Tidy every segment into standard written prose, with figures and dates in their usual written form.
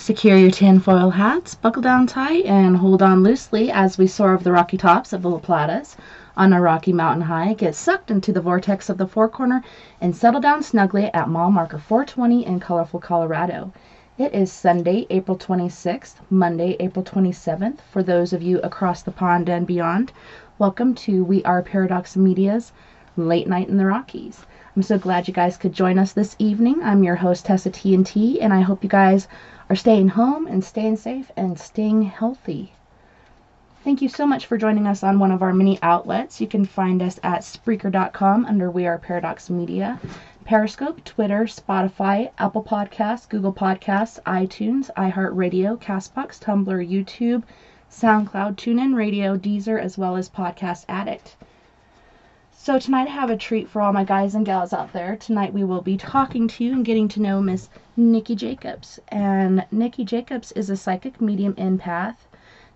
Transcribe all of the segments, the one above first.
Secure your tinfoil hats, buckle down tight, and hold on loosely as we soar over the rocky tops of the La Platas on a rocky mountain high, get sucked into the vortex of the Four Corner, and settle down snugly at mile marker 420 in colorful Colorado. It is Sunday, April 26th, Monday, April 27th. For those of you across the pond and beyond, welcome to We Are Paradox Media's Late Night in the Rockies. I'm so glad you guys could join us this evening. I'm your host, TessaTNT, and I hope you guys are staying home and staying safe and staying healthy. Thank you so much for joining us on one of our many outlets. You can find us at Spreaker.com under We Are Paradox Media, Periscope, Twitter, Spotify, Apple Podcasts, Google Podcasts, iTunes, iHeartRadio, CastBox, Tumblr, YouTube, SoundCloud, TuneIn Radio, Deezer, as well as Podcast Addict. So tonight I have a treat for all my guys and gals out there. Tonight we will be talking to and getting to know Miss Nikki Jacobs. And Nikki Jacobs is a psychic medium empath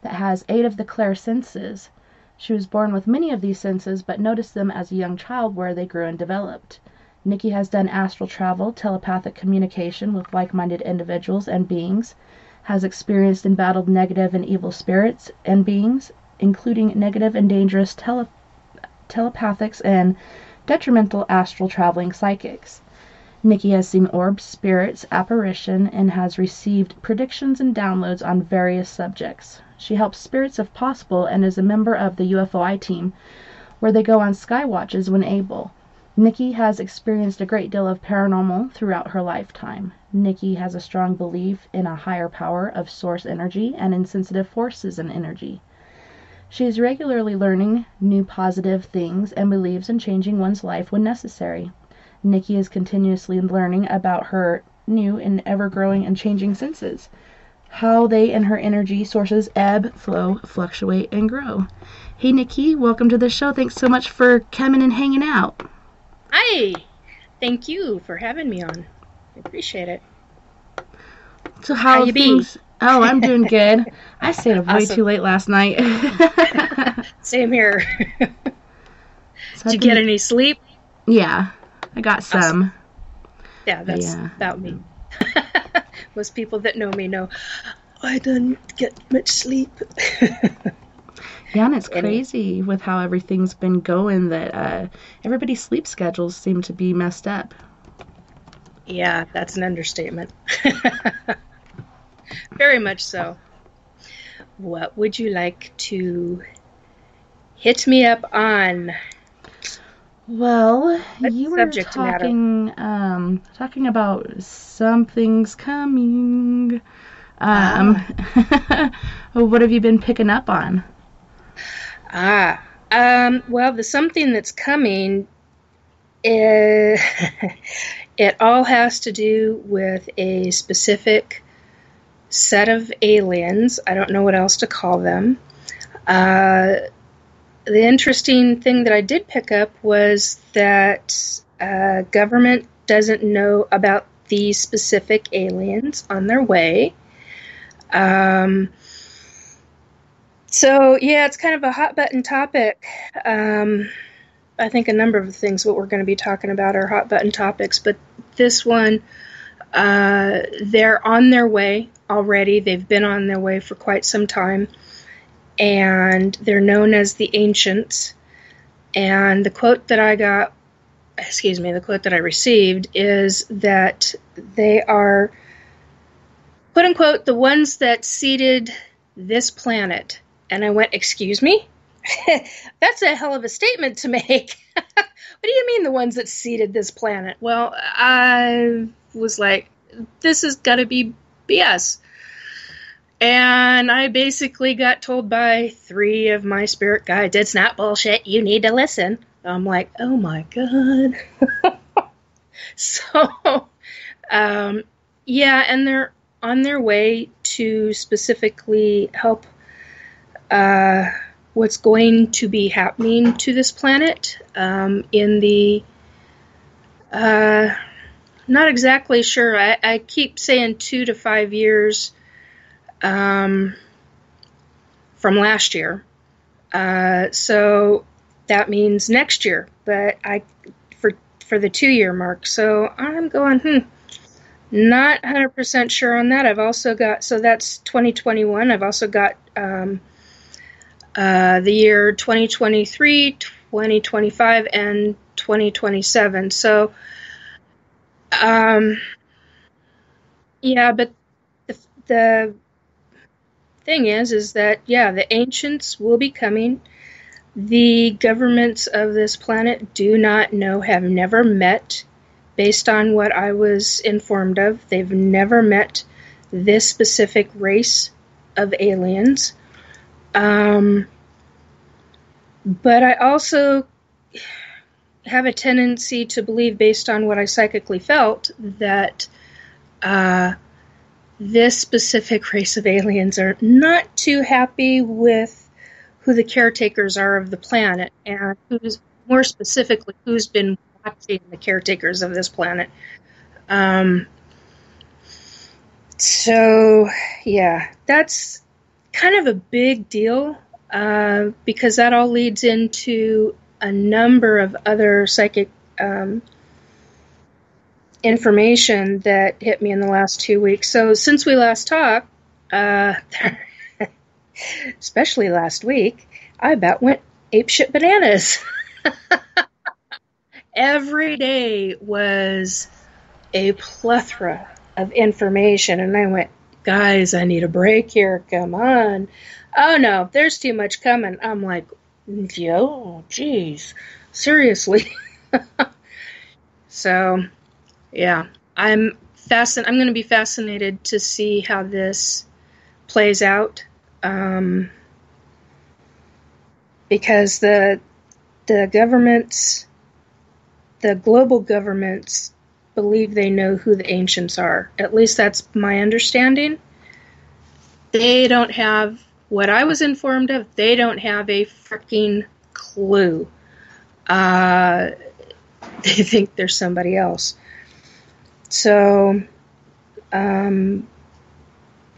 that has 8 of the clairsenses. She was born with many of these senses, but noticed them as a young child where they grew and developed. Nikki has done astral travel, telepathic communication with like-minded individuals and beings, has experienced and battled negative and evil spirits and beings, including negative and dangerous telepathics and detrimental astral traveling psychics. Nikki has seen orbs, spirits, apparition, and has received predictions and downloads on various subjects. She helps spirits if possible and is a member of the UFOI team, where they go on sky watches when able. Nikki has experienced a great deal of paranormal throughout her lifetime. Nikki has a strong belief in a higher power of source energy and in sensitive forces and energy. She is regularly learning new positive things and believes in changing one's life when necessary. Nikki is continuously learning about her new and ever-growing and changing senses, how they and her energy sources ebb, flow, fluctuate, and grow. Hey, Nikki, welcome to the show. Thanks so much for coming and hanging out. Hi. Thank you for having me on. I appreciate it. So how you things... be? Oh, I'm doing good. I stayed up way Awesome. too late last night. Same here. So Did you get any sleep? Yeah, I got some. Awesome. Yeah, that's about me. Most people that know me know I don't get much sleep. Yeah, and it's crazy with how everything's been going that everybody's sleep schedules seem to be messed up. Yeah, that's an understatement. Very much so. What would you like to hit me up on? Well, What you were subject talking about something's coming. What have you been picking up on? Well, the something that's coming is it all has to do with a specific set of aliens. I don't know what else to call them. The interesting thing that I did pick up was that government doesn't know about these specific aliens on their way. So, yeah, it's kind of a hot-button topic. I think a number of things what we're going to be talking about are hot-button topics, but this one, they're on their way already. They've been on their way for quite some time, and they're known as the Ancients. And the quote that I received is that they are, quote unquote, the ones that seeded this planet. And I went, excuse me? That's a hell of a statement to make. What do you mean the ones that seeded this planet? Well, I was like, this has got to be BS. And I basically got told by 3 of my spirit guides, it's not bullshit, you need to listen. I'm like, oh my God. So, yeah, and they're on their way to specifically help what's going to be happening to this planet in the, not exactly sure. I keep saying 2 to 5 years from last year. So that means next year, but for the 2-year mark. So I'm going, Not 100% sure on that. I've also got, so that's 2021. I've also got the year 2023, 2025, and 2027. So, yeah, but the thing is that, yeah, the ancients will be coming. The governments of this planet do not know, have never met. Based on what I was informed of, they've never met this specific race of aliens. But I also have a tendency to believe, based on what I psychically felt, that this specific race of aliens are not too happy with who the caretakers are of the planet, and who's, more specifically, who's been watching the caretakers of this planet. So, yeah, that's kind of a big deal, because that all leads into a number of other psychic information that hit me in the last 2 weeks. So since we last talked, especially last week, I about went apeshit bananas. Every day was a plethora of information, and I went, guys, I need a break here. Come on. Oh, no, there's too much coming. I'm like, yo, geez, seriously. So, yeah, I'm going to be fascinated to see how this plays out, because the governments, the global governments, believe they know who the ancients are. At least that's my understanding. They don't have, what I was informed of, they don't have a freaking clue. They think there's somebody else. So, one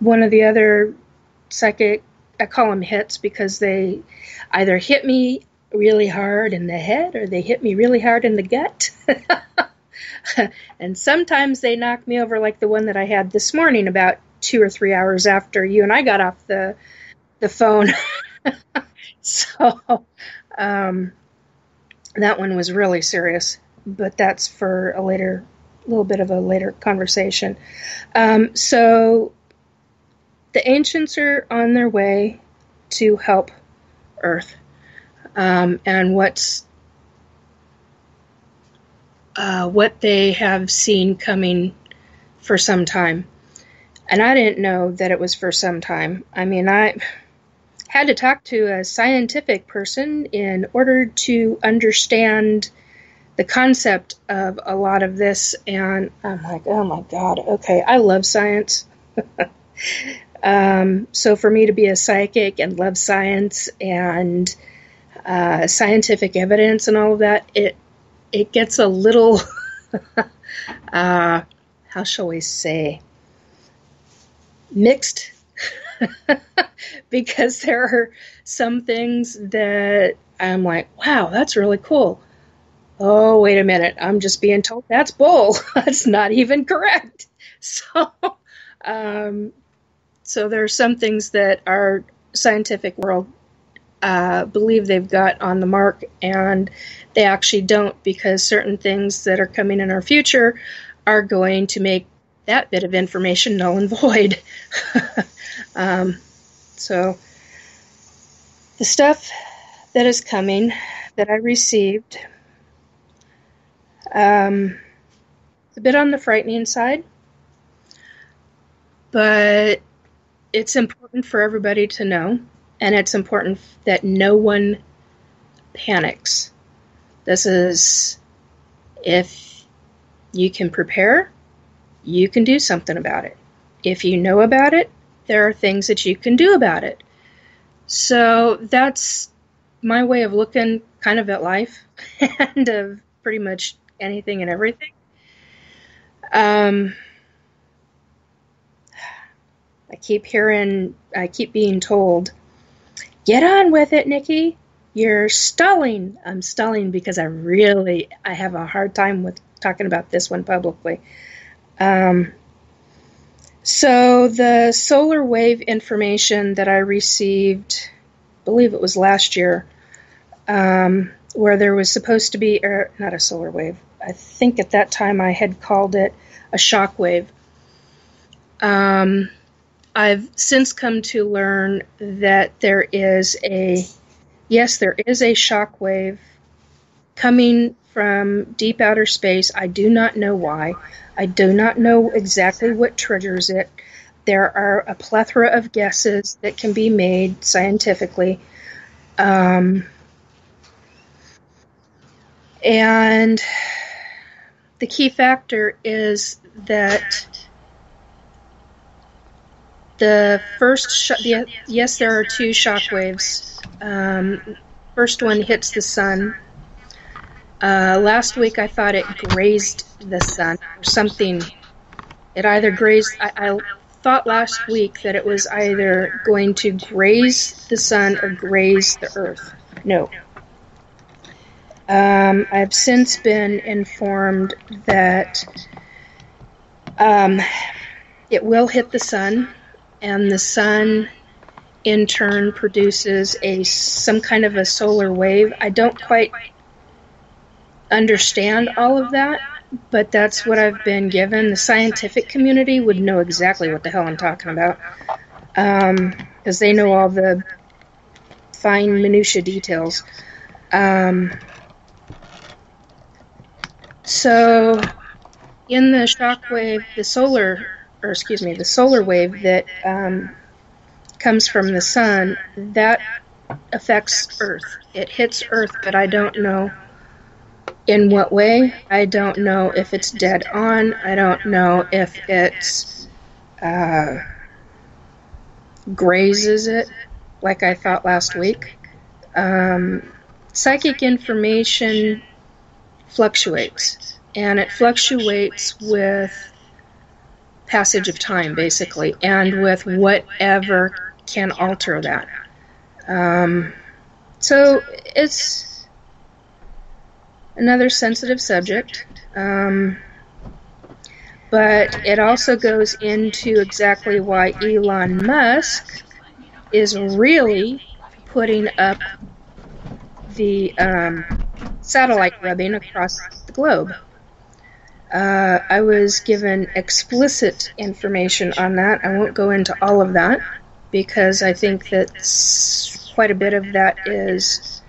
of the other psychic, I call them hits, because they either hit me really hard in the head or they hit me really hard in the gut. And sometimes they knock me over, like the one that I had this morning about 2 or 3 hours after you and I got off the phone. So that one was really serious, but that's for a little bit of a later conversation. So the ancients are on their way to help Earth. And what they have seen coming for some time. And I didn't know that it was for some time. I mean, I had to talk to a scientific person in order to understand the concept of a lot of this. And I'm like, oh my God, okay, I love science. So for me to be a psychic and love science and scientific evidence and all of that, it gets a little, how shall we say, mixed, because there are some things that I'm like, wow, that's really cool. Oh, wait a minute, I'm just being told that's bull. That's not even correct. So there are some things that our scientific world believe they've got on the mark, and they actually don't, because certain things that are coming in our future are going to make that bit of information null and void. So the stuff that is coming that I received, it's a bit on the frightening side, but it's important for everybody to know, and it's important that no one panics. This is, if you can prepare, you can do something about it. If you know about it, there are things that you can do about it. So that's my way of looking kind of at life and of pretty much anything and everything. I keep being told, get on with it, Nikki. You're stalling. I'm stalling because I have a hard time with talking about this one publicly. So the solar wave information that I received, I believe it was last year, where there was supposed to be, not a solar wave, I think at that time I had called it a shock wave. I've since come to learn that there is a shock wave coming from deep outer space. I do not know why. I do not know exactly what triggers it. There are a plethora of guesses that can be made scientifically. And the key factor is that the first yes, there are two shock waves. First one hits the sun. Last week I thought it grazed the sun or something. It either grazed, I thought last week that it was either going to graze the sun or graze the earth. No. I've since been informed that it will hit the sun, and the sun in turn produces some kind of a solar wave. I don't quite understand all of that, but that's what I've been given. The scientific community would know exactly what the hell I'm talking about, because they know all the fine minutia details. So in the shock wave, the solar wave that comes from the sun, that affects Earth. It hits Earth, but I don't know in what way. I don't know if it's dead on. I don't know if it's grazes it, like I thought last week. Psychic information fluctuates, and it fluctuates with passage of time, basically, and with whatever can alter that. So it's another sensitive subject, but it also goes into exactly why Elon Musk is really putting up the satellite rubbing across the globe. I was given explicit information on that. I won't go into all of that because I think that quite a bit of that is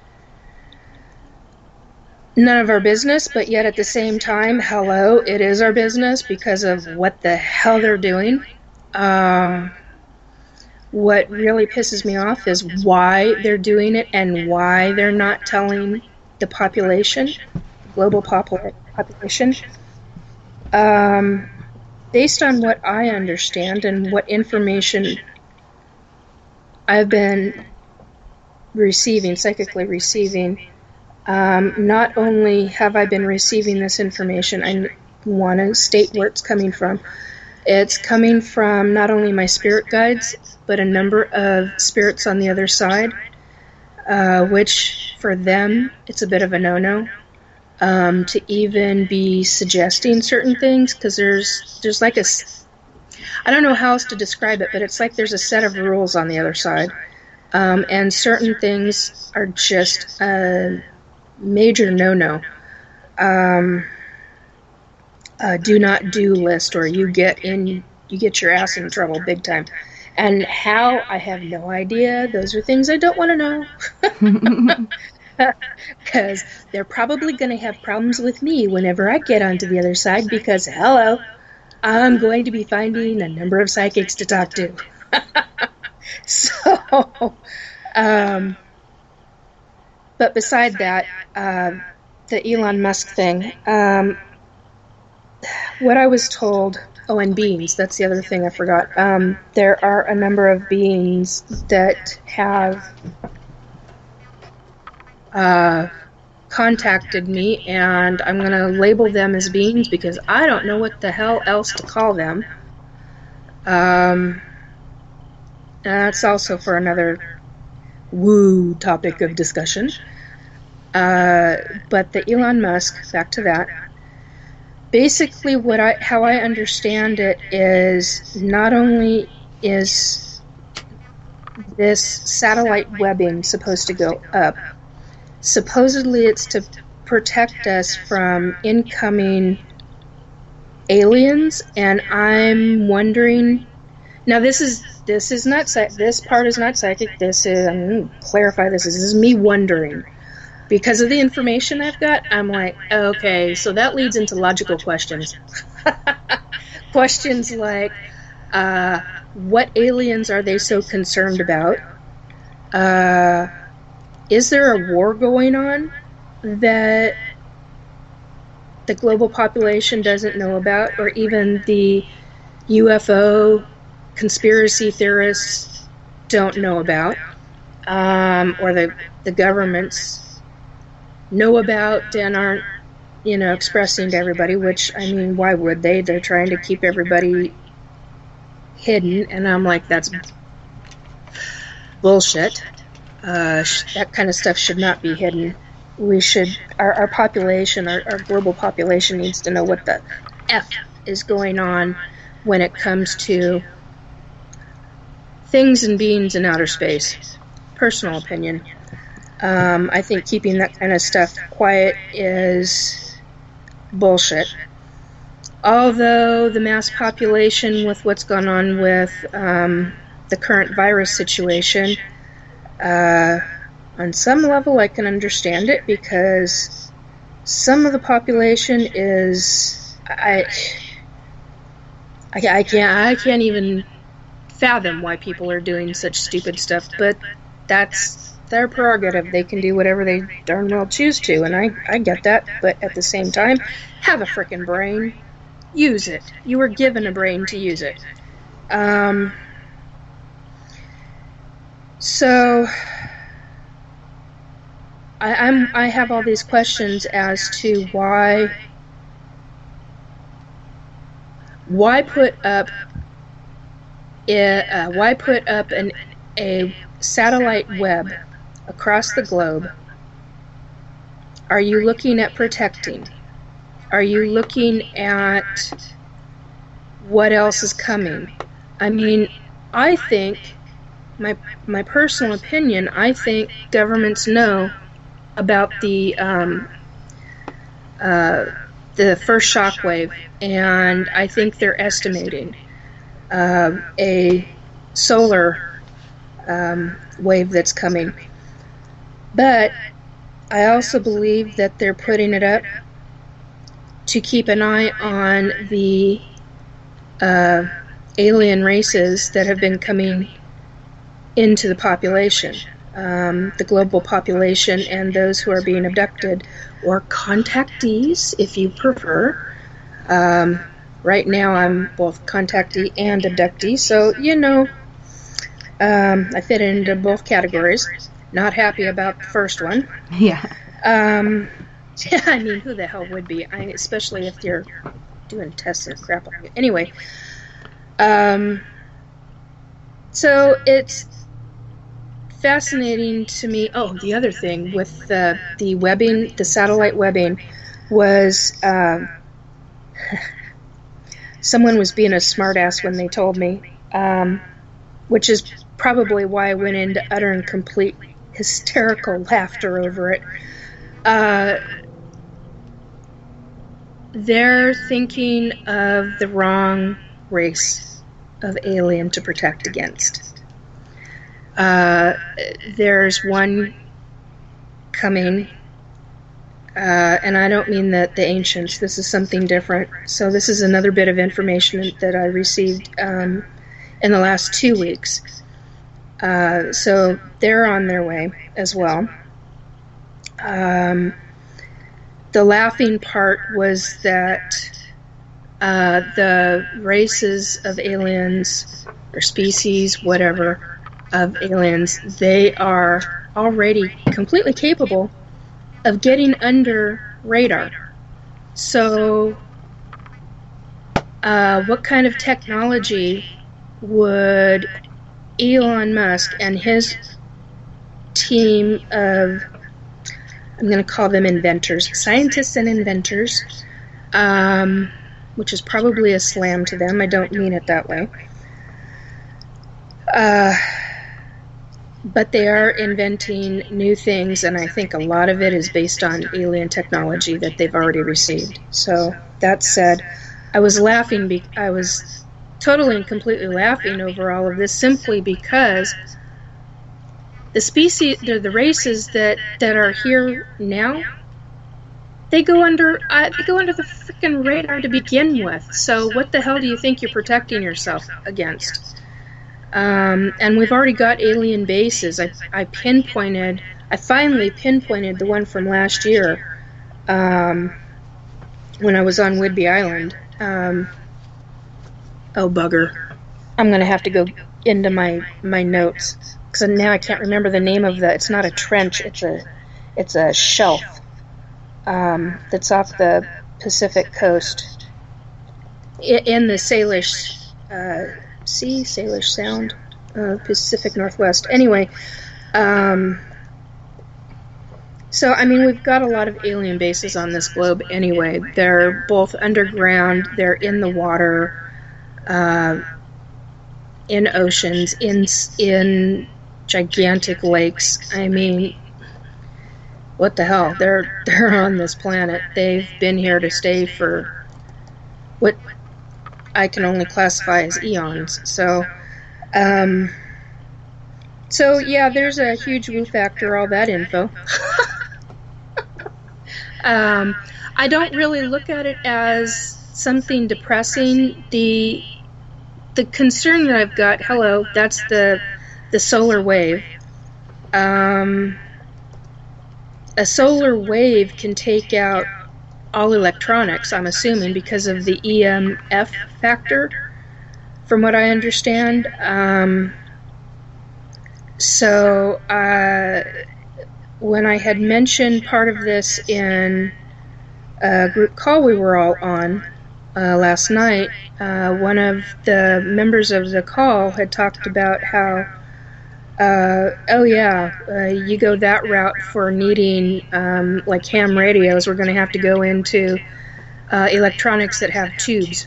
none of our business, but yet at the same time, hello, it is our business because of what the hell they're doing. What really pisses me off is why they're doing it and why they're not telling the population, global population. Based on what I understand and what information I've been receiving, psychically receiving, not only have I been receiving this information, I want to state where it's coming from. It's coming from not only my spirit guides, but a number of spirits on the other side, which for them, it's a bit of a no-no. To even be suggesting certain things, because there's like I don't know how else to describe it, but it's like there's a set of rules on the other side, and certain things are just a major no-no. Do not do list, or you get your ass in trouble big time. And how, I have no idea. Those are things I don't want to know. Because they're probably going to have problems with me whenever I get onto the other side, because, hello, I'm going to be finding a number of psychics to talk to. So, but beside that, the Elon Musk thing, what I was told, and beings, that's the other thing I forgot. There are a number of beings that have contacted me, and I'm going to label them as beings because I don't know what the hell else to call them. That's also for another woo topic of discussion. But the Elon Musk, back to that, basically how I understand it is, not only is this satellite webbing supposed to go up, supposedly it's to protect us from incoming aliens, and I'm wondering, now this is not, this part is not psychic, this is, I'm going to clarify this is me wondering. Because of the information I've got, I'm like, okay, so that leads into logical questions. Questions like, what aliens are they so concerned about? Is there a war going on that the global population doesn't know about, or even the UFO conspiracy theorists don't know about, or the governments know about and aren't, expressing to everybody, which, I mean, why would they? They're trying to keep everybody hidden, and I'm like, that's bullshit. That kind of stuff should not be hidden. We should, our population, our global population needs to know what the F is going on when it comes to things and beings in outer space. Personal opinion. I think keeping that kind of stuff quiet is bullshit. Although the mass population, with what's gone on with the current virus situation, on some level I can understand it, because some of the population is, I can't even fathom why people are doing such stupid stuff, but that's their prerogative. They can do whatever they darn well choose to, and I get that, but at the same time, have a frickin' brain. Use it. You were given a brain to use it. So I have all these questions as to why put up a satellite web across the globe. Are you looking at protecting? Are you looking at what else is coming? I mean, I think, my personal opinion, I think governments know about the first shockwave, and I think they're estimating a solar wave that's coming. But I also believe that they're putting it up to keep an eye on the alien races that have been coming into the population, the global population, and those who are being abducted, or contactees, if you prefer. Right now I'm both contactee and abductee, so, I fit into both categories. Not happy about the first one. Yeah. I mean, who the hell would be? Especially if you're doing tests and crap on you. Anyway, so it's fascinating to me. Oh, the other thing with the webbing, the satellite webbing, was someone was being a smartass when they told me, which is probably why I went into utter and complete hysterical laughter over it. They're thinking of the wrong race of alien to protect against. There's one coming, and I don't mean the ancients. This is something different. So this is another bit of information that I received in the last 2 weeks. So they're on their way as well. The laughing part was that the races of aliens, or species, whatever, of aliens, they are already completely capable of getting under radar. So what kind of technology would Elon Musk and his team of, I'm going to call them inventors, scientists and inventors, which is probably a slam to them. I don't mean it that way. But they are inventing new things, and I think a lot of it is based on alien technology that they've already received. So that said, I was laughing. I was totally and completely laughing over all of this simply because the species, the races that are here now, they go under the freaking radar to begin with. So what the hell do you think you're protecting yourself against? And we've already got alien bases. I finally pinpointed the one from last year when I was on Whidbey Island. Oh, bugger. I'm going to have to go into my notes, because now I can't remember the name of it's not a trench, it's a shelf that's off the Pacific coast in the Salish Salish Sound, Pacific Northwest. Anyway, so, I mean, we've got a lot of alien bases on this globe anyway. They're both underground, they're in the water, in oceans, in gigantic lakes. I mean, what the hell? They're on this planet. They've been here to stay for what I can only classify as eons. So yeah, there's a huge woo factor, all that info. I don't really look at it as something depressing. The concern that I've got, that's the solar wave. A solar wave can take out all electronics, I'm assuming, because of the EMF factor, from what I understand. So when I had mentioned part of this in a group call we were all on last night, one of the members of the call had talked about how, you go that route for needing like ham radios. We're going to have to go into electronics that have tubes.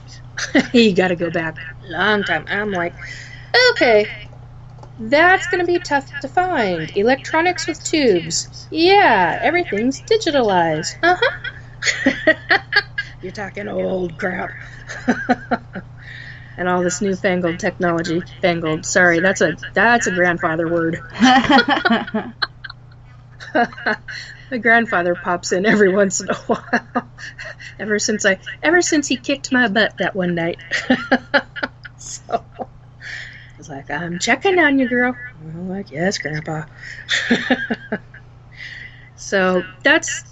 You got to go back a long time. I'm like, okay, that's going to be tough to find. Electronics with tubes. Yeah, everything's digitalized. You're talking old crap. And all this newfangled technology. Fangled. Sorry, that's a grandfather word. My grandfather pops in every once in a while. Ever since he kicked my butt that one night. So I was like, I'm checking on you, girl. I'm like, yes, Grandpa. So that's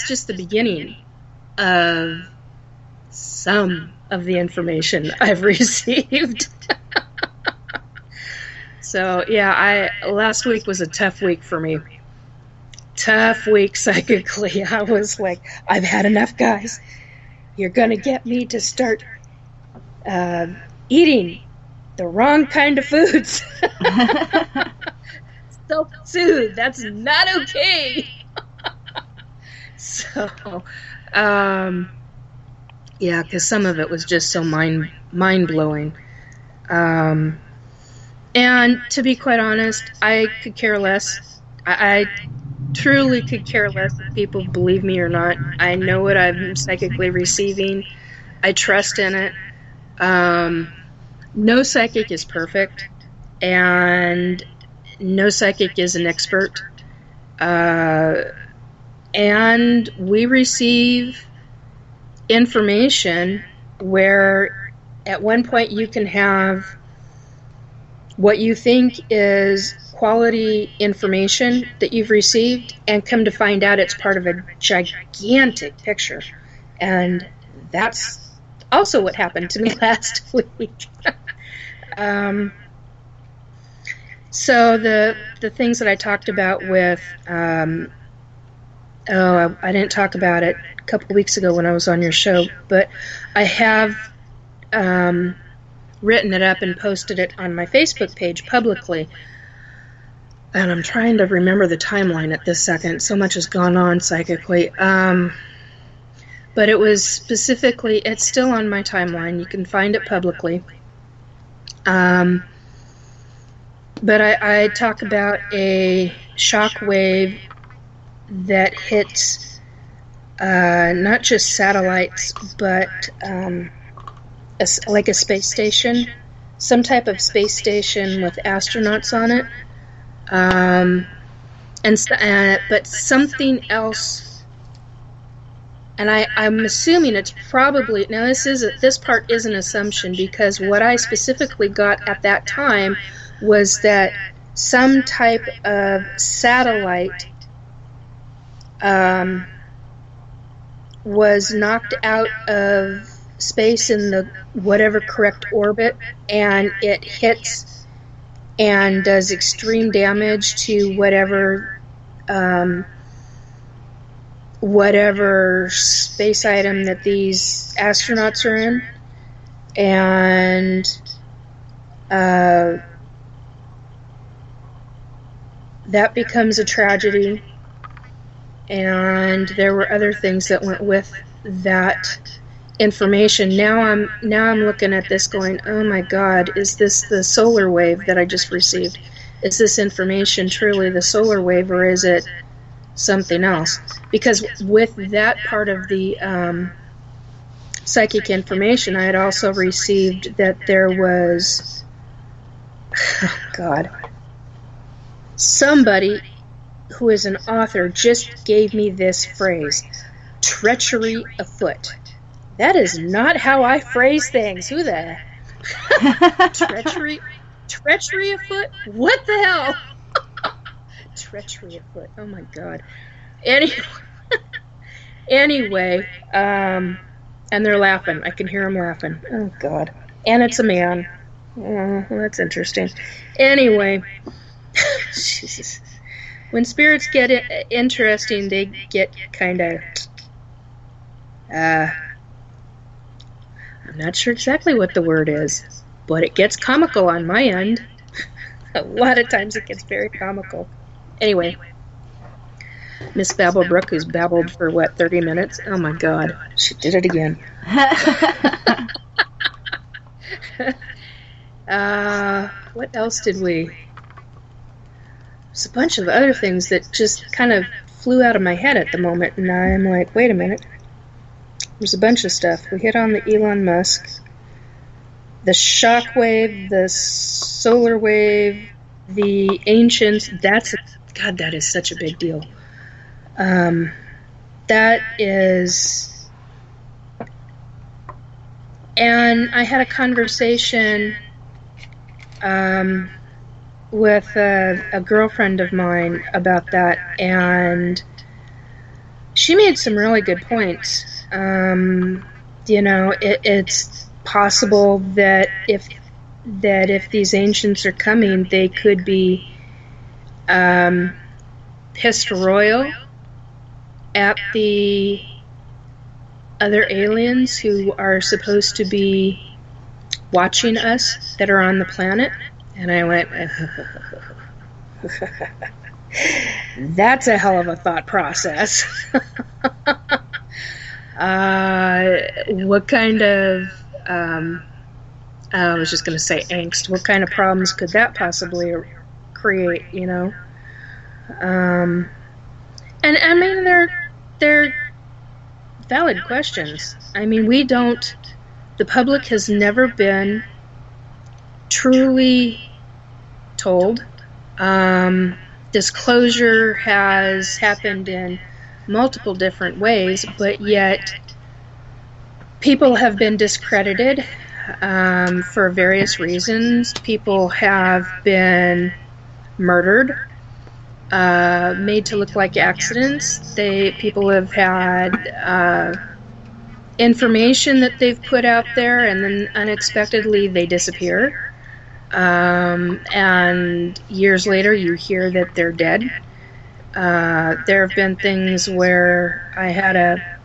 just the beginning of some of the information I've received. So yeah, last week was a tough week for me. Tough week psychically. I was like, I've had enough, guys. You're gonna get me to start eating the wrong kind of foods. Self-soothe. That's not okay. So, yeah, because some of it was just so mind-blowing. And to be quite honest, I could care less. I truly could care less if people believe me or not. I know what I'm psychically receiving. I trust in it. No psychic is perfect, and no psychic is an expert. And we receive information where at one point you can have what you think is quality information that you've received and come to find out it's part of a gigantic picture. And that's also what happened to me last week. So the things that I talked about with I didn't talk about it a couple weeks ago when I was on your show, but I have written it up and posted it on my Facebook page publicly. And I'm trying to remember the timeline at this second. So much has gone on psychically. But But it was specifically, it's still on my timeline. You can find it publicly. But I talk about a shock wave that hits not just satellites, but like a space station, some type of space station with astronauts on it. But something else, and I'm assuming it's probably, now this part is an assumption, because what I specifically got at that time was that some type of satellite was knocked out of space in the whatever correct orbit, and it hits and does extreme damage to whatever space item that these astronauts are in, and that becomes a tragedy. And there were other things that went with that information. Now I'm looking at this going, oh my God, is this the solar wave that I just received? Is this information truly the solar wave, or is it something else? Because with that part of the psychic information, I had also received that there was, oh God, somebody who is an author just gave me this phrase, treachery afoot. That is not how I phrase things. Who the treachery afoot? What the hell? Treachery afoot. Oh my God. Anyway, and they're laughing. I can hear them laughing. Oh God. And it's a man. Oh, well, that's interesting. Anyway, Jesus. When spirits get interesting, they get kind of, I'm not sure exactly what the word is, but it gets comical on my end. A lot of times it gets very comical. Anyway, Miss Babblebrook, who's babbled for, 30 minutes? Oh my God, she did it again. What else did we... There's a bunch of other things that just kind of flew out of my head at the moment, and I'm like, wait a minute. There's a bunch of stuff. We hit on the Elon Musk, the shock wave, the solar wave, the ancients. God, that is such a big deal. That is... And I had a conversation with a girlfriend of mine about that, and she made some really good points. It's possible that if these ancients are coming, they could be pissed royal at the other aliens who are supposed to be watching us that are on the planet. And I went, that's a hell of a thought process. What kind of, I was just going to say angst, what kind of problems could that possibly create, And I mean, they're valid questions. I mean, the public has never been truly told. Disclosure has happened in multiple different ways, but yet people have been discredited for various reasons. People have been murdered, made to look like accidents. People have had information that they've put out there, and then unexpectedly they disappear. And years later you hear that they're dead. There have been things where I had a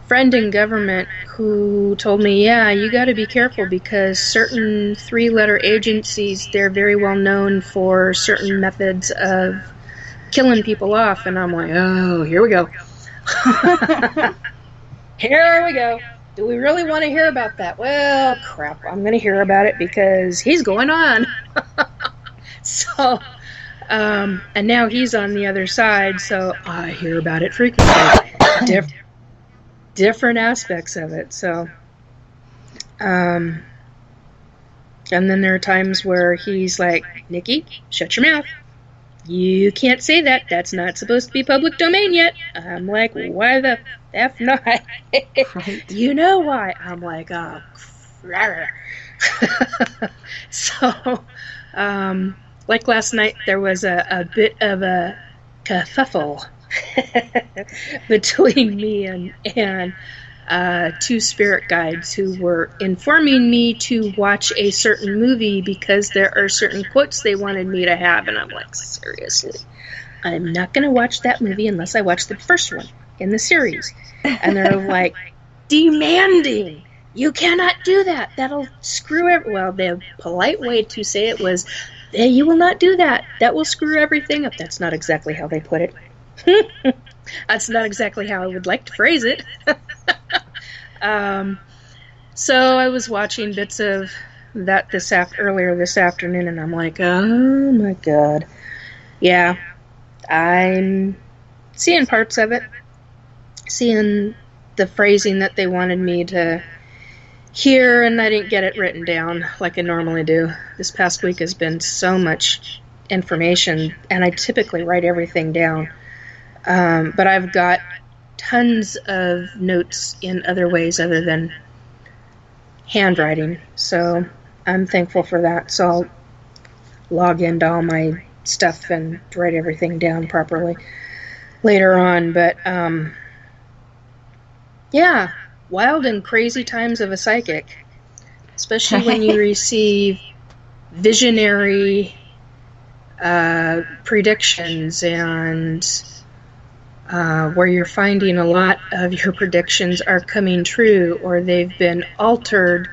friend in government who told me, yeah, you got to be careful because certain 3-letter agencies, they're very well known for certain methods of killing people off. And I'm like, oh, here we go. Here we go. Do we really want to hear about that? Well, crap, I'm going to hear about it because he's going on. So, and now he's on the other side, so I hear about it frequently. Different aspects of it, so. And then there are times where he's like, Nikki, shut your mouth. You can't say that. That's not supposed to be public domain yet. I'm like, why the F not? Right. You know why? I'm like, oh, so, like last night, there was a bit of a kerfuffle between me and two spirit guides who were informing me to watch a certain movie because there are certain quotes they wanted me to have, and I'm like, seriously, I'm not going to watch that movie unless I watch the first one in the series. And they're like, demanding, you cannot do that, that'll screw well, the polite way to say it was, you will not do that, that will screw everything up. That's not exactly how they put it. That's not exactly how I would like to phrase it. So I was watching bits of that earlier this afternoon, and I'm like, oh my god. Yeah, I'm seeing parts of it, seeing the phrasing that they wanted me to hear, and I didn't get it written down like I normally do. This past week has been so much information, and I typically write everything down. But I've got tons of notes in other ways other than handwriting, so I'm thankful for that. So I'll log into all my stuff and write everything down properly later on. But yeah, wild and crazy times of a psychic, especially when you receive visionary predictions, and where you're finding a lot of your predictions are coming true, or they've been altered,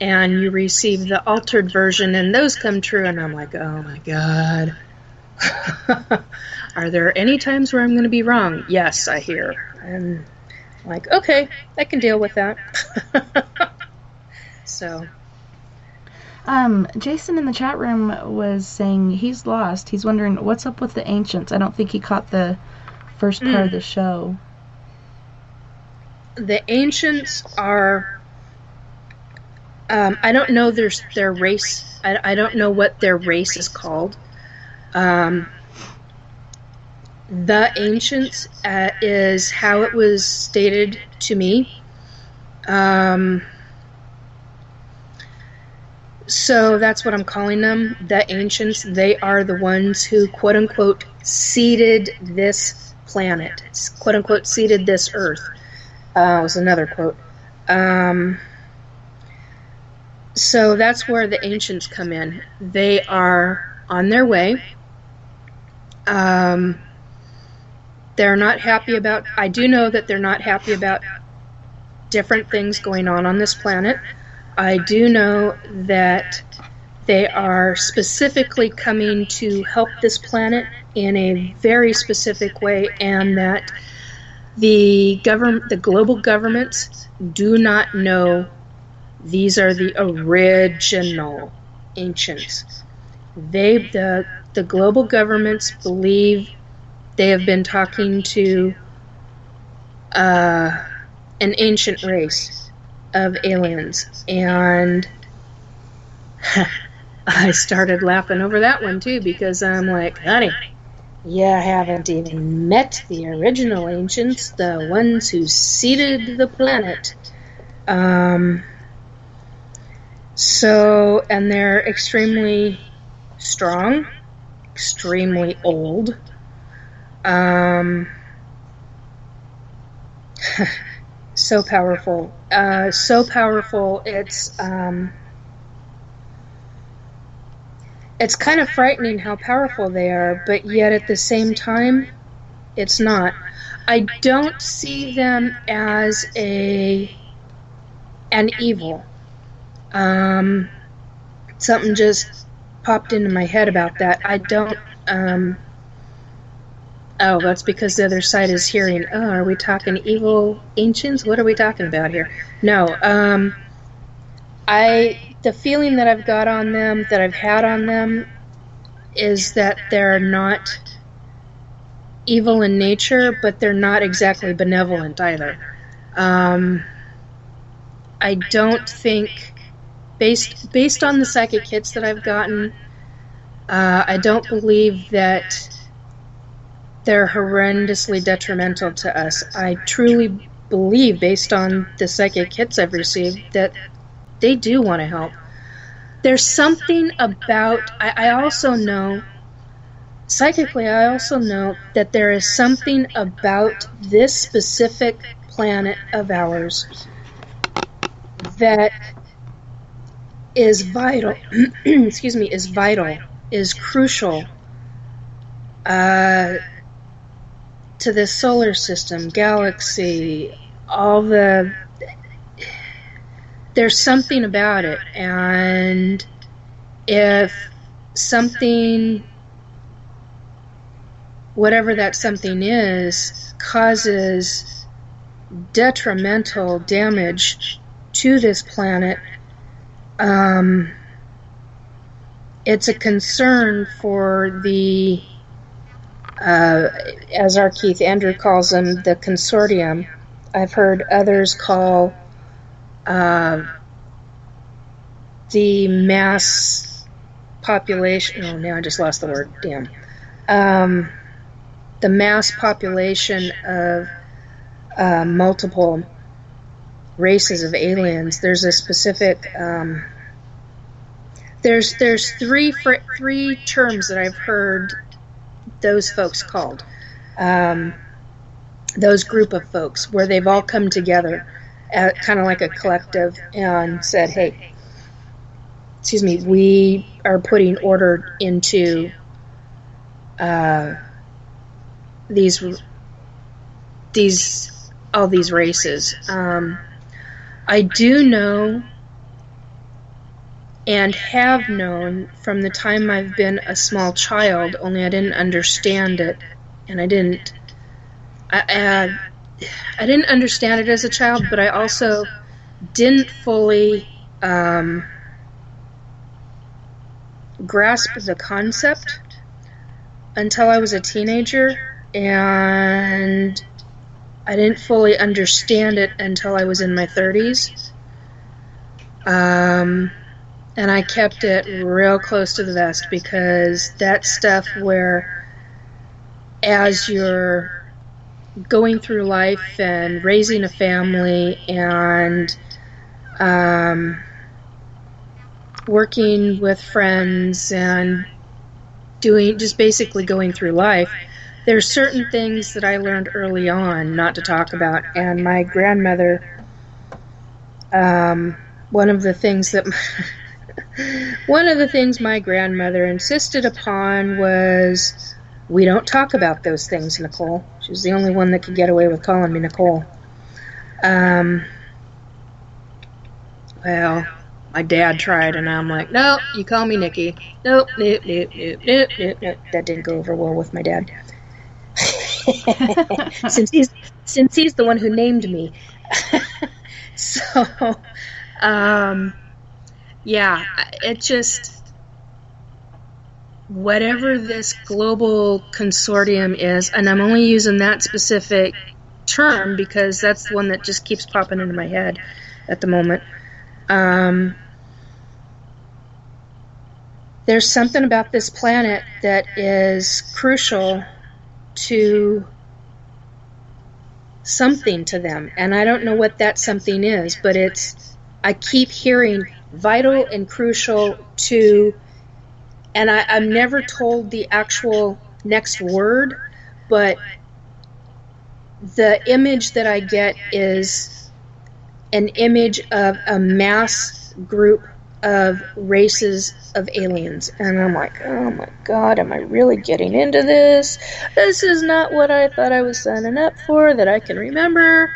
and you receive the altered version and those come true, and I'm like, oh my god. Are there any times where I'm going to be wrong? Yes, I hear. And I'm like, okay, I can deal with that. So Jason in the chat room was saying he's lost. He's wondering what's up with the ancients. I don't think he caught the first part of the show. The ancients are, I don't know their race. I don't know what their race is called. The ancients is how it was stated to me. So that's what I'm calling them, the ancients. They are the ones who, quote unquote, seeded this planet, quote unquote, seeded this earth. Was another quote. So that's where the ancients come in. They are on their way. They're not happy about, I do know that they're not happy about different things going on this planet. I do know that they are specifically coming to help this planet in a very specific way, and that the global governments do not know these are the original ancients. The global governments believe they have been talking to an ancient race of aliens, and I started laughing over that one too, because I'm like, honey, you haven't even met the original ancients, the ones who seeded the planet. So, and they're extremely strong, extremely old. So powerful. So powerful. It's kind of frightening how powerful they are, but yet at the same time, it's not. I don't see them as an evil. Something just popped into my head about that. I don't, Oh, that's because the other side is hearing, oh, are we talking evil ancients? What are we talking about here? No, the feeling that I've got on them, that I've had on them, is that they're not evil in nature, but they're not exactly benevolent either. I don't think, based on the psychic hits that I've gotten, I don't believe that they're horrendously detrimental to us. I truly believe, based on the psychic hits I've received, that they do want to help. There's something about, I also know, psychically, I also know that there is something about this specific planet of ours that is vital, is crucial to the solar system, galaxy, there's something about it, and if something, whatever that something is, causes detrimental damage to this planet, it's a concern for the, as our Keith Andrew calls them, the consortium. I've heard others call the mass population, oh, now I just lost the word, damn. The mass population of multiple races of aliens. There's a specific, there's three terms that I've heard those folks called, those group of folks, where they've all come together kind of like a collective and said, hey, we are putting order into all these races. I do know and have known from the time I've been a small child, only I didn't understand it, and I didn't understand it as a child, but I also didn't fully grasp the concept until I was a teenager, and I didn't fully understand it until I was in my 30s. And I kept it real close to the vest, because that stuff where, as you're going through life and raising a family and working with friends and just basically going through life, there's certain things that I learned early on not to talk about. And my grandmother, one of the things my grandmother insisted upon was, we don't talk about those things, Nicole. She was the only one that could get away with calling me Nicole. Well, my dad tried, and I'm like, no, you call me Nikki. Nope. That didn't go over well with my dad. since he's the one who named me. So, yeah, it just, whatever this global consortium is, and I'm only using that specific term because that's the one that just keeps popping into my head at the moment. There's something about this planet that is crucial to something to them, and I don't know what that something is, but I keep hearing vital and crucial to, and I'm never told the actual next word, but the image that I get is an image of a mass group of races of aliens. And I'm like, oh my God, am I really getting into this? This is not what I thought I was signing up for, that I can remember.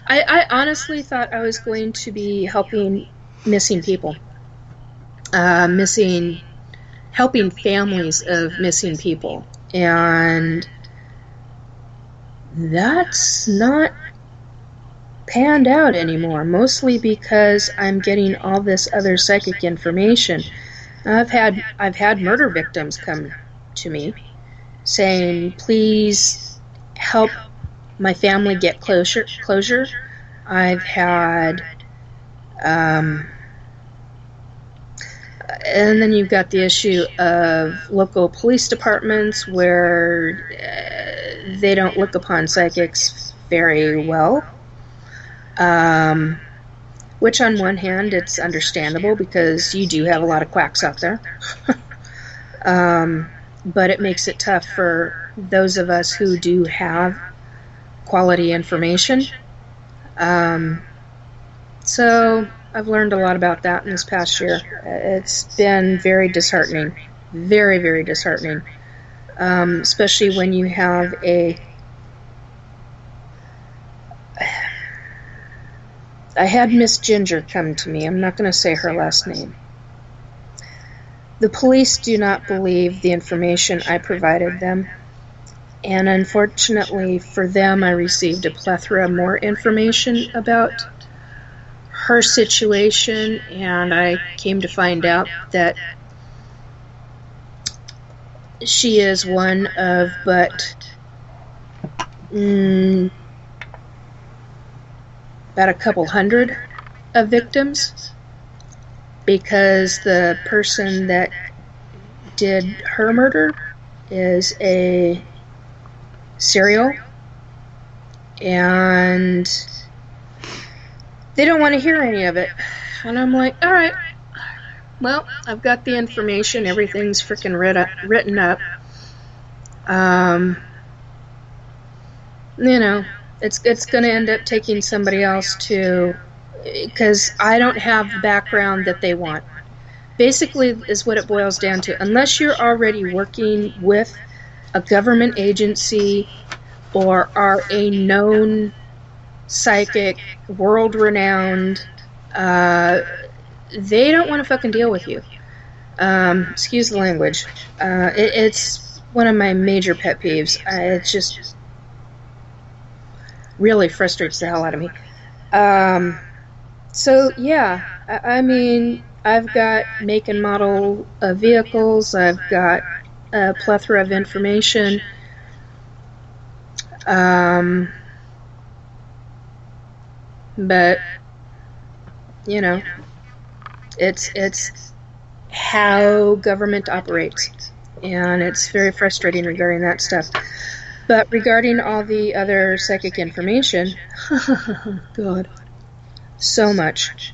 I honestly thought I was going to be helping missing people. Helping families of missing people. And that's not panned out anymore, mostly because I'm getting all this other psychic information. I've had murder victims come to me saying, please help my family get closure. I've had and then you've got the issue of local police departments where they don't look upon psychics very well. Which on one hand, it's understandable because you do have a lot of quacks out there. But it makes it tough for those of us who do have quality information. So I've learned a lot about that in this past year. It's been very disheartening. Very, very disheartening. Especially when you have I had Miss Ginger come to me. I'm not going to say her last name. The police do not believe the information I provided them. And unfortunately for them, I received a plethora more information about her situation, and I came to find out that she is one of but about a couple hundred of victims, because the person that did her murder is a serial, and they don't want to hear any of it. And I'm like, all right, well, I've got the information, everything's freaking written up. You know, it's going to end up taking somebody else to, because I don't have the background that they want. Basically is what it boils down to. Unless you're already working with a government agency or are a known psychic, world-renowned, they don't want to fucking deal with you. Excuse the language. It's one of my major pet peeves. It just really frustrates the hell out of me. So, yeah, I mean, I've got make and model of vehicles. I've got a plethora of information. But, you know, it's how government operates. And it's very frustrating regarding that stuff. But regarding all the other psychic information, God, so much.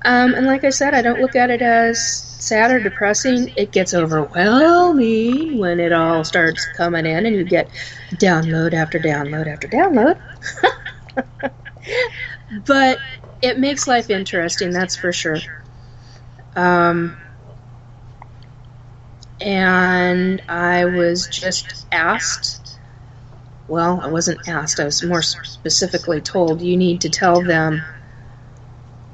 And like I said, I don't look at it as sad or depressing. It gets overwhelming when it all starts coming in and you get download after download after download. But it makes life interesting, that's for sure. And I was just asked, well, I wasn't asked, I was more specifically told, you need to tell them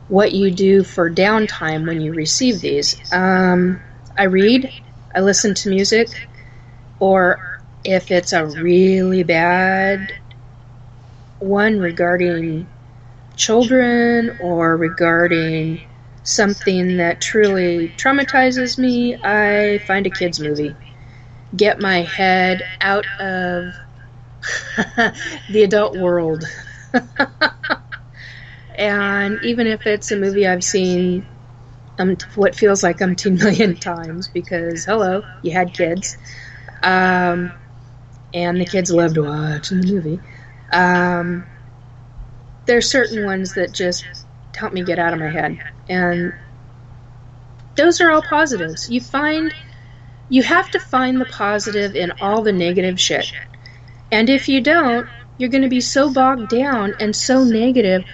what you do for downtime when you receive these. I read, I listen to music, or if it's a really bad one regarding children or regarding something that truly traumatizes me, I find a kid's movie. Get my head out of the adult world. And even if it's a movie I've seen what feels like umpteen million times, because, hello, you had kids, and the kids loved watching the movie, there's certain ones that just help me get out of my head. And those are all positives. You have to find the positive in all the negative shit. And if you don't, you're going to be so bogged down and so negative.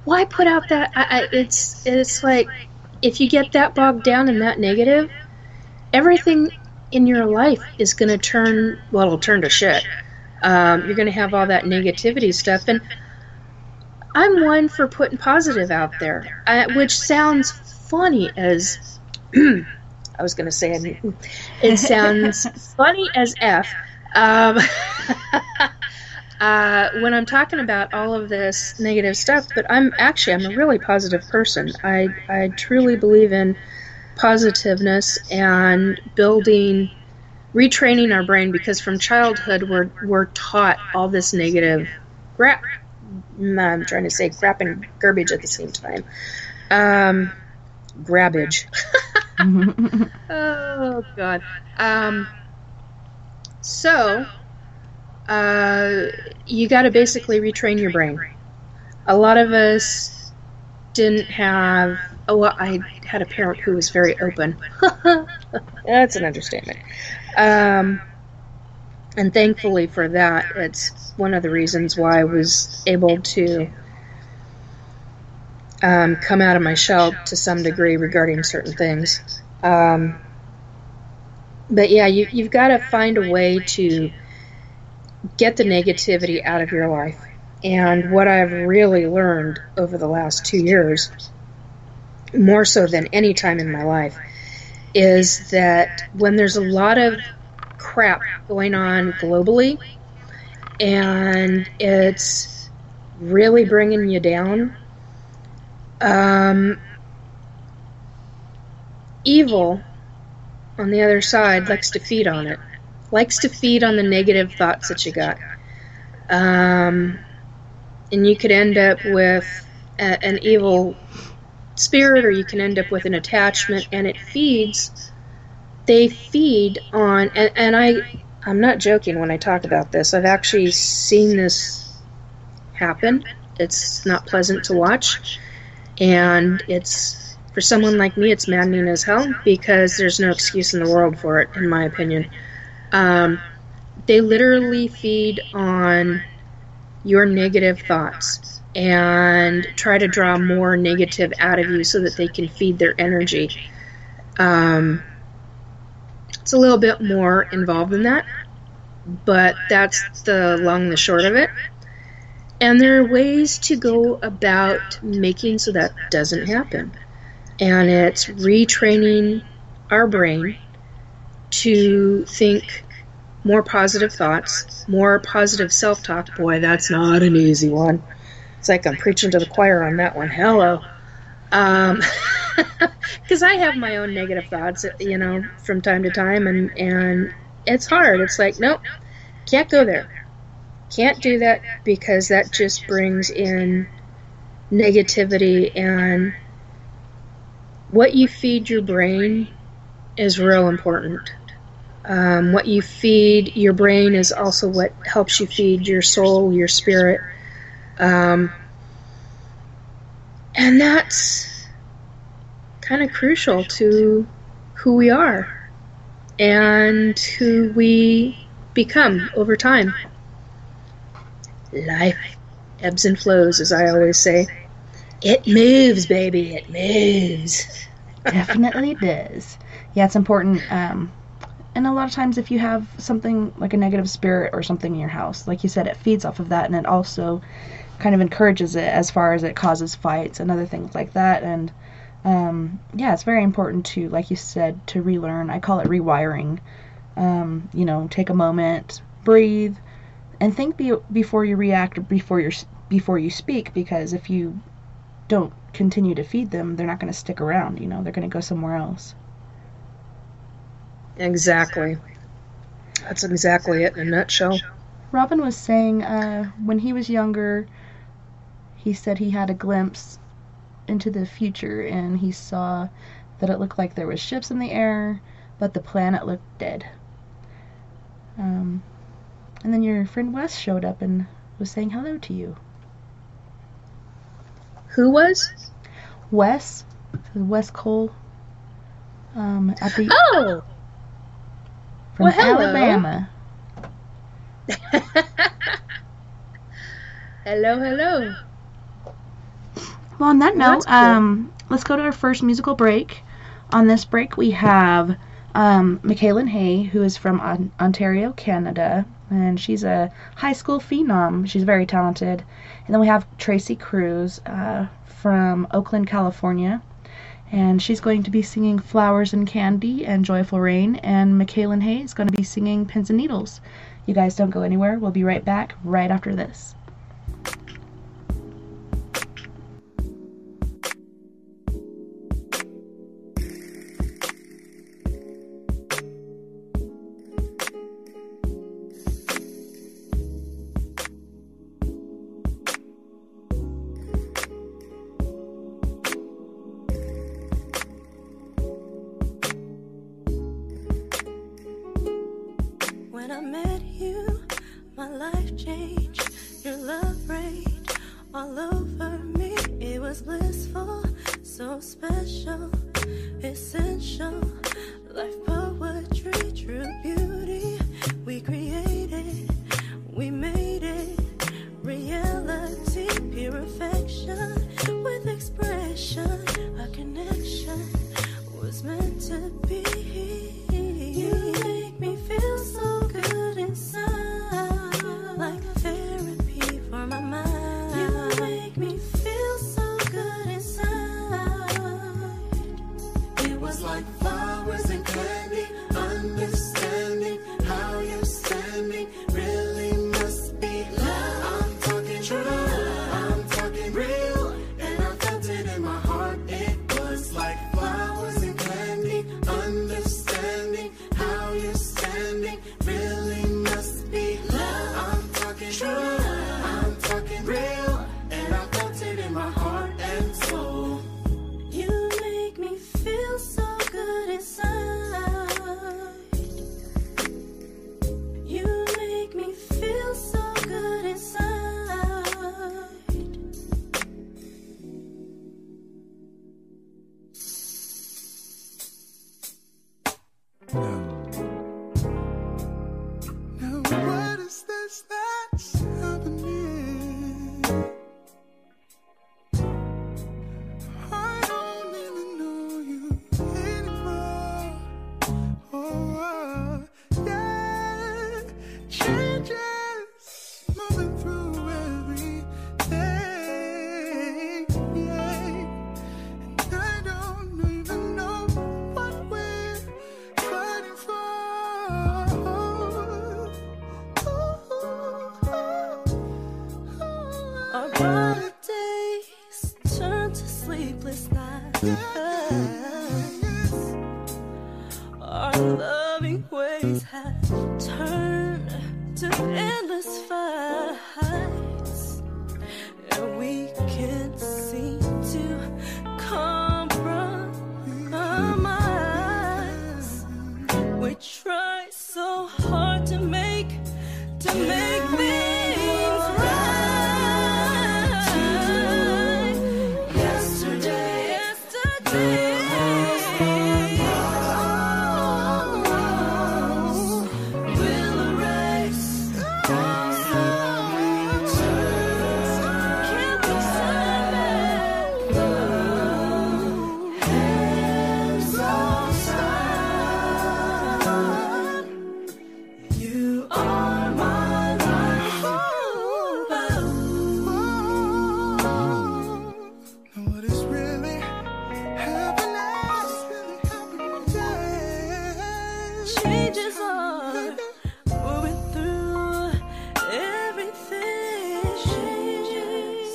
Why put out that? It's like, if you get that bogged down and that negative, everything in your life is going to turn, well, it'll turn to shit. You're going to have all that negativity stuff. And I'm one for putting positive out there, which sounds funny as, I was going to say, it sounds funny as F. Um, when I'm talking about all of this negative stuff, but I'm a really positive person. I truly believe in positiveness and retraining our brain, because from childhood we're taught all this negative crap. I'm trying to say crap and garbage at the same time. Grabbage. Oh God. So you got to basically retrain your brain. A lot of us didn't have. Oh, well, I had a parent who was very open. That's an understatement. And thankfully for that, it's one of the reasons why I was able to come out of my shell to some degree regarding certain things. But yeah, you've got to find a way to get the negativity out of your life. And what I've really learned over the last 2 years, more so than any time in my life, is that when there's a lot of crap going on globally and it's really bringing you down, evil on the other side likes to feed on it, likes to feed on the negative thoughts that you got. And you could end up with an evil spirit, or you can end up with an attachment, and they feed on, and I'm not joking when I talk about this. I've actually seen this happen. It's not pleasant to watch, and for someone like me, it's maddening as hell, because there's no excuse in the world for it, in my opinion. They literally feed on your negative thoughts and try to draw more negative out of you so that they can feed their energy. It's a little bit more involved than that, but that's the long and the short of it. And there are ways to go about making so that doesn't happen. And it's retraining our brain to think more positive thoughts, more positive self-talk. Boy, that's not an easy one. It's like I'm preaching to the choir on that one. Hello. Because I have my own negative thoughts, from time to time, and it's hard. It's like, nope, can't go there. Can't do that, because that just brings in negativity, and what you feed your brain is real important. What you feed your brain is also what helps you feed your soul, your spirit. And that's kind of crucial to who we are and who we become over time. Life ebbs and flows, as I always say. It moves, baby, it moves. Definitely does. Yeah, it's important. And a lot of times if you have something like a negative spirit or something in your house, like you said, it feeds off of that, and it also kind of encourages it as far as it causes fights and other things like that. And yeah, it's very important to, like you said, to relearn. I call it rewiring. Take a moment, breathe, and think before you react or before you speak, because if you don't continue to feed them, they're not going to stick around. They're going to go somewhere else. Exactly. That's exactly it in a nutshell. Robin was saying when he was younger, he said he had a glimpse into the future, and he saw that it looked like there was ships in the air, but the planet looked dead. And then your friend Wes showed up and was saying hello to you. Who was? Wes Cole. At the from Alabama. Hello. Well, on that note, cool. Let's go to our first musical break. On this break, we have Michaela Hay, who is from Ontario, Canada, and she's a high school phenom. She's very talented. And then we have Tracy Cruz from Oakland, California, And she's going to be singing Flowers and Candy and Joyful Rain, and Michaela Hay is going to be singing Pins and Needles. You guys don't go anywhere. We'll be right back right after this. When I met you, my life changed. Your love rained all over me. It was blissful, so special, essential. Life poetry, true beauty. We created, we made it. Reality, pure affection with expression. A connection was meant to be. You make me feel so good inside, like therapy for my mind. You make me feel so good inside. It was like flowers and candy, understanding how you're standing really must be love. I'm talking true, I'm talking real, and I felt it in my heart. It was like flowers and candy, understanding how you're standing really must be love. I'm talking true, I'm talking real, and I felt it in my heart and soul. You make me feel so good inside. You make me feel so good inside. Now what is this that's happening? I don't even know you anymore. Oh, yeah. Changes moving through everything. Yeah. And I don't even know what we're fighting for. Our bright days turn to sleepless nights. Our loving ways have turned to endless fights, and we can't seem to compromise. We try so hard to make things right. Yesterday, will erase all returns. Can't we turn back? Hands on side. You are my life. Now what is really happening? Yeah. Changes are moving through everything. Changes.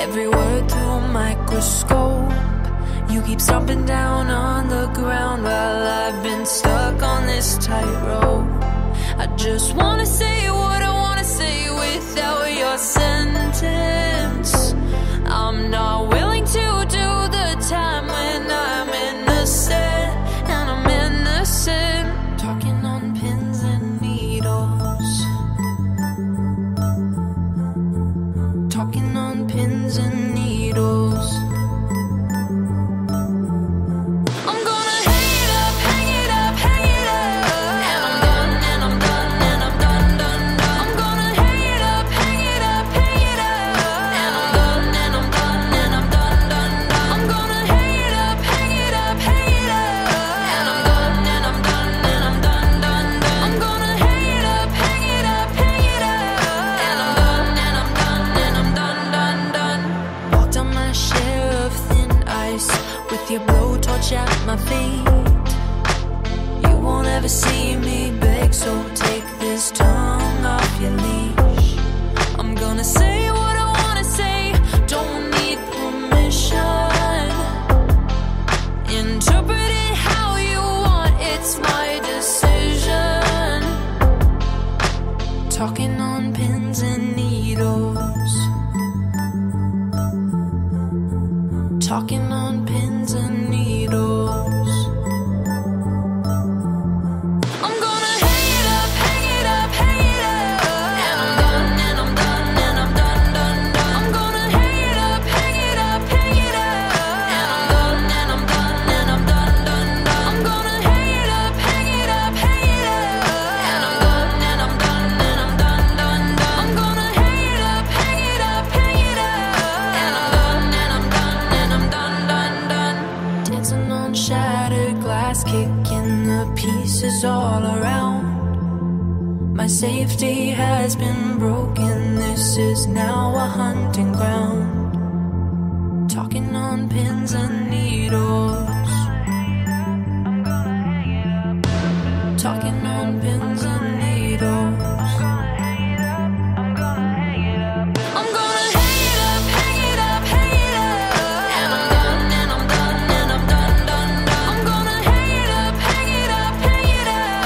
every word through a microscope. You keep stomping down on the ground while I've been stuck on this tightrope. I just wanna say what I wanna say without your sentence. I'm not willing to do the time when I'm innocent, and I'm innocent. Talking on pins and needles. Talking on pins and needles. Your blowtorch at my feet. You won't ever see me beg, so take this tongue off your leash. I'm gonna say what I wanna say, don't need permission. Interpret it how you want, it's my decision. Talking on pins and needles. Talking on pins and needles. I'm gonna hang it up, hang it up, hang it up. And I'm done, and I'm done, and I'm done, done, done. I'm gonna hang it up, hang it up, hang it up. And I'm done, and I'm done, and I'm done, done, done. I'm gonna hang it up, hang it up, hang it up. And I'm done, and I'm done, and I'm done, done, done. I'm gonna hang it up, hang it up, hang it up. And I'm done, and I'm done, and I'm done, done, done. Dancing on shattered glass, kicking the pieces all around. My safety has been broken, this is now a hunting ground. Talking on pins and needles. Talking on pins and needles. I'm gonna hang it up, hang it up, hang it up. And I'm done, and I'm done, and I'm done, done, done. I'm gonna hang it up, hang it up, hang it up.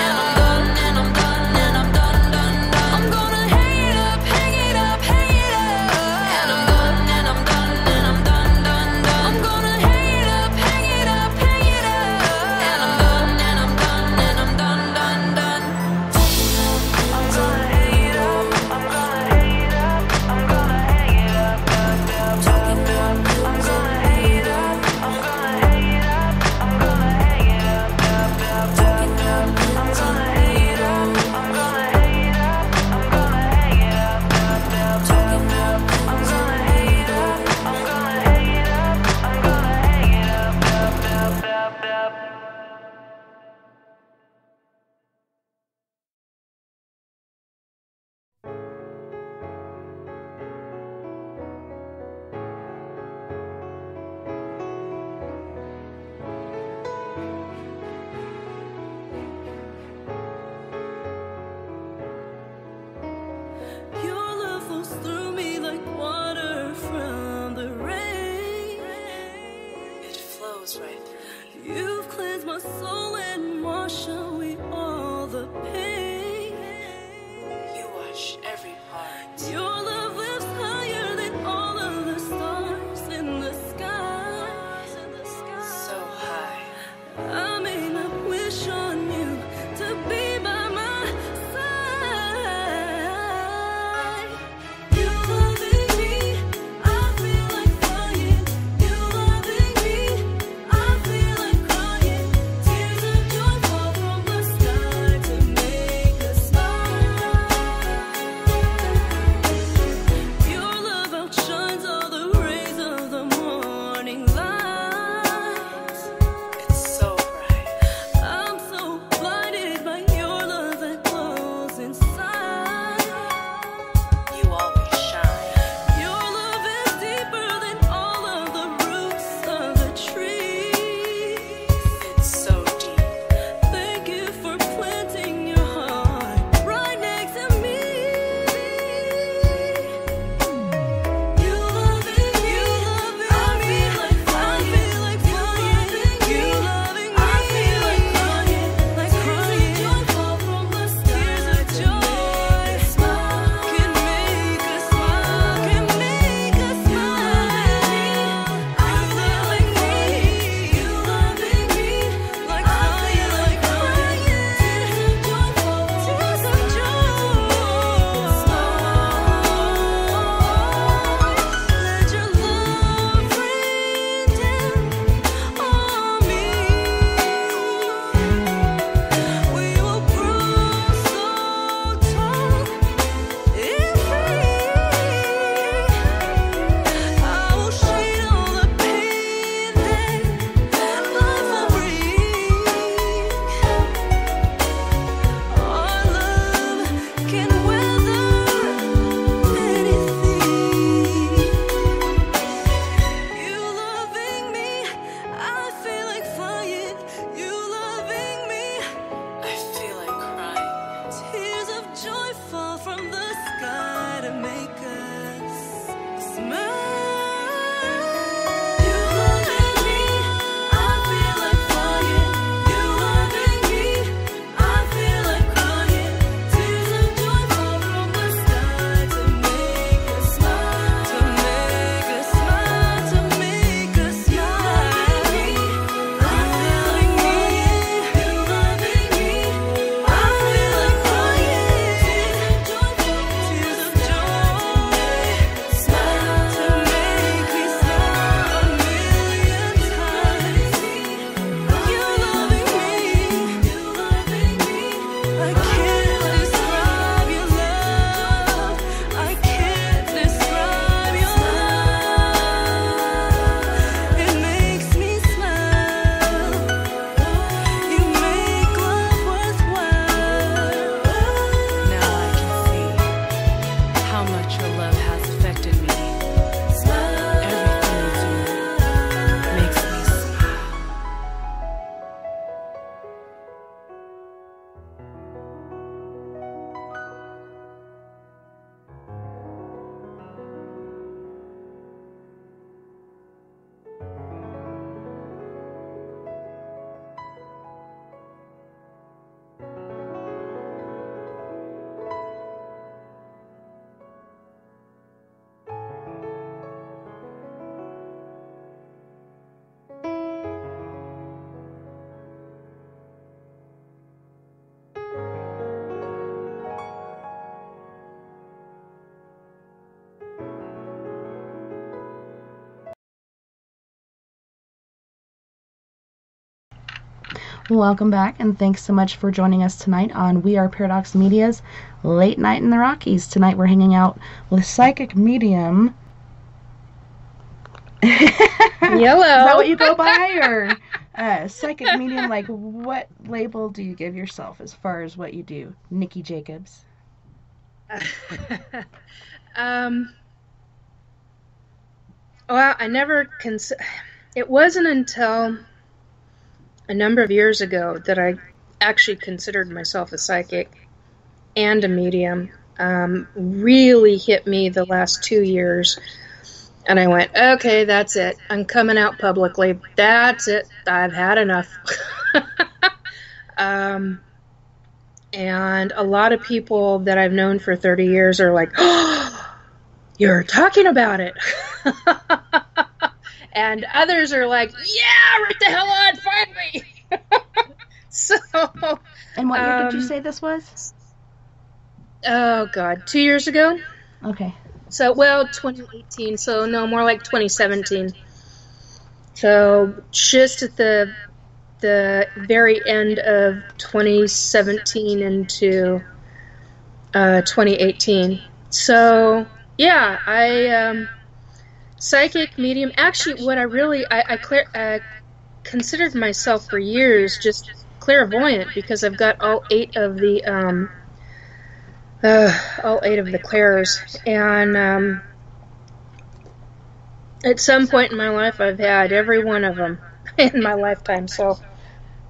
And I'm done, and I'm done, and I'm done, done, done. I'm gonna hang it up, hang it up, hang it up. And I'm done, and I'm done, and I'm done, done, done. I'm gonna hang it up, hang it up, hang it up. And I'm done, and I'm done, and I'm done, done, done. I'm gonna hang it up, I'm gonna hang it up, I'm gonna hang it up, talking about, I'm gonna hang it up, I'm gonna hang it up, I'm gonna hang it up, talking about, I'm gonna hang it up, I'm gonna hang it up, I'm gonna hang it up, talking about, I'm gonna hang it up, I'm gonna hang it up, I'm gonna hang it up. Your love flows through me like water from the rain. It flows right through me. You've cleansed my soul and washed away all the pain. You wash every part. Your love lives higher than all of the stars in the sky. So high. I made my wish on you to be by my side. You loving me, I feel like flying. You loving me, I feel like crying. Tears of joy fall from the sky to me. Welcome back, and thanks so much for joining us tonight on We Are Paradox Media's Late Night in the Rockies. Tonight we're hanging out with Psychic Medium. Yellow. Is that what you go by, or Psychic Medium? Like, what label do you give yourself as far as what you do, Nikki Jacobs? Well, I never it wasn't until a number of years ago that I actually considered myself a psychic and a medium. Really hit me the last 2 years, and I went, okay, that's it. I'm coming out publicly. That's it. I've had enough. And a lot of people that I've known for 30 years are like, oh, you're talking about it. And others are like, yeah, right the hell on, finally. So. And what year did you say this was? Oh, God, 2 years ago? Okay. So, well, 2018, so no, more like 2017. So, just at the very end of 2017 into 2018. So, yeah, I psychic medium. Actually, what I considered myself for years just clairvoyant, because I've got all eight of the clairs, and at some point in my life, I've had every one of them in my lifetime. So,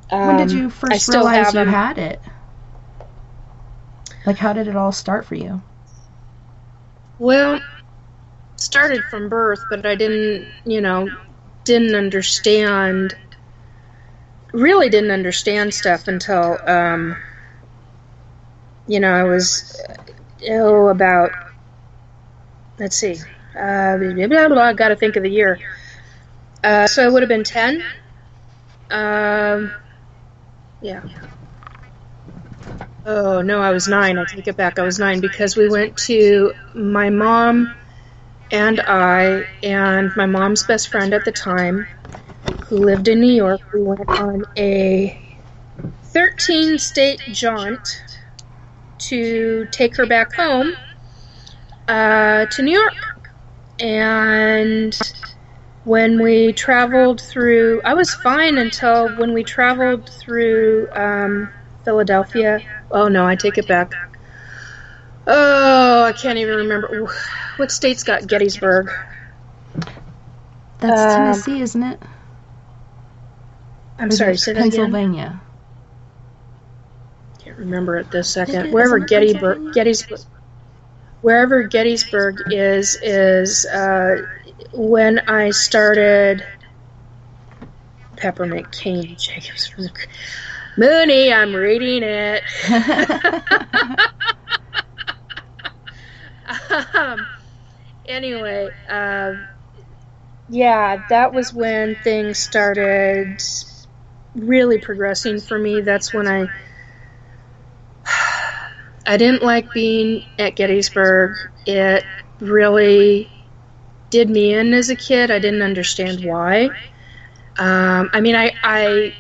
when did you first realize you had it? Like, how did it all start for you? Well, started from birth, but I didn't understand. Really didn't understand stuff until I was about, let's see, I got to think of the year. So I would have been 10. Yeah. Oh, no, I was 9. I take it back. I was 9 because we went to my mom and I and my mom's best friend at the time, who lived in New York. We went on a 13-state jaunt to take her back home to New York. And when we traveled through, I was fine until when we traveled through Philadelphia. Oh, no, I take it back. Oh, I can't even remember. What state's got Gettysburg? That's Tennessee, isn't it? I'm sorry, say that again? Pennsylvania. Can't remember it this second. Wherever Gettysburg is when I started Peppermint Cane Jacobs. Mooney, I'm reading it. Anyway, yeah, that was when things started really progressing for me. That's when I didn't like being at Gettysburg. It really did me in as a kid. I didn't understand why. I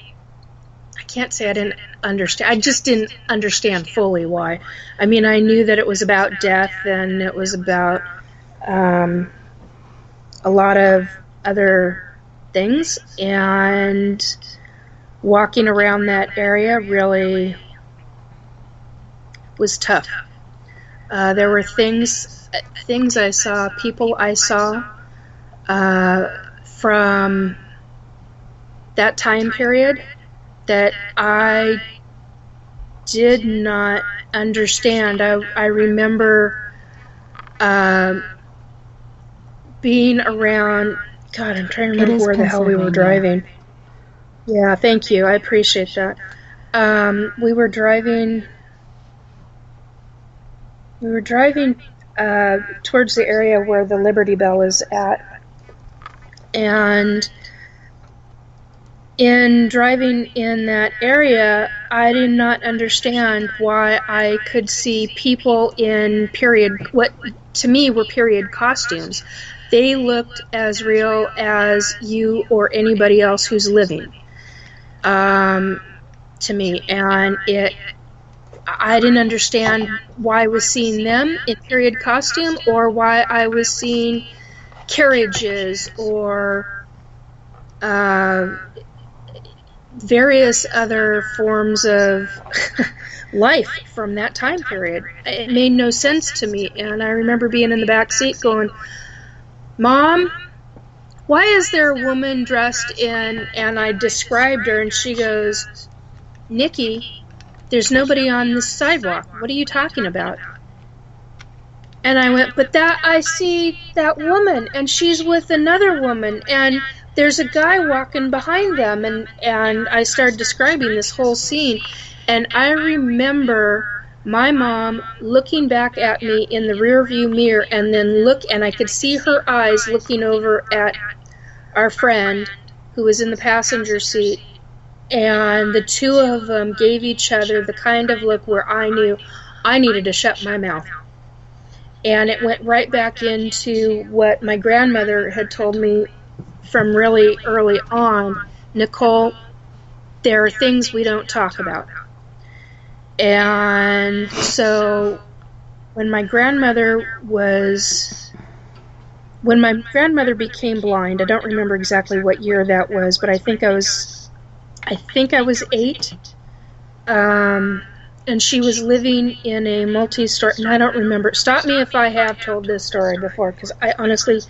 can't say I didn't understand. I just didn't understand fully why. I mean, I knew that it was about death and it was about a lot of other things, and walking around that area really was tough. There were things I saw, people I saw from that time period that I did not understand. I remember being around, God, I'm trying to remember where the hell we were driving. Yeah, thank you. I appreciate that. We were driving towards the area where the Liberty Bell is at. And in driving in that area, I did not understand why I could see people in what to me were period costumes. They looked as real as you or anybody else who's living. to me, and I didn't understand why I was seeing them in period costume, or why I was seeing carriages or various other forms of life from that time period. It made no sense to me, and I remember being in the back seat going, "Mom, why is there a woman dressed in," and I described her, and she goes, "Nikki, there's nobody on this sidewalk. What are you talking about?" And I went, "But that, I see that woman, and she's with another woman, and there's a guy walking behind them," and I started describing this whole scene, and I remember my mom looking back at me in the rearview mirror, and then and I could see her eyes looking over at our friend who was in the passenger seat, and the two of them gave each other the kind of look where I knew I needed to shut my mouth. And it went right back into what my grandmother had told me from really early on: "Nicole, there are things we don't talk about." And so when my grandmother became blind, I don't remember exactly what year that was, but I think I was 8. And she was living in a multi-story, and I don't remember. Stop me if I have told this story before, because I honestly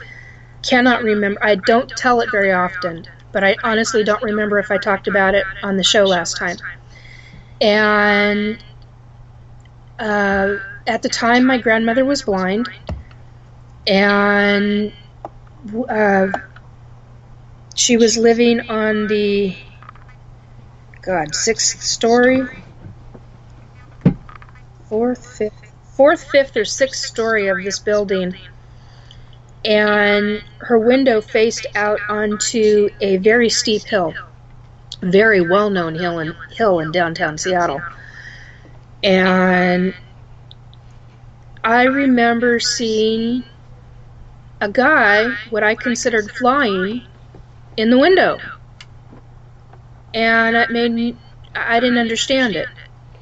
cannot remember. I don't tell it very often, but I honestly don't remember if I talked about it on the show last time. And at the time, my grandmother was blind, and she was living on the, 6th story, 4th, 5th, or 6th story of this building, and her window faced out onto a very steep hill, very well-known hill in downtown Seattle. And I remember seeing a guy, what I considered flying, in the window, and it made me, I didn't understand it.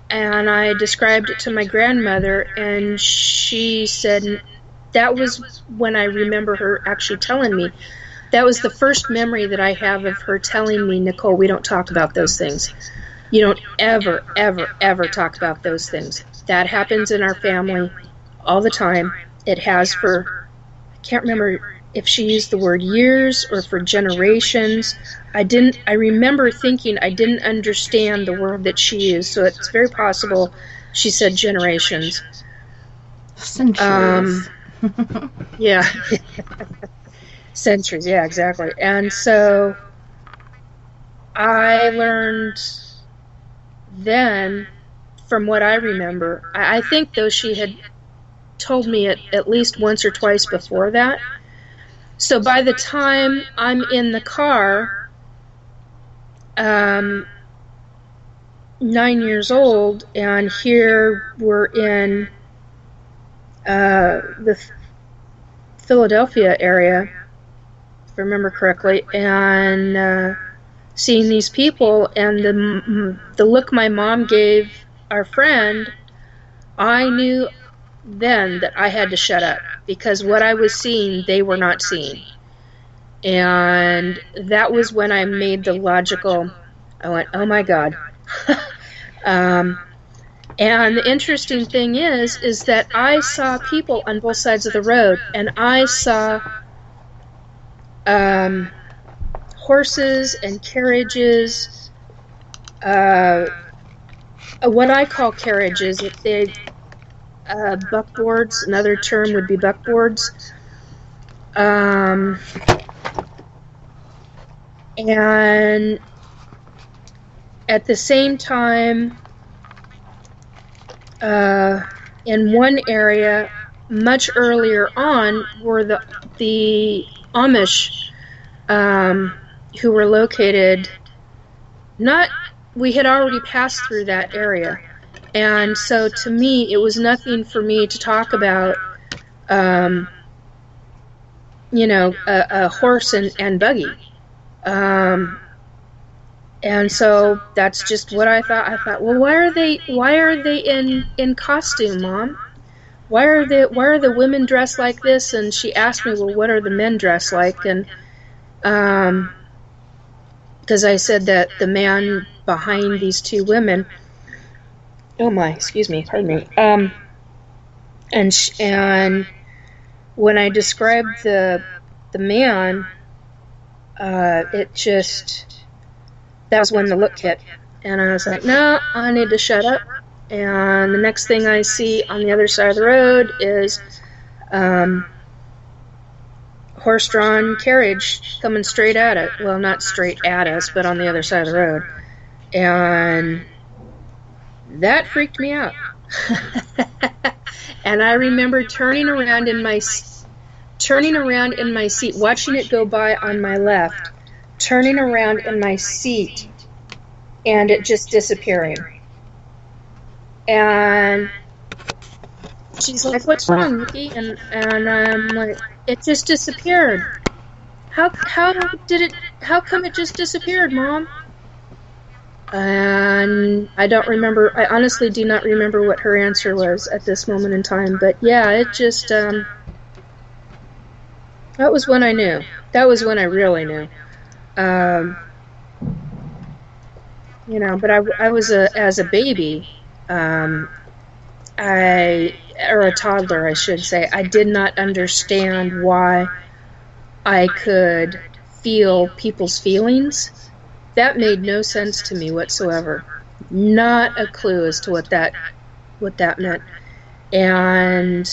And I described it to my grandmother, and she said, that was when I remember her actually telling me. That was the first memory that I have of her telling me, "Nicole, we don't talk about those things. You don't ever, ever, ever talk about those things. That happens in our family all the time. It has for," I can't remember if she used the word years or for generations. I remember thinking I didn't understand the word that she used, so it's very possible she said generations. Centuries. Yeah. Centuries, yeah, exactly. And so I learned then, from what I remember, I think though she had told me it at least once or twice before that. So by the time I'm in the car, 9 years old, and here we're in the Philadelphia area, if I remember correctly, and seeing these people, and the look my mom gave our friend, I knew then that I had to shut up, because what I was seeing, they were not seeing. And that was when I made the logical, I went, oh my God. And the interesting thing is that I saw people on both sides of the road, and I saw horses and carriages, what I call carriages, if they buckboards, another term would be buckboards. And at the same time, in one area, much earlier on, were the Amish, who were located, we had already passed through that area. And so to me, it was nothing for me to talk about, a horse and buggy. And so that's just what I thought. I thought, well, why are they in costume, Mom? Why are the women dressed like this? And she asked me, well, what are the men dressed like? And because I said that the man behind these two women, oh my, excuse me, pardon me, and when I described the man, it just, that was when the look hit, and I was like, no, I need to shut up. And the next thing I see on the other side of the road is horse-drawn carriage coming straight at it. Well, not straight at us, but on the other side of the road. And that freaked me out. And I remember turning around in my seat, watching it go by on my left, turning around in my seat, and it just disappearing. And she's like, what's wrong, Nikki? And I'm like, it just disappeared. How come it just disappeared, Mom? And I don't remember, I honestly do not remember what her answer was at this moment in time, but yeah, it just, that was when I knew. That was when I really knew. You know, but I was as a baby, or a toddler, I should say, I did not understand why I could feel people's feelings. That made no sense to me whatsoever. Not a clue as to what that meant. And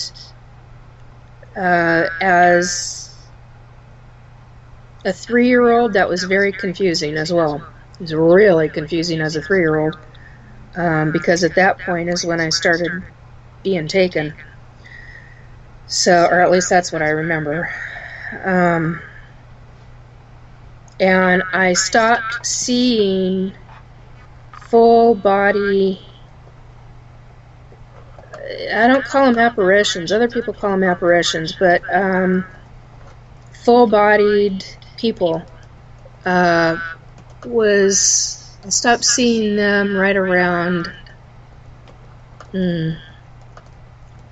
as a 3-year-old, that was very confusing as well. It was really confusing as a 3-year-old. Because at that point is when I started being taken. So, or at least that's what I remember. And I stopped seeing full body, I don't call them apparitions, other people call them apparitions, but full-bodied people. I stopped seeing them right around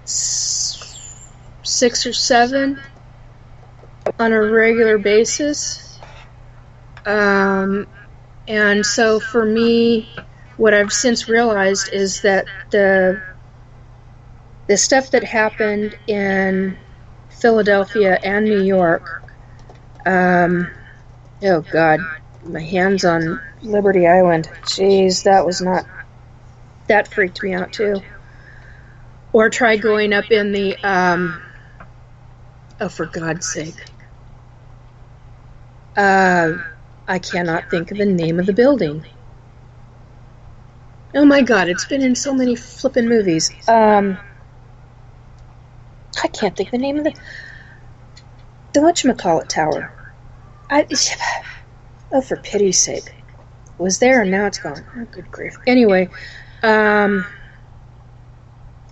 6 or 7 on a regular basis. And so for me, what I've since realized is that the stuff that happened in Philadelphia and New York, oh God, my hands on Liberty Island, jeez, that freaked me out too. Or try going up in the, oh, for God's sake. I cannot think of the name of the building. Oh my God, it's been in so many flippin' movies. I can't think of the name of the whatchamacallit tower. Oh, for pity's sake. It was there and now it's gone. Oh, good grief. Anyway,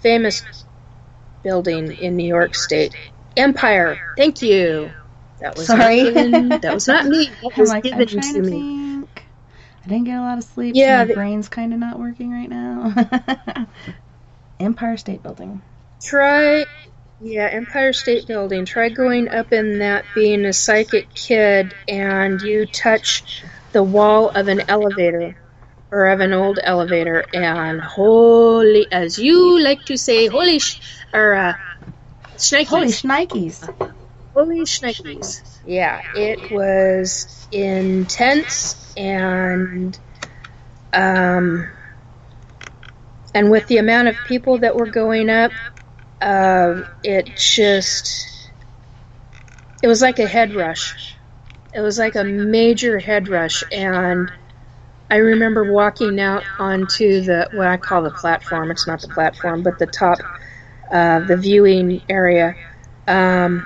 famous building in New York State. Empire. Thank you. That was Sorry. That was not me. That was I'm given trying to to me. think. I didn't get a lot of sleep, Yeah, so my brain's kind of not working right now. Empire State Building. Empire State Building. Try going up in that being a psychic kid and you touch the wall of an elevator or of an old elevator and holy, as you like to say, shnikes. Holy shnikes. Holy shnikes. Yeah, it was intense and with the amount of people that were going up, it was like a head rush. It was like a major head rush, and I remember walking out onto what I call the platform. It's not the platform, but the top, the viewing area. I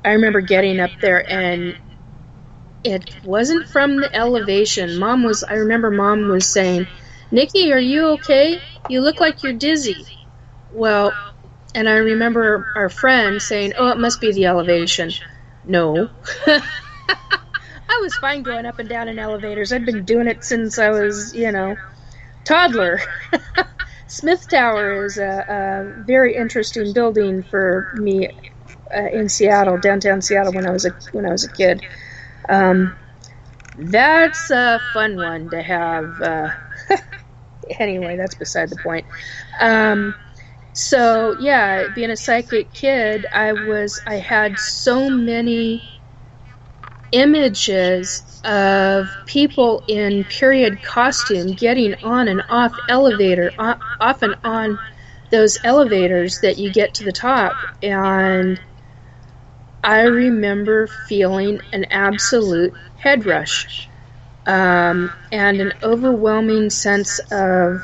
remember getting up there, and it wasn't from the elevation. I remember Mom was saying, Nikki, are you okay? You look like you're dizzy. Well, and I remember our friend saying, oh, it must be the elevation. No. I I was fine going up and down in elevators. I'd been doing it since I was, toddler. Smith Tower is a very interesting building for me in Seattle, downtown Seattle, when I was a kid. That's a fun one to have. Anyway, that's beside the point. So yeah, being a psychic kid, I had so many images of people in period costume getting on and off off and on those elevators that you get to the top, and I remember feeling an absolute head rush, and an overwhelming sense of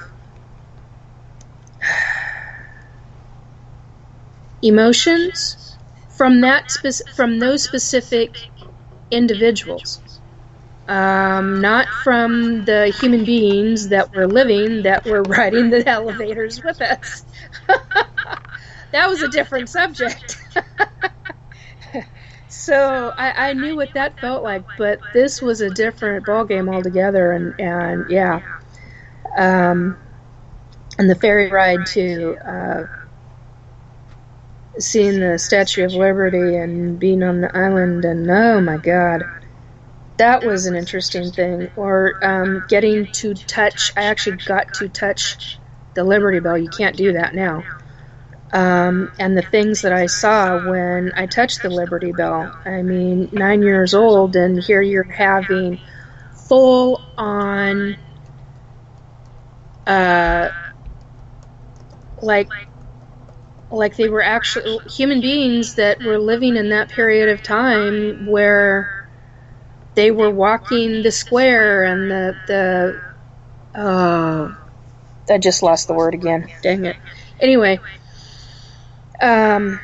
emotions from those specific individuals, not from the human beings that were living, that were riding the elevators with us. That was a different subject. So I knew what that felt like, but this was a different ballgame altogether, and yeah. And the ferry ride too, seeing the Statue of Liberty and being on the island, and oh my God, that was an interesting thing. Or getting to touch, I actually got to touch the Liberty Bell. You can't do that now. And the things that I saw when I touched the Liberty Bell, I mean, 9 years old, and here you're having full on, like they were actually human beings that were living in that period of time where they were walking the square, and I just lost the word again. Dang it. Anyway, there's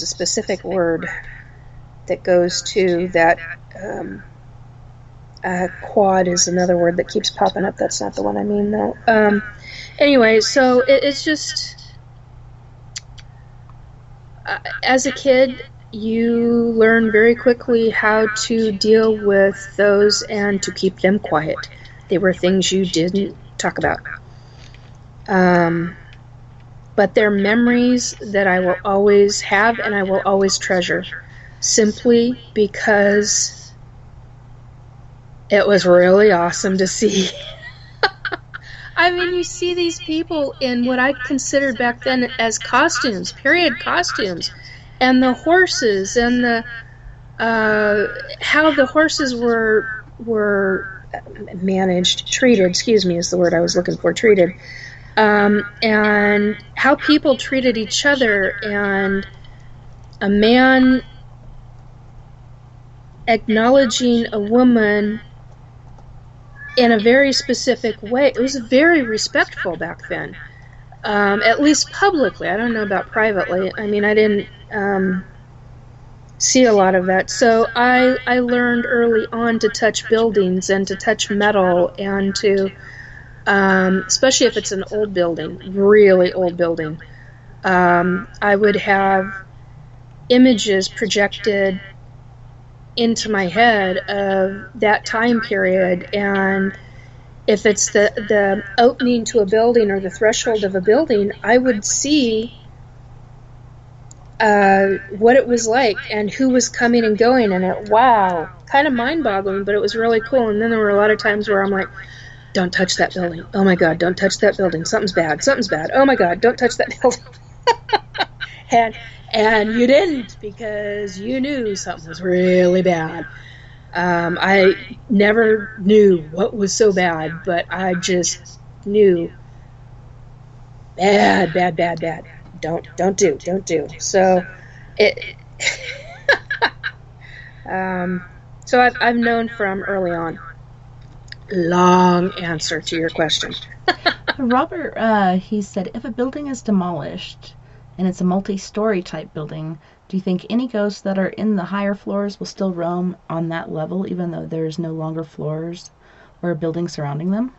a specific word that goes to that. Quad is another word that keeps popping up. That's not the one I mean, though. Anyway, so it's just, as a kid, you learn very quickly how to deal with those and to keep them quiet. They were things you didn't talk about. But they're memories that I will always have and I will always treasure, simply because it was really awesome to see. I mean, you see these people in what I considered back then as costumes, period costumes, and the horses, and the how the horses were managed, treated, excuse me, is the word I was looking for, treated, and how people treated each other, and a man acknowledging a woman in a very specific way. It was very respectful back then, at least publicly. I don't know about privately. I mean, I didn't see a lot of that. So I learned early on to touch buildings and to touch metal, and to, especially if it's an old building, really old building, I would have images projected into my head of that time period, and if it's the opening to a building or the threshold of a building, I would see what it was like and who was coming and going, and wow, kind of mind-boggling, but it was really cool. And then there were a lot of times where I'm like, don't touch that building, oh my God, don't touch that building, something's bad, oh my God, don't touch that building. And you didn't, because you knew something was really bad. I never knew what was so bad, but I just knew bad. Don't do. So it. So I've known from early on. Long answer to your question. Robert, he said, if a building is demolished and it's a multi-story type building, do you think any ghosts that are in the higher floors will still roam on that level, even though there's no longer floors or a building surrounding them?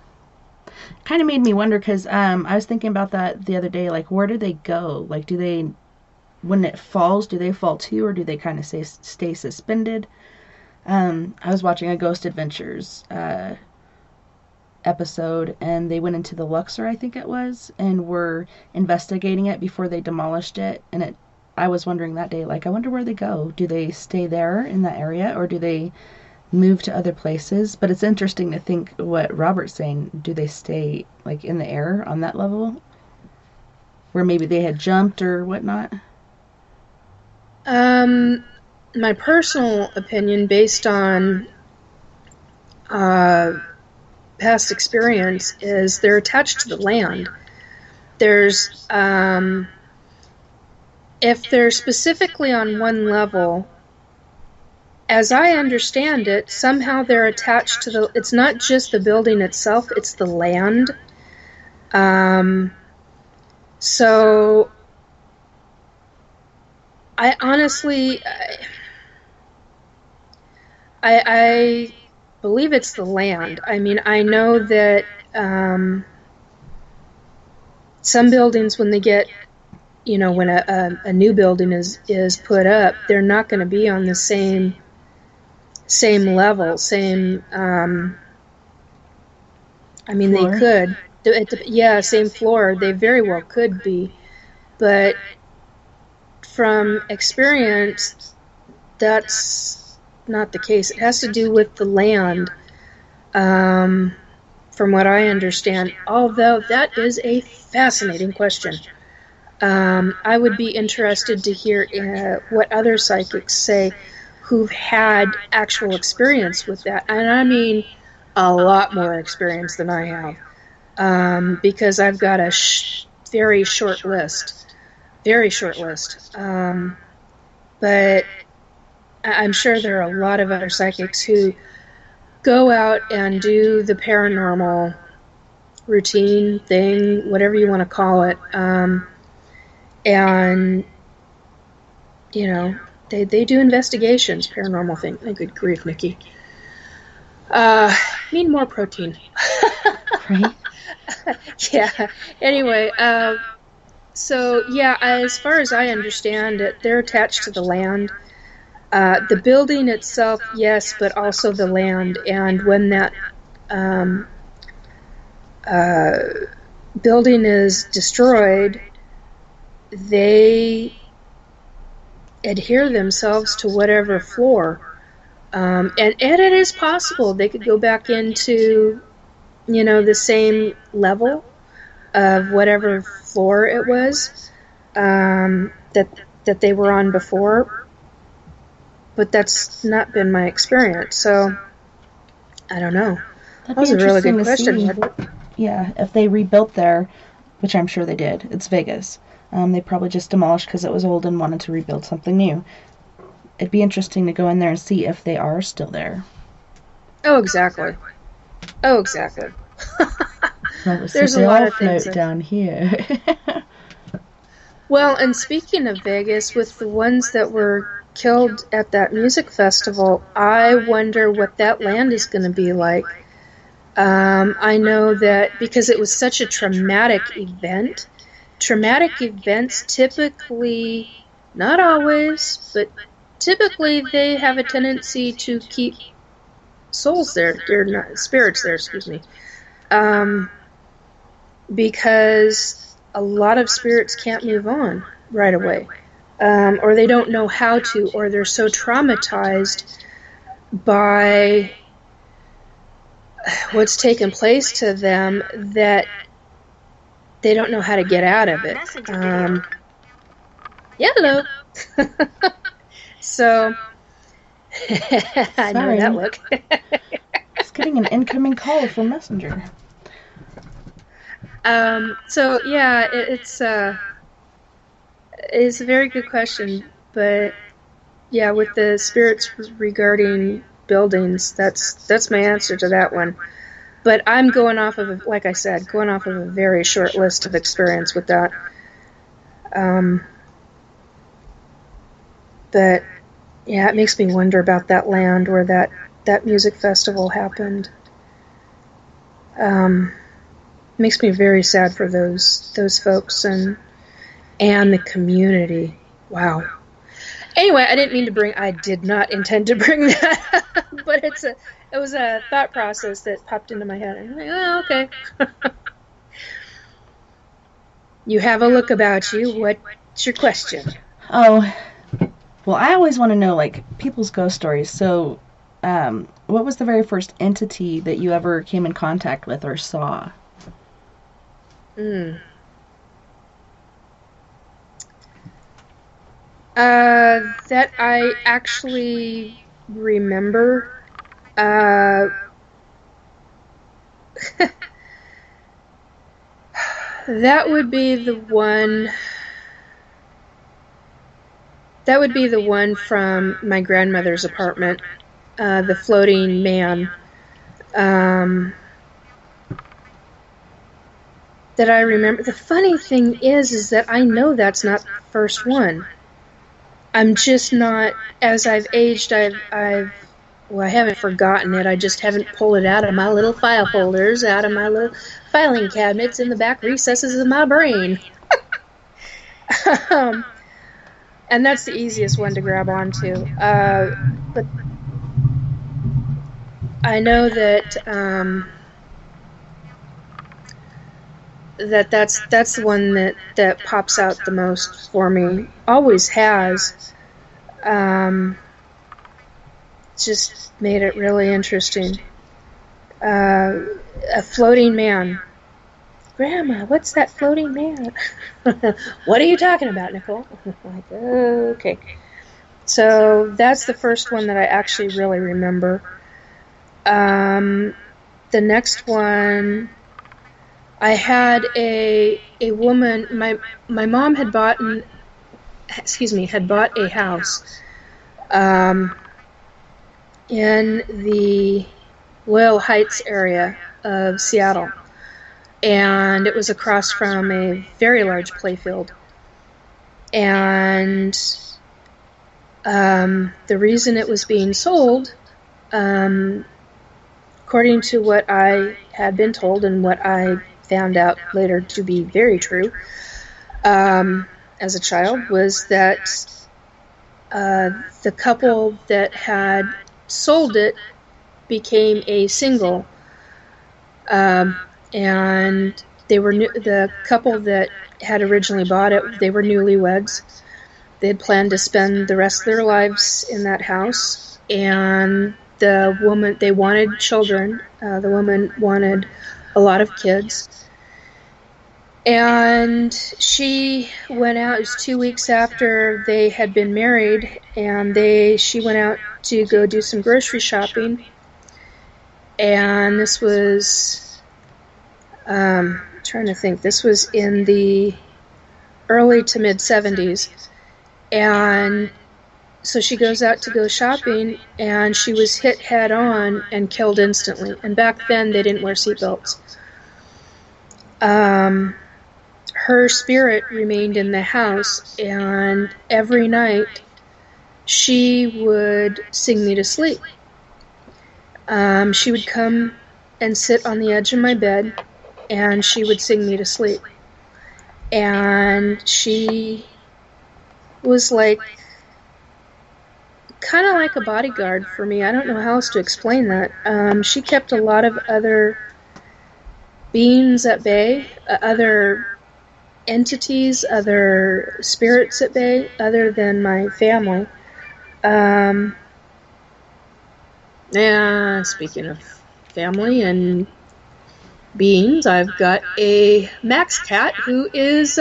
Kind of made me wonder, because I was thinking about that the other day, like, where do they go? Like, do they, when it falls, do they fall too, or do they kind of stay suspended? I was watching a Ghost Adventures episode, and they went into the Luxor, I think it was, and were investigating it before they demolished it. And I was wondering that day, like, I wonder where they go. Do they stay there in that area, or do they move to other places? But it's interesting to think what Robert's saying. Do they stay, like, in the air on that level, where maybe they had jumped or whatnot? My personal opinion, based on past experience, is they're attached to the land. There's, if they're specifically on one level, as I understand it, somehow they're attached to the, it's not just the building itself, it's the land. So, I honestly, I believe it's the land. I mean, I know that some buildings, when they get, you know, when a new building is put up, they're not going to be on the same level, same. I mean, Floor? they could, yeah, same floor. They very well could be, but from experience, that's not the case. It has to do with the land, from what I understand, although that is a fascinating question. I would be interested to hear what other psychics say who've had actual experience with that. And I mean a lot more experience than I have, because I've got a very short list. Very short list. But I'm sure there are a lot of other psychics who go out and do the paranormal routine thing, whatever you want to call it. And, you know, they do investigations, paranormal thing. Oh, good grief, Nikki. Need more protein. Right? Yeah. Anyway, so, yeah, as far as I understand it, they're attached to the land. The building itself, yes, but also the land. And when that building is destroyed, they adhere themselves to whatever floor. And it is possible they could go back into, you know, the same level of whatever floor it was that they were on before, but that's not been my experience. So I don't know. That'd That was be a really interesting good to question. see. wasn't it? Yeah, if they rebuilt there, which I'm sure they did. It's Vegas. They probably just demolished because it was old and wanted to rebuild something new. It'd be interesting to go in there and see if they are still there. Oh, exactly. Oh, exactly. Well, There's they a lot all of things float that- down here. Well, and speaking of Vegas, with the ones that were killed at that music festival, I wonder what that land is going to be like. I know that because it was such a traumatic event. Traumatic events typically, not always, but typically they have a tendency to keep souls there, they're not, spirits there, excuse me. Because a lot of spirits can't move on right away. Or they don't know how to, or they're so traumatized by what's taken place to them that they don't know how to get out of it. Yeah, hello. So, I know Sorry. that look. Just getting an incoming call from Messenger. So yeah, it's a very good question, but yeah, with the spirits regarding buildings, that's my answer to that one. But I'm going off of, like I said, going off of a very short list of experience with that. But yeah, it makes me wonder about that land where that music festival happened. Makes me very sad for those folks and the community. Wow. Anyway, I did not intend to bring that up, but it was a thought process that popped into my head. I'm like, oh, okay. You have a look about you. What's your question? Oh, well, I always want to know, like, people's ghost stories. So, what was the very first entity that you ever came in contact with or saw? That I actually remember. That would be the one. That would be the one from my grandmother's apartment, the floating man. That I remember. The funny thing is that I know that's not the first one. I'm just not, as I've aged, I haven't forgotten it. I just haven't pulled it out of my little file folders, out of my little filing cabinets in the back recesses of my brain. And that's the easiest one to grab onto. But I know that that's the one that pops out the most for me. Always has. Just made it really interesting. A floating man. Grandma, what's that floating man? What are you talking about, Nicole? Like, okay. So that's the first one that I actually really remember. The next one, I had a woman. My mom had bought a house in the Loyal Heights area of Seattle, and it was across from a very large playfield. And the reason it was being sold, according to what I had been told and what I found out later to be very true as a child, was that the couple that had sold it became a single, and they were the couple that had originally bought it. They were newlyweds. They had planned to spend the rest of their lives in that house, and the woman, they wanted children. The woman wanted a lot of kids. And she went out. It was 2 weeks after they had been married, and she went out to go do some grocery shopping. And this was, trying to think, this was in the early to mid 70s. And so she goes out to go shopping, and she was hit head on and killed instantly. And back then they didn't wear seatbelts. Her spirit remained in the house, and every night she would sing me to sleep. She would come and sit on the edge of my bed, and she would sing me to sleep. And she was like, kind of like a bodyguard for me. I don't know how else to explain that. She kept a lot of other beings at bay, other entities, other spirits at bay, other than my family. Speaking of family and beings, I've got a Max cat who is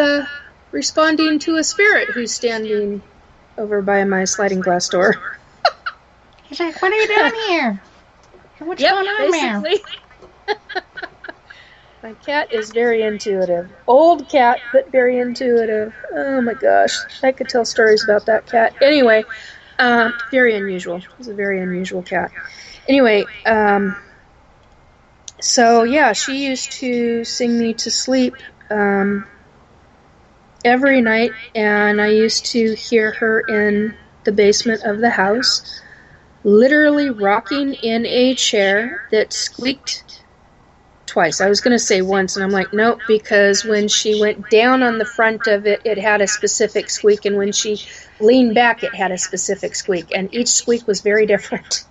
responding to a spirit who's standing over by my sliding glass door. He's like, what are you doing here? What's going on basically. There? My cat is very intuitive. Old cat, but very intuitive. Oh my gosh. I could tell stories about that cat. Anyway, very unusual. He's a very unusual cat. Anyway, so yeah, she used to sing me to sleep every night, and I used to hear her in the basement of the house, literally rocking in a chair that squeaked twice. I was going to say once, and I'm like, nope, because when she went down on the front of it, it had a specific squeak, and when she leaned back, it had a specific squeak, and each squeak was very different.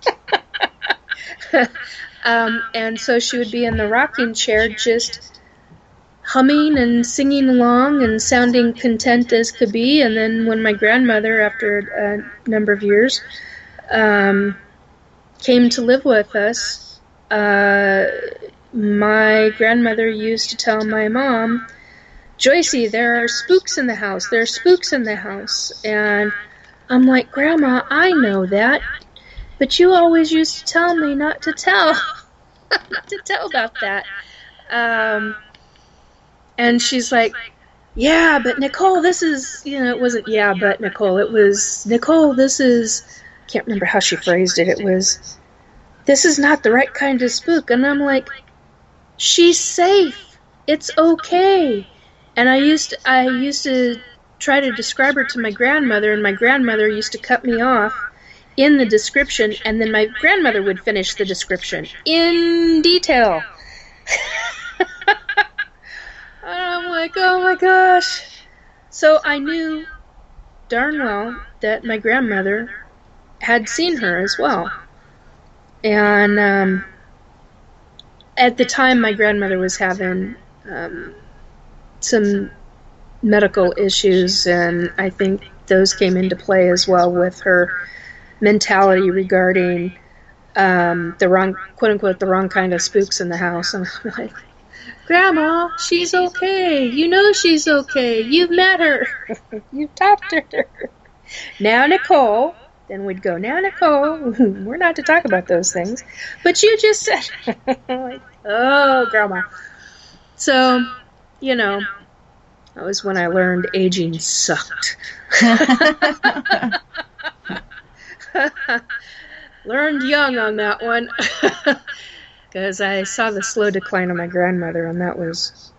And so she would be in the rocking chair just humming and singing along and sounding content as could be. And then when my grandmother, after a number of years, came to live with us, my grandmother used to tell my mom, Joycey, there are spooks in the house. There are spooks in the house. And I'm like, Grandma, I know that. But you always used to tell me not to tell. Not to tell about that. And she's like, yeah, but Nicole, this is, it wasn't yeah, but Nicole. It was, Nicole, this is, I can't remember how she phrased it. It was, this is not the right kind of spook. And I'm like, she's safe. It's okay. And I used to try to describe her to my grandmother, and my grandmother used to cut me off in the description, and then my grandmother would finish the description in detail. And I'm like, oh my gosh. So I knew darn well that my grandmother had seen her as well. And at the time, my grandmother was having some medical issues, and I think those came into play as well with her mentality regarding the wrong, quote unquote, the wrong kind of spooks in the house. And I'm like, Grandma, she's okay. You know she's okay. You've met her. You've talked to her. Now, Nicole. Then we'd go, now, Nicole, we're not to talk about those things. But you just said, like, oh, Grandma. So, that was when I learned aging sucked. Learned young on that one. Because I saw the slow decline of my grandmother, and that was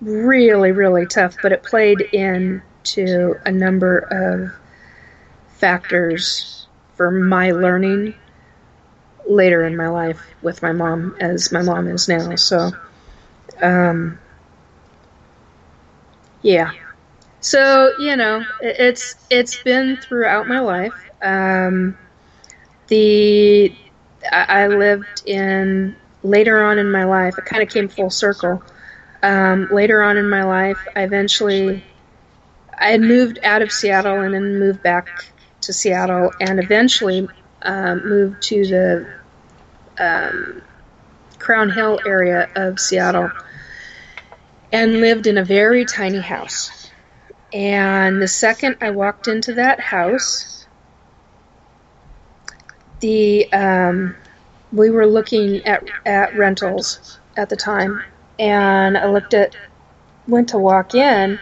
really, really tough. But it played into a number of factors for my learning later in my life with my mom, as my mom is now. So, yeah. So, it's been throughout my life. I lived later on in my life, it kind of came full circle. Later on in my life, I had moved out of Seattle and then moved back to Seattle, and eventually moved to the Crown Hill area of Seattle and lived in a very tiny house. And the second I walked into that house, we were looking at rentals at the time, and I went to walk in,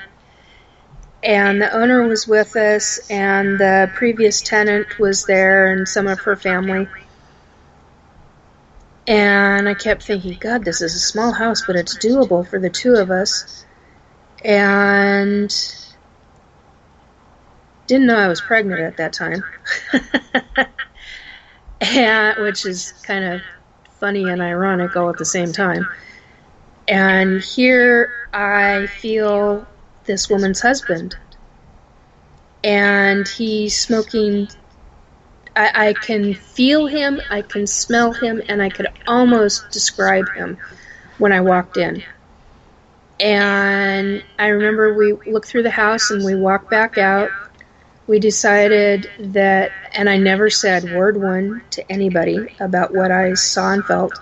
and the owner was with us, and the previous tenant was there, and some of her family. And I kept thinking, God, this is a small house, but it's doable for the two of us. And didn't know I was pregnant at that time. Which is kind of funny and ironic all at the same time. And here I feel this woman's husband, and he's smoking. I can feel him, I can smell him, and I could almost describe him when I walked in. And I remember we looked through the house and we walked back out. We decided that, and I never said word one to anybody about what I saw and felt.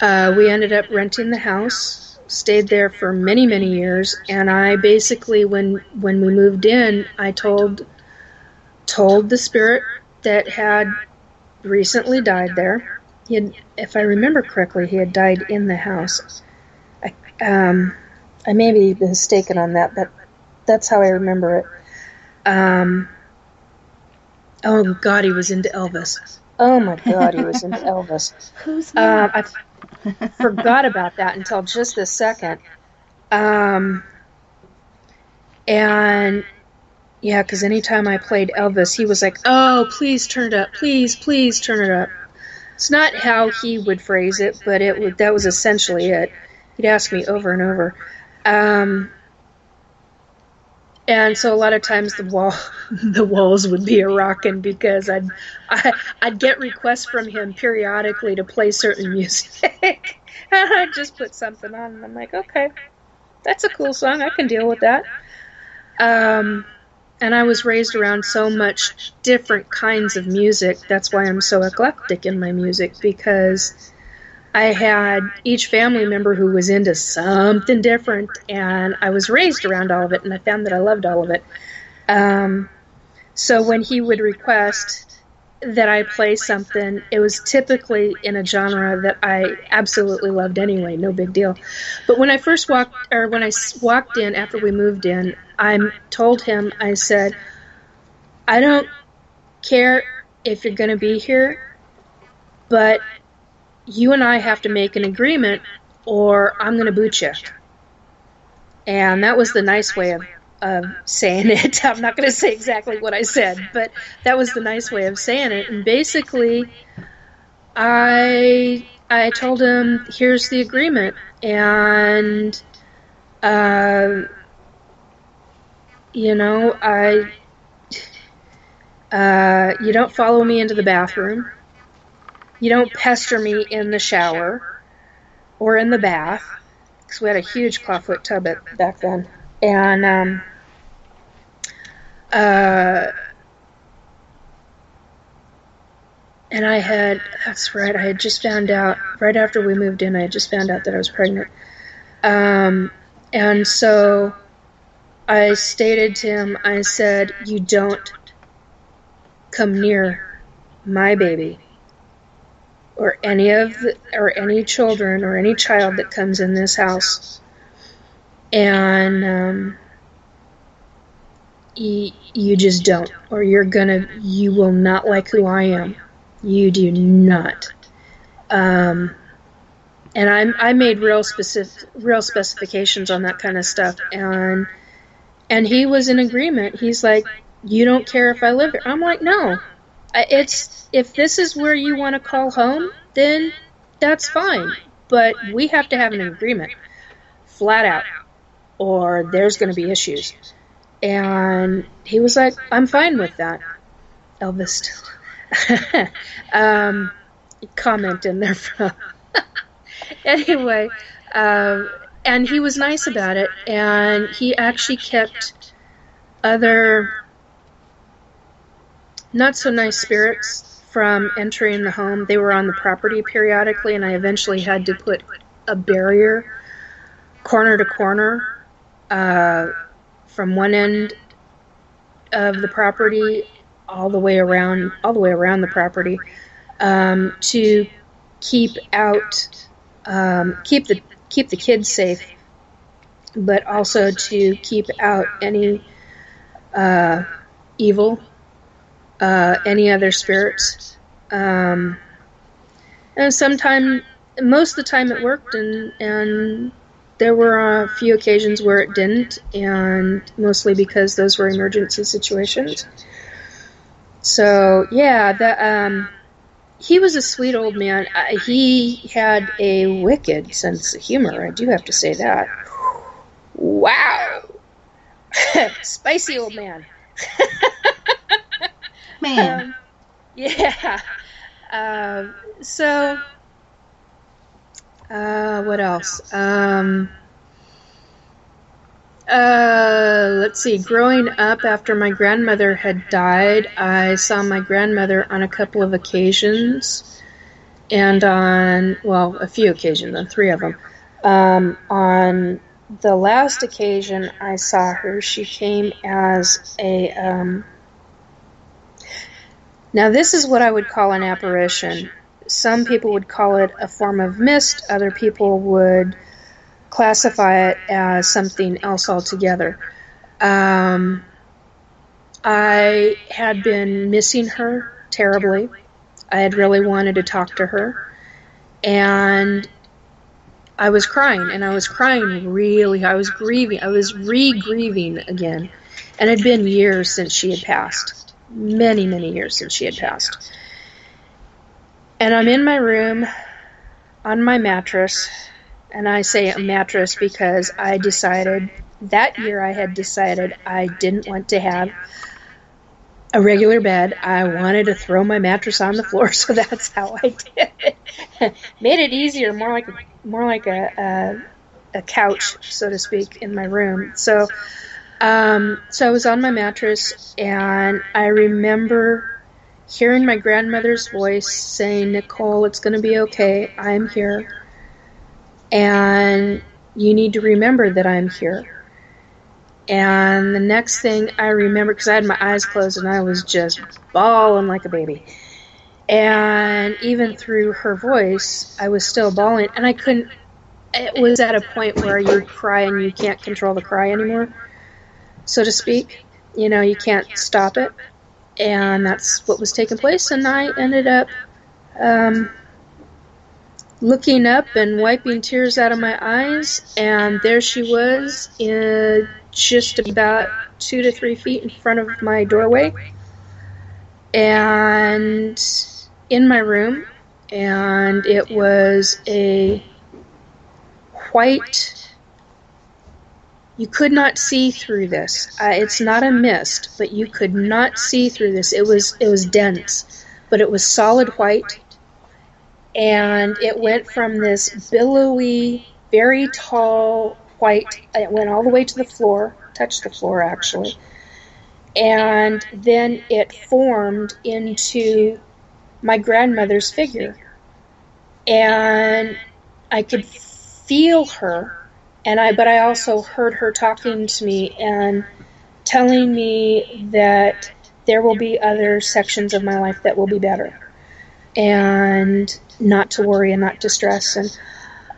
We ended up renting the house, stayed there for many, many years, and I basically, when we moved in, I told the spirit that had recently died there. If I remember correctly, he had died in the house. I may be mistaken on that, but that's how I remember it. Oh God, he was into Elvis. Oh my God, he was into Elvis. Who's not? I forgot about that until just this second. And yeah, because anytime I played Elvis, he was like, "Oh, please turn it up, please, please turn it up." It's not how he would phrase it, but that was essentially it. He'd ask me over and over. And so a lot of times the walls would be a-rocking because I'd get requests from him periodically to play certain music. And I'd just put something on, and I'm like, okay, that's a cool song. I can deal with that. And I was raised around so much different kinds of music. That's why I'm so eclectic in my music, because I had each family member who was into something different, and I was raised around all of it, and I found that I loved all of it. So when he would request that I play something, it was typically in a genre that I absolutely loved anyway, no big deal. But when I walked in after we moved in, I told him, I said, I don't care if you're going to be here, but you and I have to make an agreement or I'm going to boot you. And that was the nice way of saying it. I'm not going to say exactly what I said, but that was the nice way of saying it. And basically, I told him, here's the agreement. And, you don't follow me into the bathroom. You don't pester me in the shower or in the bath, because we had a huge clawfoot tub back then. And that's right, I had just found out, right after we moved in, I had just found out that I was pregnant. And so I stated to him, I said, you don't come near my baby or any children or any child that comes in this house. And you just don't, or you will not like who I am. You do not. And I made real specifications on that kind of stuff, and he was in agreement. He's like, you don't care if I live here. I'm like, no. If this is where you want to call home, then that's fine. But we have to have an agreement, flat out, or there's going to be issues. And he was like, I'm fine with that. Elvis comment in there from. Anyway, and he was nice about it, and he actually kept other not so nice spirits from entering the home. They were on the property periodically, and I eventually had to put a barrier corner to corner from one end of the property all the way around the property to keep the kids safe, but also to keep out any evil, any other spirits. And most of the time it worked, and there were a few occasions where it didn't, and mostly because those were emergency situations. So yeah, he was a sweet old man. He had a wicked sense of humor, I do have to say that. Wow. Spicy old man. Man. Yeah. So, what else? Let's see. Growing up, after my grandmother had died, I saw my grandmother on a couple of occasions, and a few occasions, on 3 of them. On the last occasion I saw her, she came as a, now this is what I would call an apparition. Some people would call it a form of mist, other people would classify it as something else altogether. I had been missing her terribly. I had really wanted to talk to her, and I was crying, and I was crying really. I was grieving. I was re-grieving again, and it had been years since she had passed. Many, many years since she had passed. And I'm in my room on my mattress, And I say a mattress because I decided that year I didn't want to have a regular bed. I wanted to throw my mattress on the floor, so that's how I did it. Made it easier, more like a couch, so to speak, in my room. So I was on my mattress, and I remember hearing my grandmother's voice saying, "Nicole, it's going to be okay. I'm here. And you need to remember that I'm here." And the next thing I remember, because I had my eyes closed and I was just bawling like a baby. And even through her voice, I was still bawling. And I couldn't, it was at a point where you cry and you can't control the cry anymore, so to speak. You know, you can't stop it. And that's what was taking place. And I ended up looking up and wiping tears out of my eyes. And there she was, just about 2 to 3 feet in front of my doorway, and in my room. And it was a white, you could not see through this. It's not a mist, but you could not see through this. It was dense, but it was solid white. And it went from this billowy, very tall white, it went all the way to the floor, touched the floor actually, and then it formed into my grandmother's figure. And I could feel her, but I also heard her talking to me and telling me that there will be other sections of my life that will be better, and not to worry and not to stress.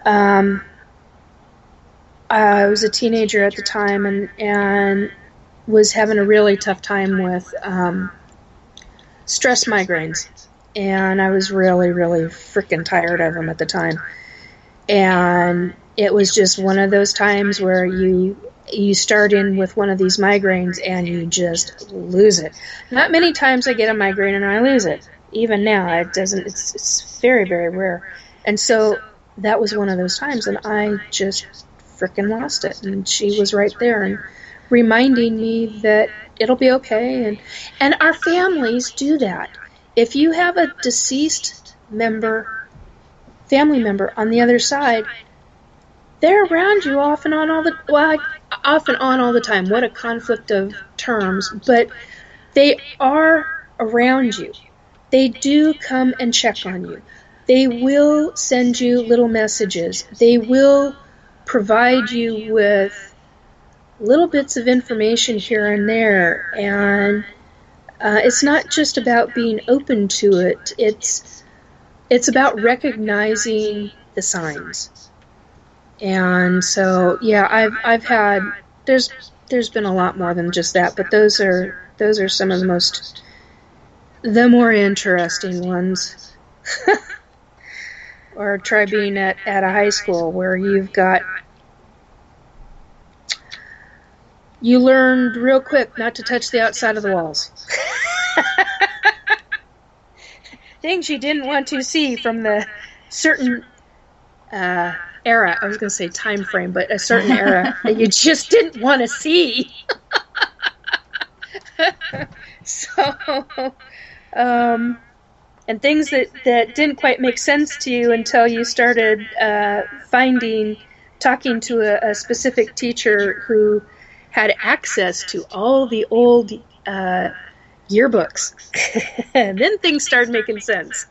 And I was a teenager at the time and was having a really tough time with stress migraines. And I was really, really freaking tired of them at the time. And it was just one of those times where you start in with one of these migraines and you just lose it. Not many times I get a migraine and I lose it. Even now, it's very, very rare. And so that was one of those times, and I just frickin' lost it. And she was right there and reminding me that it'll be okay. And our families do that. If you have a deceased family member on the other side, they're around you off and on all the time. What a conflict of terms. But they are around you. They do come and check on you. They will send you little messages. They will provide you with little bits of information here and there. And it's not just about being open to it. It's about recognizing the signs. And so, yeah, I've had, there's been a lot more than just that, but those are some of the more interesting ones. Or try being at a high school where you learned real quick not to touch the outside of the walls. Things you didn't want to see from the certain era. I was going to say time frame, but a certain era that you just didn't want to see. So, and things that didn't quite make sense to you until you started talking to a specific teacher who had access to all the old yearbooks. And then things started making sense.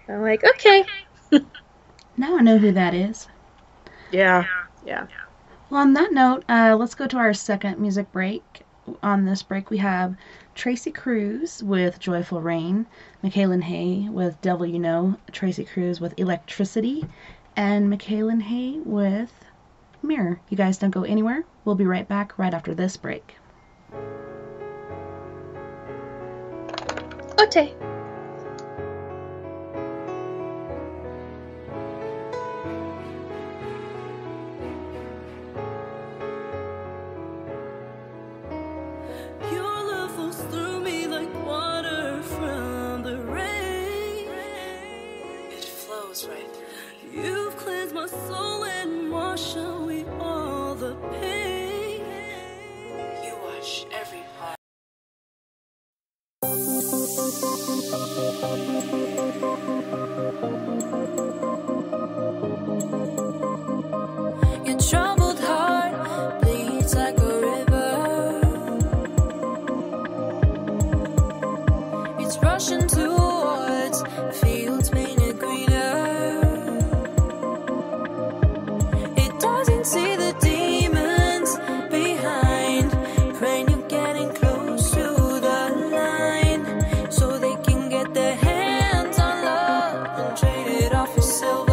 I'm like, okay. Now I know who that is. Yeah. Well, on that note, let's go to our second music break. On this break, we have Tracy Cruz with Joyful Rain, Michaelan Hay with Devil You Know, Tracy Cruz with Electricity, and Michaelan Hay with Mirror. You guys don't go anywhere. We'll be right back right after this break. Okay. Your love flows through me like water from the rain. It flows right through me. You've cleansed my soul and washed away all the pain. You wash every part. Your troubled heart bleeds like a river. It's rushing towards fields painted greener. It doesn't see the demons behind, praying you're getting close to the line, so they can get their hands on love and trade it off for silver.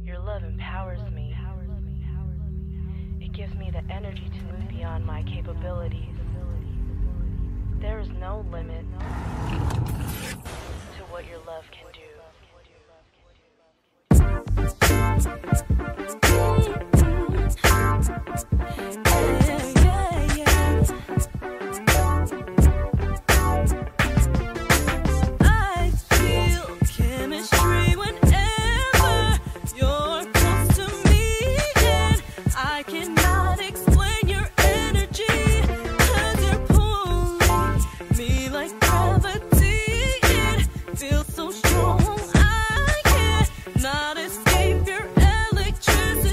Your love empowers me. It gives me the energy to move beyond my capabilities. There is no limit to what your love can do. I feel chemistry whenever you're close to me, and I cannot explain your energy, 'cause you're pulling me like gravity. It feels so strong, I can't not escape your electricity.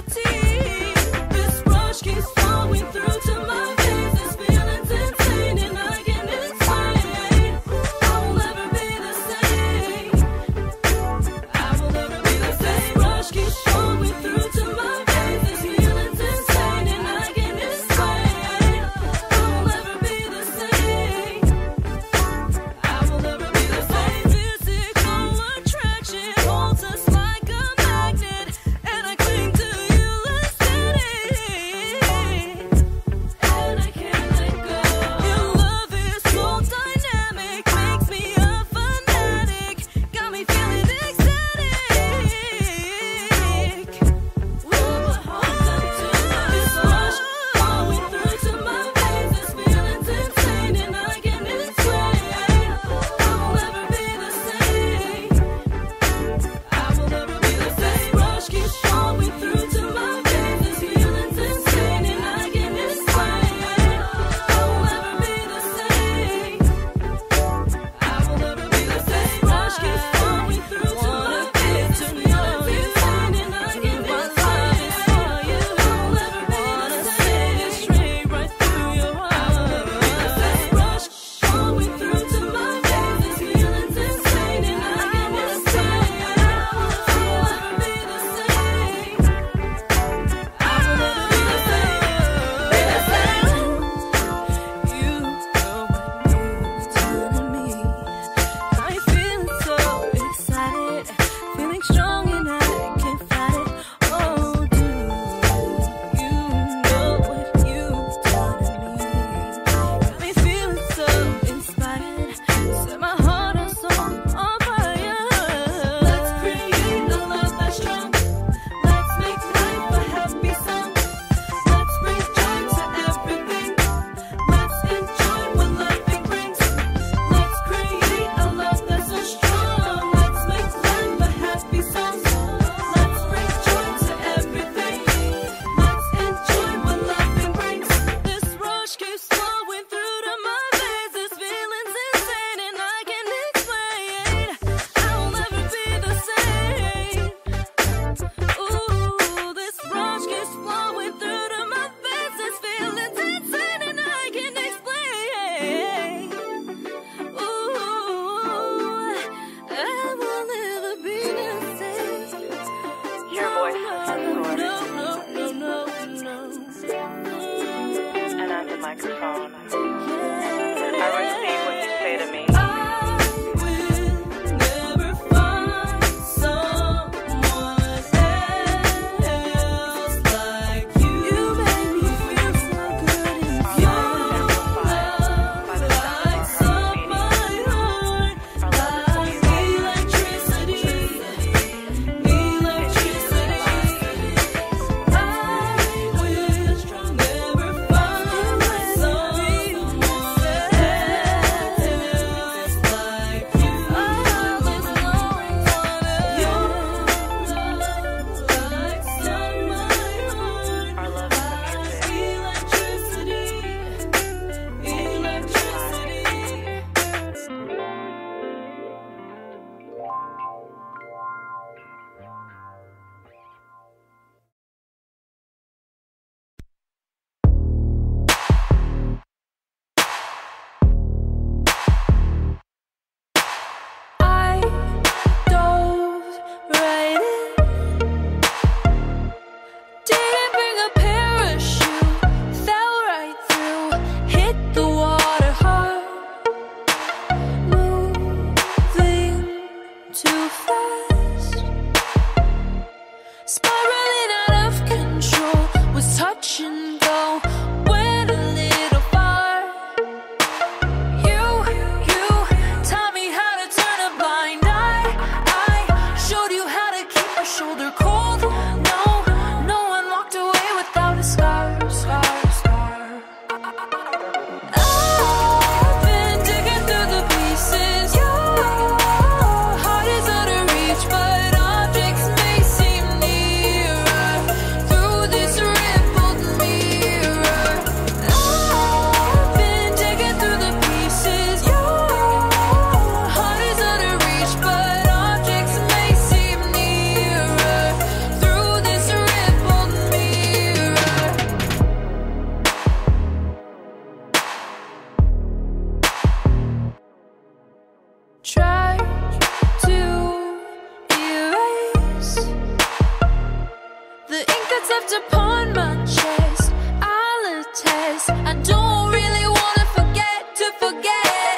upon my chest. I'll attest. I don't really wanna forget to forget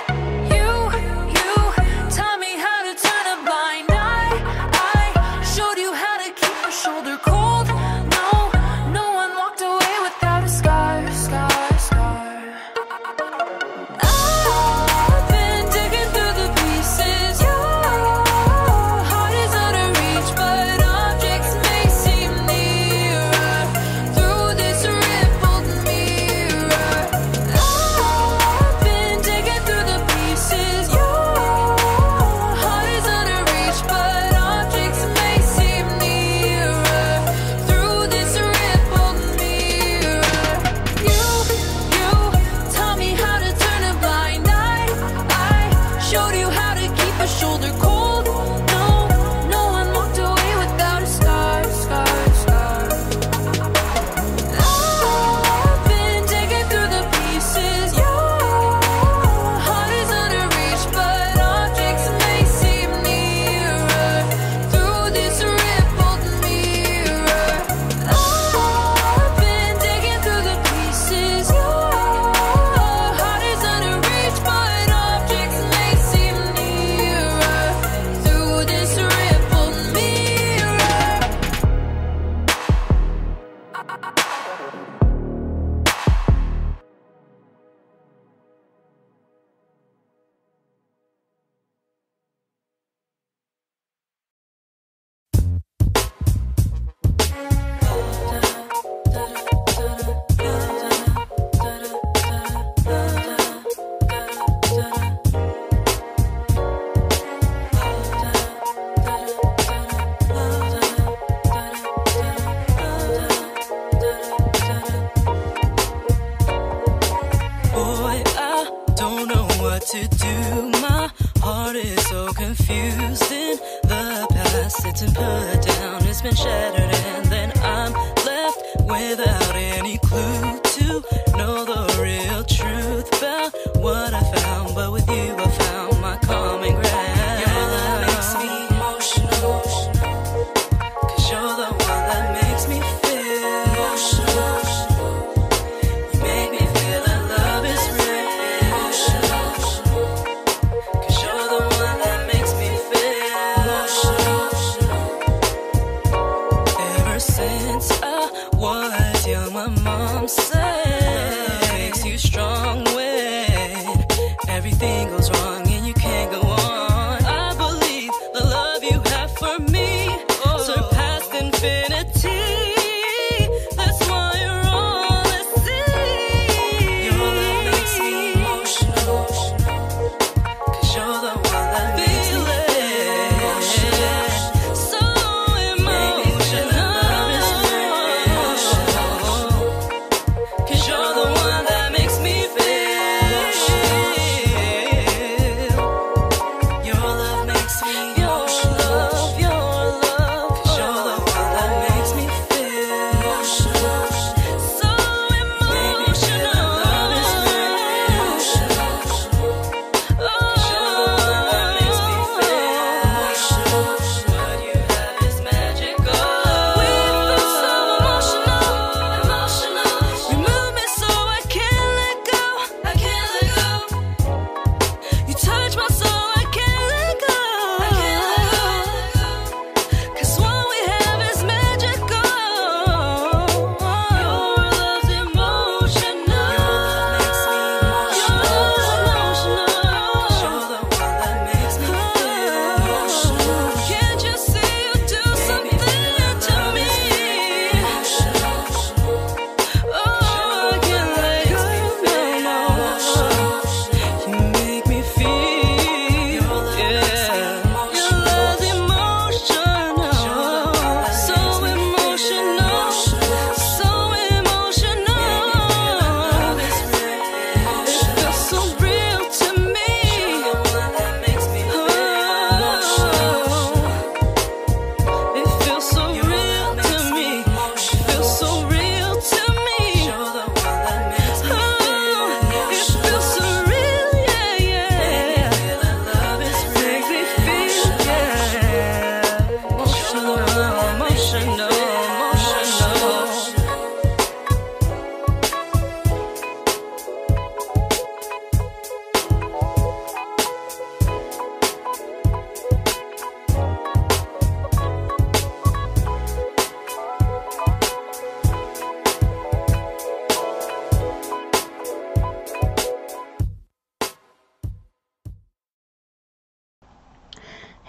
you. Taught me how to turn a blind eye. I showed you how to keep your shoulder cold. No one walked away without a scar. I've been digging through the pieces. Your heart is out of reach, but objects may seem nearer through this rippled mirror. I've been digging through the pieces. Your heart is out of reach, but objects may seem nearer through this rippled mirror. You taught me how to turn a blind eye. I showed you how to keep a shoulder cold. No one walked away without a scar. I've been digging through the pieces. Your heart is out of reach, but objects may seem nearer through this rippled mirror. I've been digging through the pieces. Your heart is out of reach, but objects may seem nearer through this rippled mirror. Boy, I don't know what to do. My heart is so confused. In the past, it's been put down, it's been shattered, and then I'm left without any clue to know the real truth about what I found. But with you, I found my common ground. Your love makes me emotional, 'cause you're the one that makes me feel emotional. You make me feel that love is real. 'Cause you're the one that makes me feel emotional. Ever since I was young, my mom said makes you strong when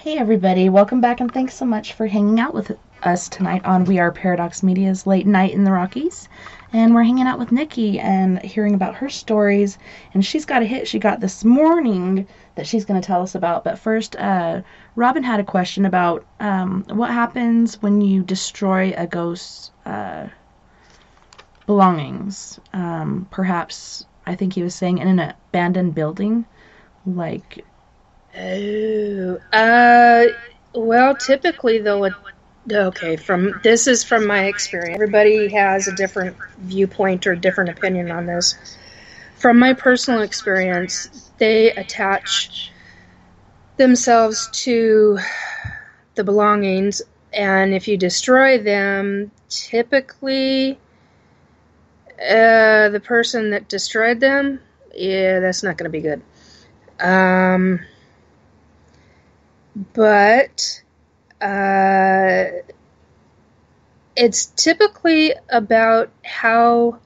Hey everybody, welcome back and thanks so much for hanging out with us tonight on We Are Paradox Media's Late Night in the Rockies. And we're hanging out with Nikki and hearing about her stories. And she's got a hit she got this morning that she's going to tell us about. But first, Robin had a question about what happens when you destroy a ghost's belongings. Perhaps, I think he was saying, in an abandoned building. Like... Well, typically though, this is from my experience. Everybody has a different viewpoint or different opinion on this. From my personal experience, they attach themselves to the belongings, and if you destroy them, typically the person that destroyed them, that's not going to be good. But it's typically about how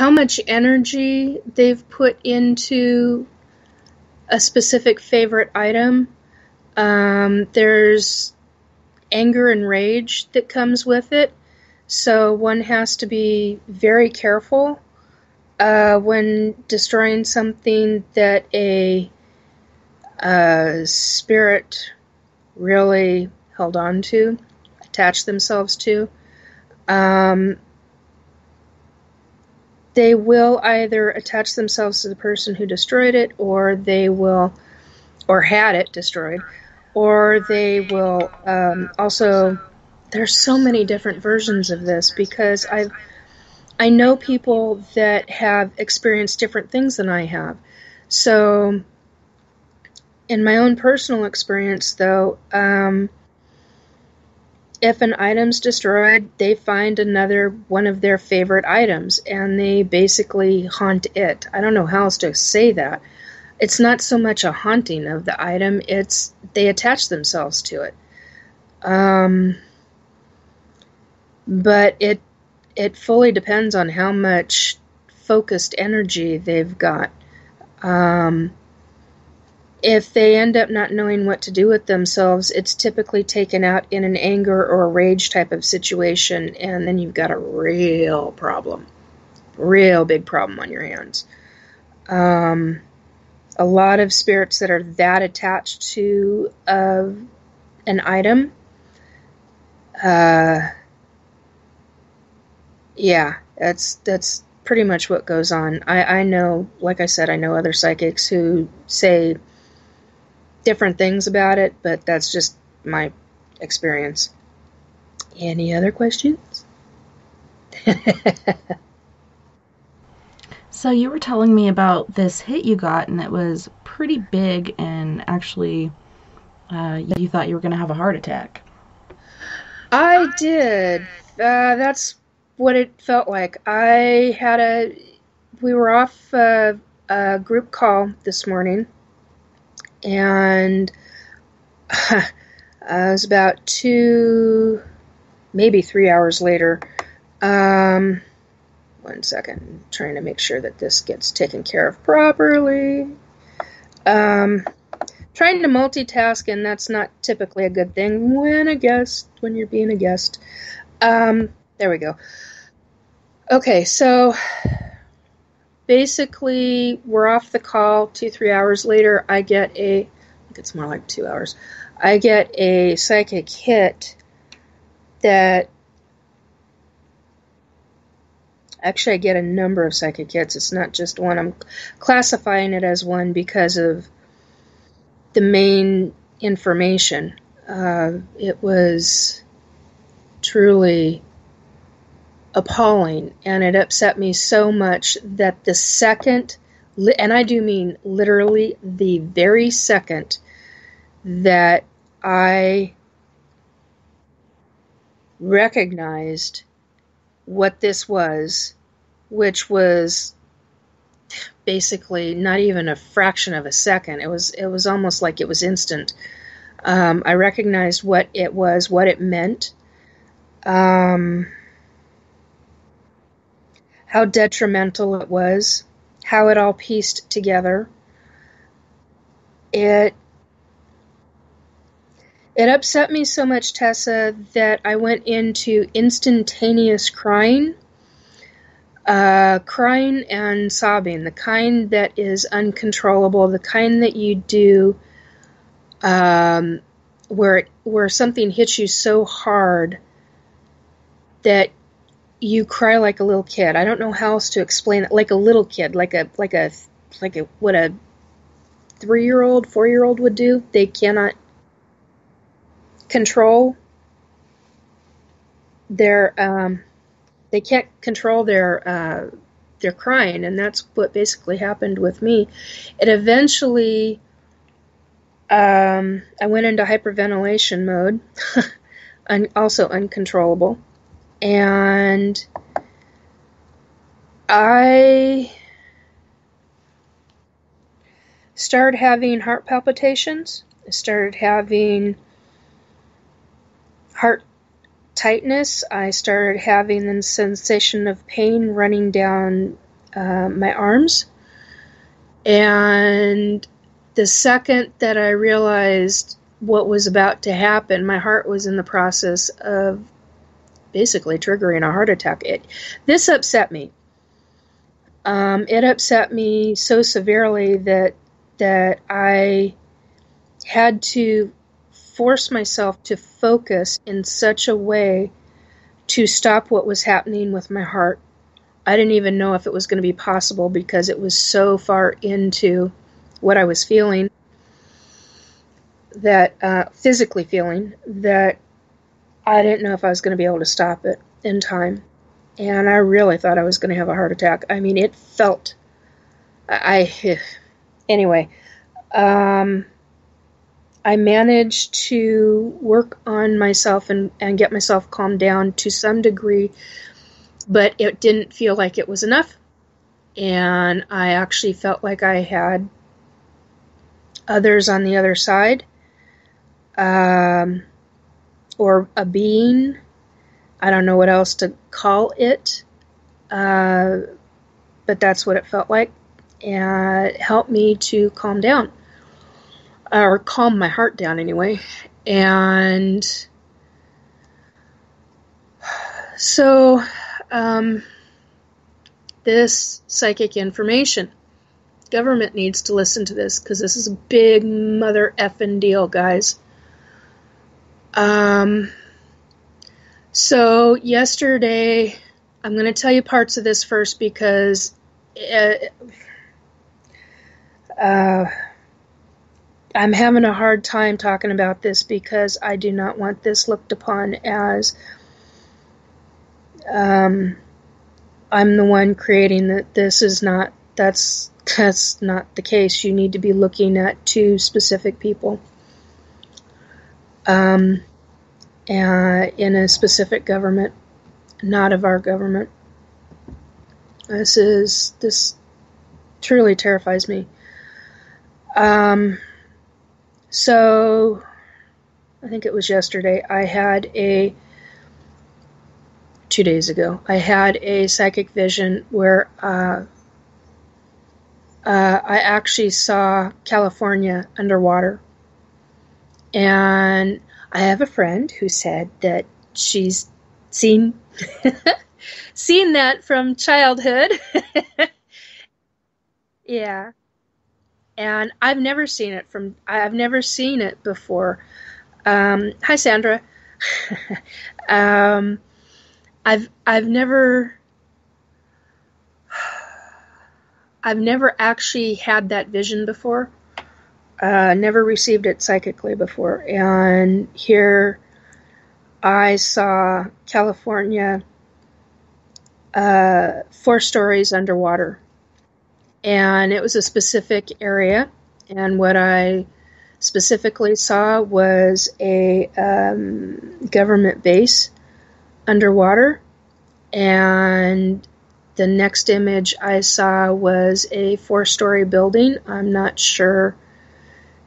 much energy they've put into a specific favorite item. There's anger and rage that comes with it, so one has to be very careful when destroying something that a spirit really held on to, attached themselves to. They will either attach themselves to the person who destroyed it, or they will, or had it destroyed, or they will also, there's so many different versions of this, because I know people that have experienced different things than I have. So in my own personal experience, though, if an item's destroyed, they find another one of their favorite items, and they basically haunt it. I don't know how else to say that. It's not so much a haunting of the item, it's they attach themselves to it. But it fully depends on how much focused energy they've got. If they end up not knowing what to do with themselves, it's typically taken out in an anger or a rage type of situation, and then you've got a real problem. Real big problem on your hands. A lot of spirits that are that attached to an item, that's pretty much what goes on. I know, like I said, I know other psychics who say different things about it, but that's just my experience. Any other questions? So you were telling me about this hit you got, and it was pretty big, and actually you thought you were going to have a heart attack. I did. That's what it felt like. We were off a group call this morning, and it was about 2, maybe 3 hours later. 1 second. I'm trying to make sure that this gets taken care of properly. Trying to multitask, and that's not typically a good thing when you're being a guest. There we go. Okay, so basically, we're off the call. 2-3 hours later, I think it's more like 2 hours. I get a psychic hit that, actually I get a number of psychic hits. It's not just one. I'm classifying it as one because of the main information. It was truly appalling, and it upset me so much that the second, and I do mean literally the very second, that I recognized what this was, which was basically not even a fraction of a second. It was almost like it was instant. I recognized what it was, what it meant, how detrimental it was, how it all pieced together. It It upset me so much, Tessa, that I went into instantaneous crying. Crying and sobbing, the kind that is uncontrollable, the kind that you do where something hits you so hard that you cry like a little kid. I don't know how else to explain it. Like a little kid, like what a 3-year-old, 4-year-old would do. They cannot control their they can't control their crying, and that's what basically happened with me. It eventually, I went into hyperventilation mode, and also uncontrollable, and I started having heart palpitations. I started having heart tightness. I started having the sensation of pain running down my arms. And the second that I realized what was about to happen, my heart was in the process of basically triggering a heart attack. This upset me. It upset me so severely that I had to force myself to focus in such a way to stop what was happening with my heart. I didn't even know if it was going to be possible because it was so far into what I was feeling, that physically feeling, that I didn't know if I was going to be able to stop it in time. And I really thought I was going to have a heart attack. I mean, it felt... Anyway, I managed to work on myself and get myself calmed down to some degree, but it didn't feel like it was enough. And I actually felt like I had others on the other side, or a being. I don't know what else to call it, but that's what it felt like. And it helped me to calm down. Or calm my heart down anyway. And so this psychic information, government needs to listen to this because this is a big mother effing deal, guys. So yesterday, I'm going to tell you parts of this first because I'm having a hard time talking about this because I do not want this looked upon as I'm the one creating that. This is not, that's not the case. You need to be looking at 2 specific people in a specific government, not of our government. This truly terrifies me. So, I think it was yesterday, 2 days ago, I had a psychic vision where I actually saw California underwater. And I have a friend who said that she's seen that from childhood. Yeah. And I've never seen it before. Hi, Sandra. I've never actually had that vision before. Never received it psychically before. And here I saw California 4 stories underwater. And it was a specific area, and what I specifically saw was a government base underwater, and the next image I saw was a 4-story building. I'm not sure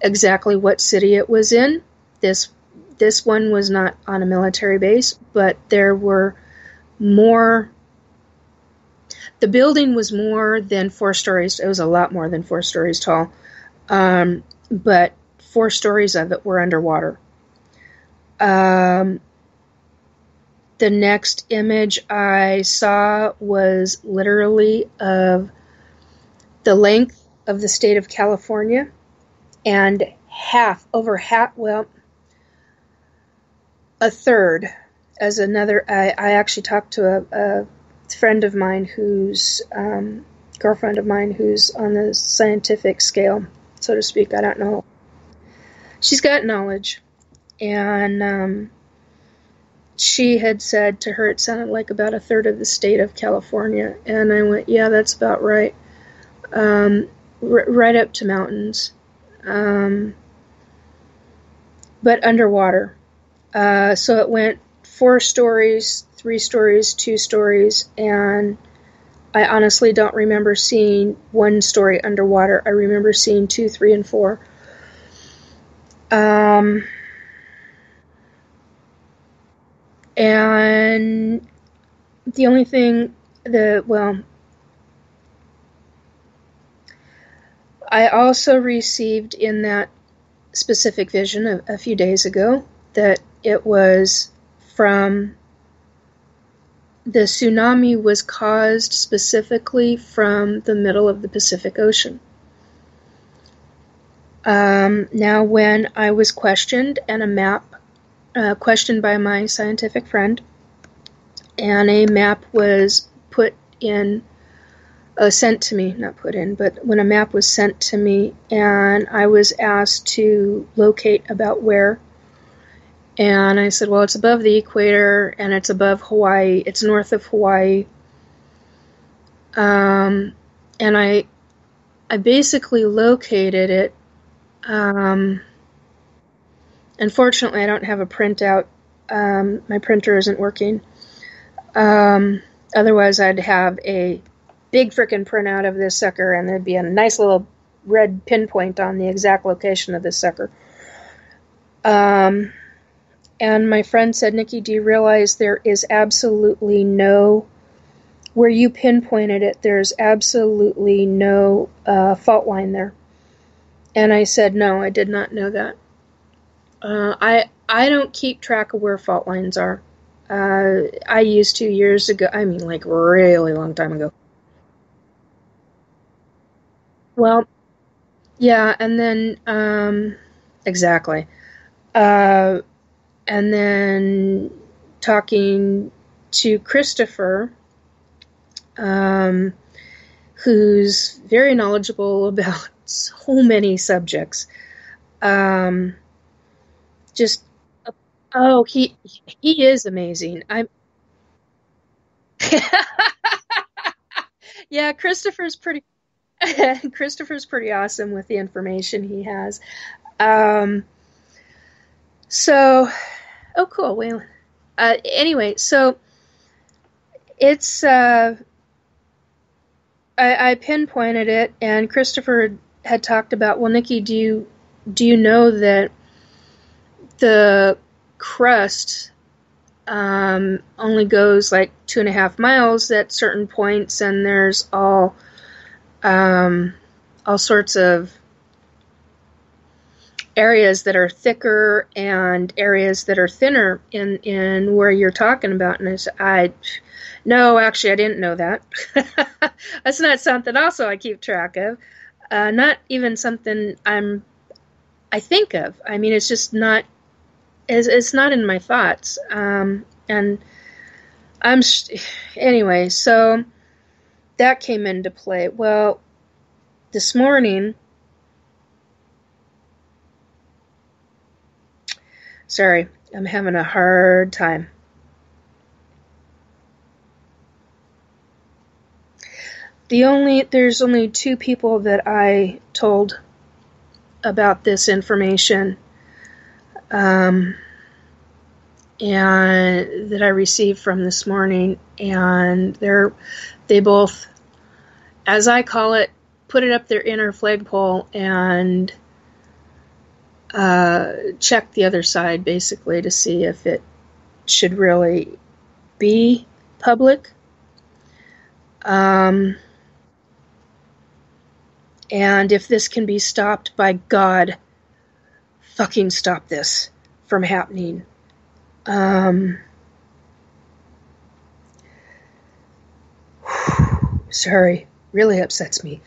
exactly what city it was in. This one was not on a military base, but there were more. The building was more than 4 stories. It was a lot more than 4 stories tall. But 4 stories of it were underwater. The next image I saw was literally of the length of the state of California, and a third. As another, I actually talked to a friend of mine girlfriend of mine who's on the scientific scale, so to speak. I don't know. She's got knowledge, and she had said to her it sounded like about a third of the state of California, and I went, yeah, that's about right. Right up to mountains, but underwater. So it went 4 stories, 3 stories, 2 stories, and I honestly don't remember seeing 1 story underwater. I remember seeing 2, 3, and 4. And the only thing I also received in that specific vision a few days ago that it was from the tsunami was caused specifically from the middle of the Pacific Ocean. Now, when I was questioned and a map, questioned by my scientific friend, and a map was sent to me, not put in, but when a map was sent to me and I was asked to locate about where, and I said, well, it's above the equator and it's above Hawaii, it's north of Hawaii, and I basically located it. Unfortunately, I don't have a printout. My printer isn't working. Otherwise, I'd have a big frickin' printout of this sucker, and there'd be a nice little red pinpoint on the exact location of this sucker. And my friend said, Nikki, do you realize there is absolutely no, where you pinpointed it, there's absolutely no fault line there? And I said, no, I did not know that. I don't keep track of where fault lines are. I used to years ago. I mean, like really long time ago. Well, yeah, and then exactly. And then talking to Christopher, who's very knowledgeable about so many subjects. He is amazing. Yeah, Christopher's pretty awesome with the information he has. Cool, Waylon. Anyway, so it's I pinpointed it, and Christopher had talked about, well, Nikki, do you know that the crust only goes like 2.5 miles at certain points, and there's all sorts of areas that are thicker and areas that are thinner in where you're talking about. And I said, no, actually, I didn't know that. That's not something also I keep track of. Not even something I think of. I mean, it's just not, it's not in my thoughts. And anyway, so that came into play. Well, this morning, sorry, I'm having a hard time. There's only 2 people that I told about this information, and that I received from this morning, and they both, as I call it, put it up their inner flagpole and check the other side, basically, to see if it should really be public. And if this can be stopped, by God, fucking stop this from happening. Sorry, really upsets me.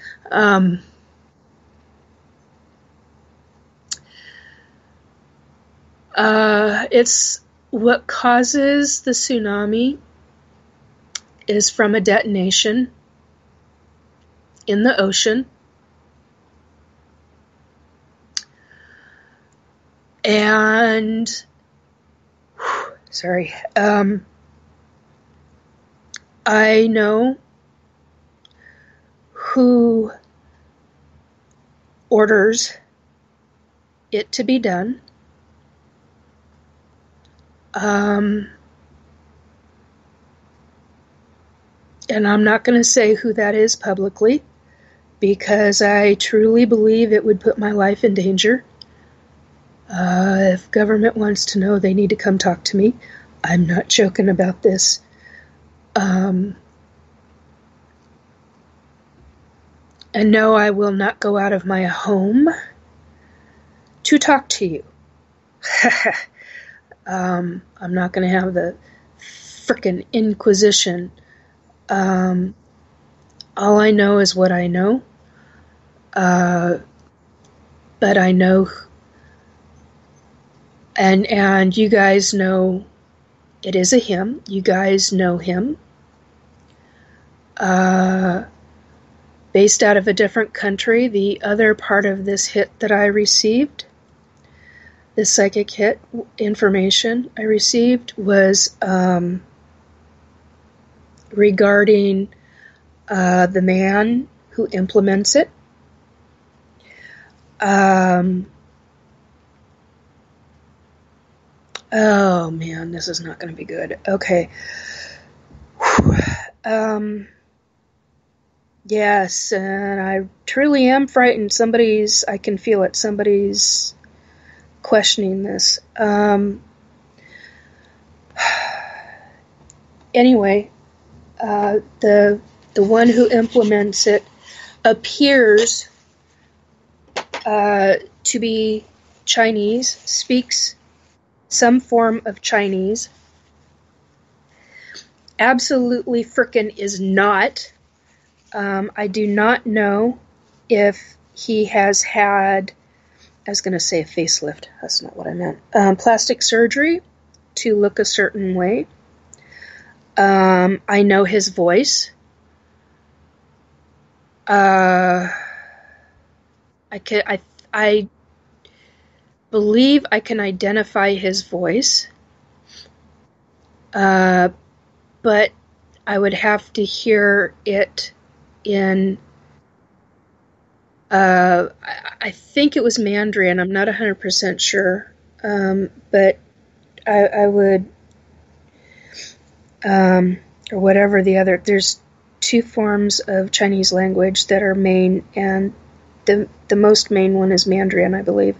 It's what causes the tsunami is from a detonation in the ocean. And, sorry, I know who orders it to be done. And I'm not going to say who that is publicly, because I truly believe it would put my life in danger. If government wants to know, they need to come talk to me. I'm not joking about this. And no, I will not go out of my home to talk to you. I'm not going to have the frickin' Inquisition. All I know is what I know. But I know, and you guys know it is a him. You guys know him. Based out of a different country, the other part of this hit that I received, this psychic hit information I received, was regarding the man who implements it. Oh man, this is not going to be good. Okay. Yes, and I truly am frightened. I can feel it. Somebody's questioning this. Anyway, the one who implements it appears to be Chinese, speaks some form of Chinese. Absolutely frickin' is not. I do not know if he has had, I was going to say a facelift. That's not what I meant. Plastic surgery to look a certain way. I know his voice. I believe I can identify his voice. But I would have to hear it in, I think it was Mandarin. I'm not 100% sure. But I would, or whatever the other, there's two forms of Chinese language that are main, and the most main one is Mandarin, I believe.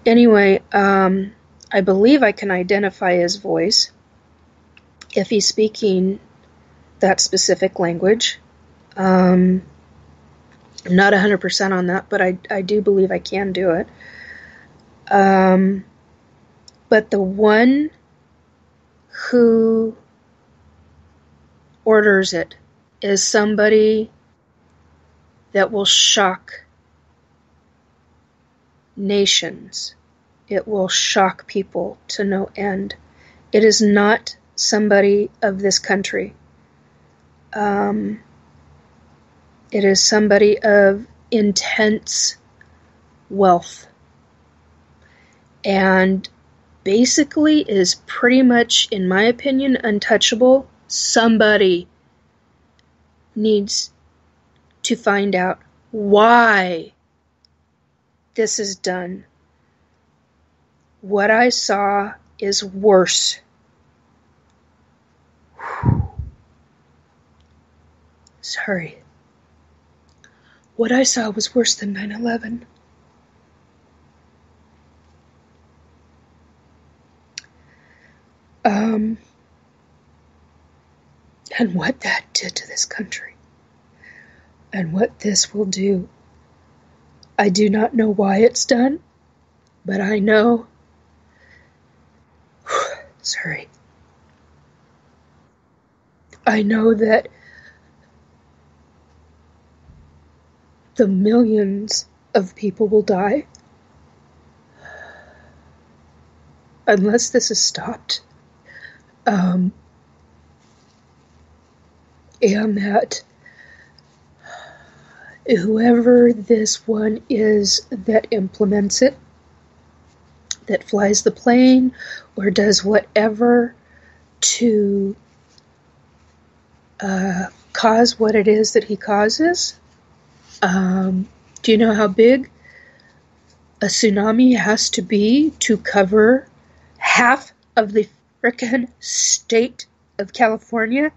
Anyway, I believe I can identify his voice if he's speaking that specific language. I'm not 100% on that, but I do believe I can do it. But the one who orders it is somebody that will shock nations. It will shock people to no end. It is not somebody of this country. It is somebody of intense wealth. And basically is pretty much, in my opinion, untouchable. Somebody needs to find out why this is done. What I saw is worse. Sorry. What I saw was worse than 9/11. And what that did to this country. And what this will do. I do not know why it's done, but I know Sorry. I know that the millions of people will die unless this is stopped. And that whoever this one is that implements it, that flies the plane or does whatever to cause what it is that he causes. Do you know how big a tsunami has to be to cover half of the frickin' state of California?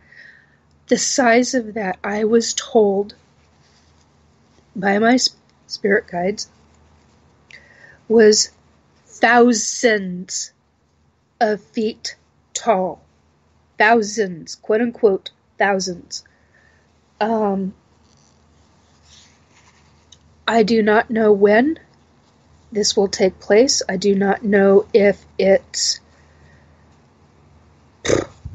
The size of that, I was told by my spirit guides, was thousands of feet tall. Thousands, quote unquote, thousands. I do not know when this will take place. I do not know if it's...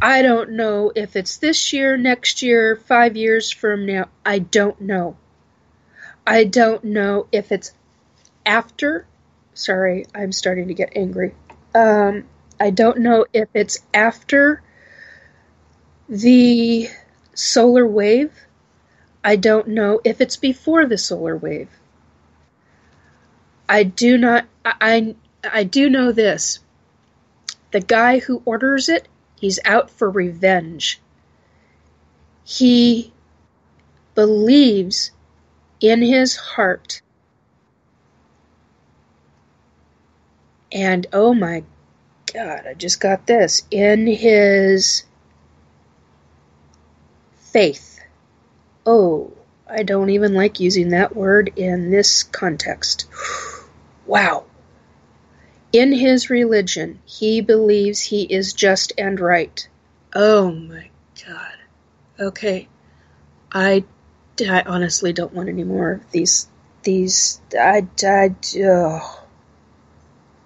I don't know if it's this year, next year, 5 years from now. I don't know. I don't know if it's after... Sorry, I'm starting to get angry. I don't know if it's after the solar wave. I don't know if it's before the solar wave. I do not... I do know this. The guy who orders it, he's out for revenge. He believes in his heart, and oh my God, I just got this, in his faith. Oh, I don't even like using that word in this context. Wow. In his religion, he believes he is just and right. Oh my God. Okay. I honestly don't want any more of these,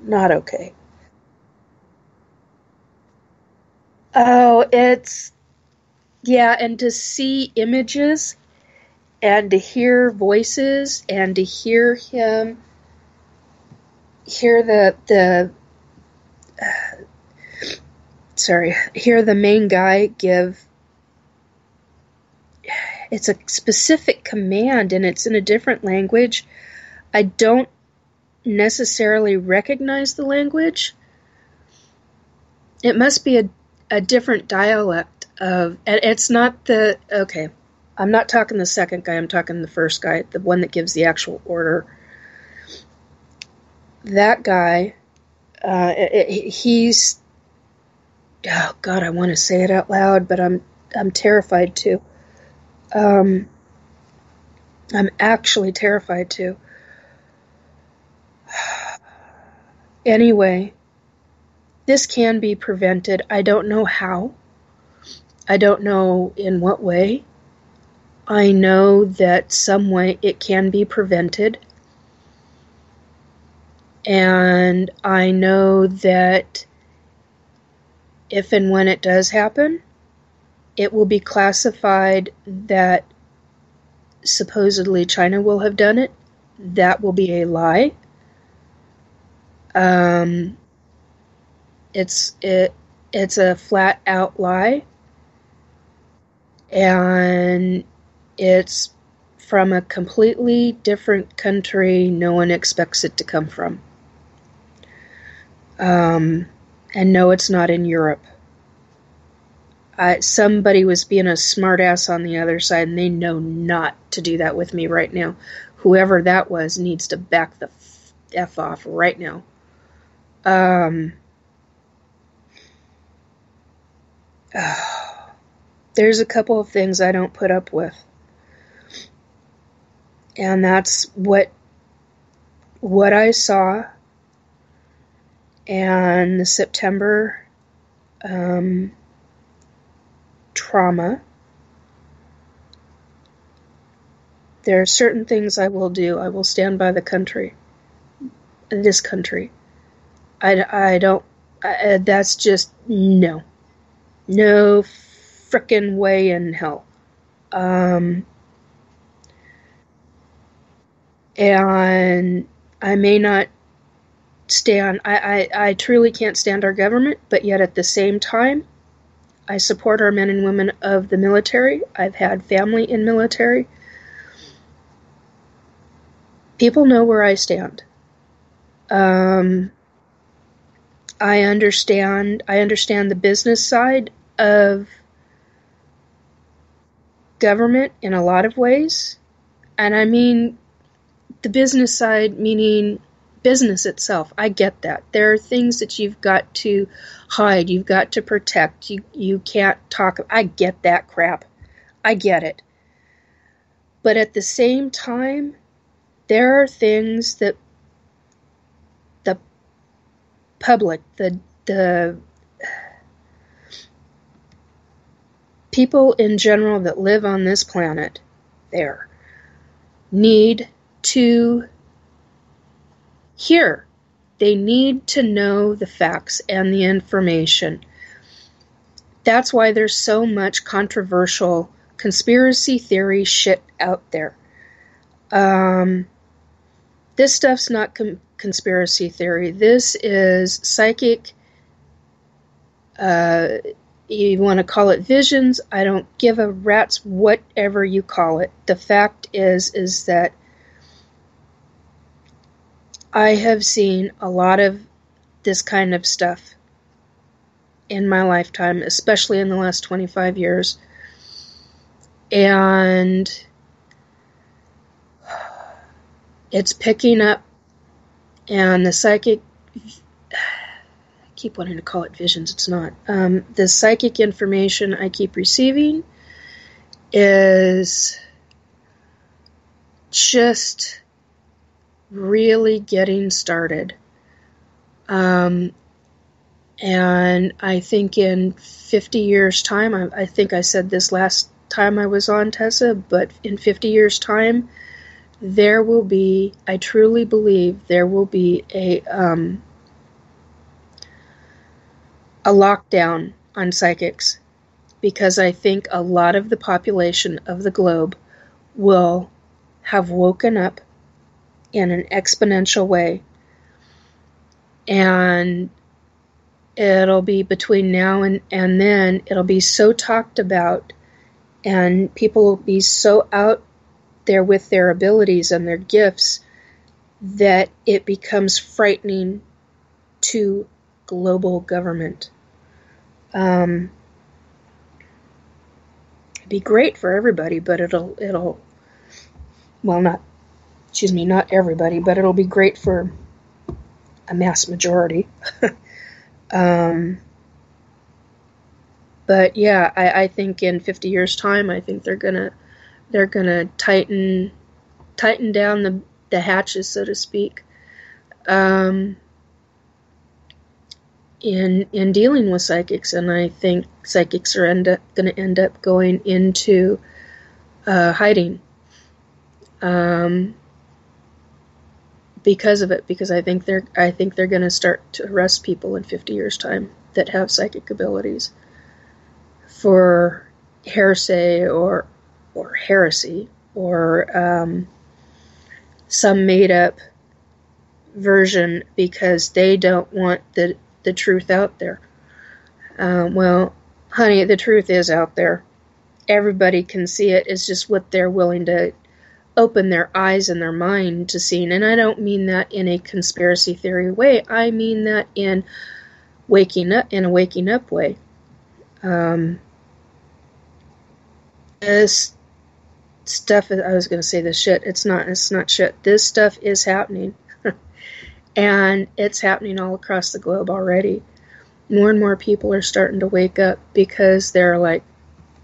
not okay. Oh, it's, yeah, and to see images, and to hear voices, and to hear him, hear hear the main guy give, it's a specific command, and it's in a different language. I don't necessarily recognize the language. It must be a different dialect of, and it's not the, okay, I'm not talking the second guy, I'm talking the first guy, the one that gives the actual order. That guy, he's, oh God, I want to say it out loud, but I'm terrified to. I'm actually terrified to. Anyway, this can be prevented. I don't know how. I don't know in what way. I know that some way it can be prevented. And I know that if and when it does happen, it will be classified that supposedly China will have done it. That will be a lie. It's a flat out lie. And it's from a completely different country no one expects it to come from. And no, it's not in Europe. Somebody was being a smartass on the other side, and they know not to do that with me right now. Whoever that was needs to back the F off right now. There's a couple of things I don't put up with. And that's what I saw, and the September trauma. There are certain things I will do. I will stand by the country. This country. I That's just no frickin' way in hell. And I may not stand, I truly can't stand our government, but yet at the same time, I support our men and women of the military. I've had family in military. People know where I stand. I understand the business side of government in a lot of ways. And I mean the business side, meaning business itself. I get that. There are things that you've got to hide, you've got to protect, you can't talk. I get that crap. I get it. But at the same time, there are things that the public, the people in general that live on this planet there need to hear. They need to know the facts and the information. That's why there's so much controversial conspiracy theory shit out there. This stuff's not conspiracy theory. This is psychic, you want to call it visions. I don't give a rat's whatever you call it. The fact is that I have seen a lot of this kind of stuff in my lifetime, especially in the last 25 years. And it's picking up, and the psychic, I keep wanting to call it visions, it's not. The psychic information I keep receiving is just really getting started. And I think in 50 years' time, I think I said this last time I was on, Tessa, but in 50 years' time, there will be, I truly believe, there will be a lockdown on psychics, because I think a lot of the population of the globe will have woken up in an exponential way, and it'll be between now and then, it'll be so talked about, and people will be so out there with their abilities and their gifts that it becomes frightening to global government. It'd be great for everybody, but it'll well, not everybody, but it'll be great for a mass majority. But yeah, I think in 50 years' time, I think they're gonna tighten down the hatches, so to speak, in dealing with psychics, and I think psychics are going to end up going into hiding because of it. Because I think they're going to start to arrest people in 50 years' time that have psychic abilities for heresy or heresy, or some made-up version, because they don't want the truth out there. Well, honey, the truth is out there. Everybody can see it. It's just what they're willing to open their eyes and their mind to see. And I don't mean that in a conspiracy theory way. I mean that in a waking up way. This stuff, I was going to say this shit. It's not shit. This stuff is happening. And it's happening all across the globe already. More and more people are starting to wake up, because they're like,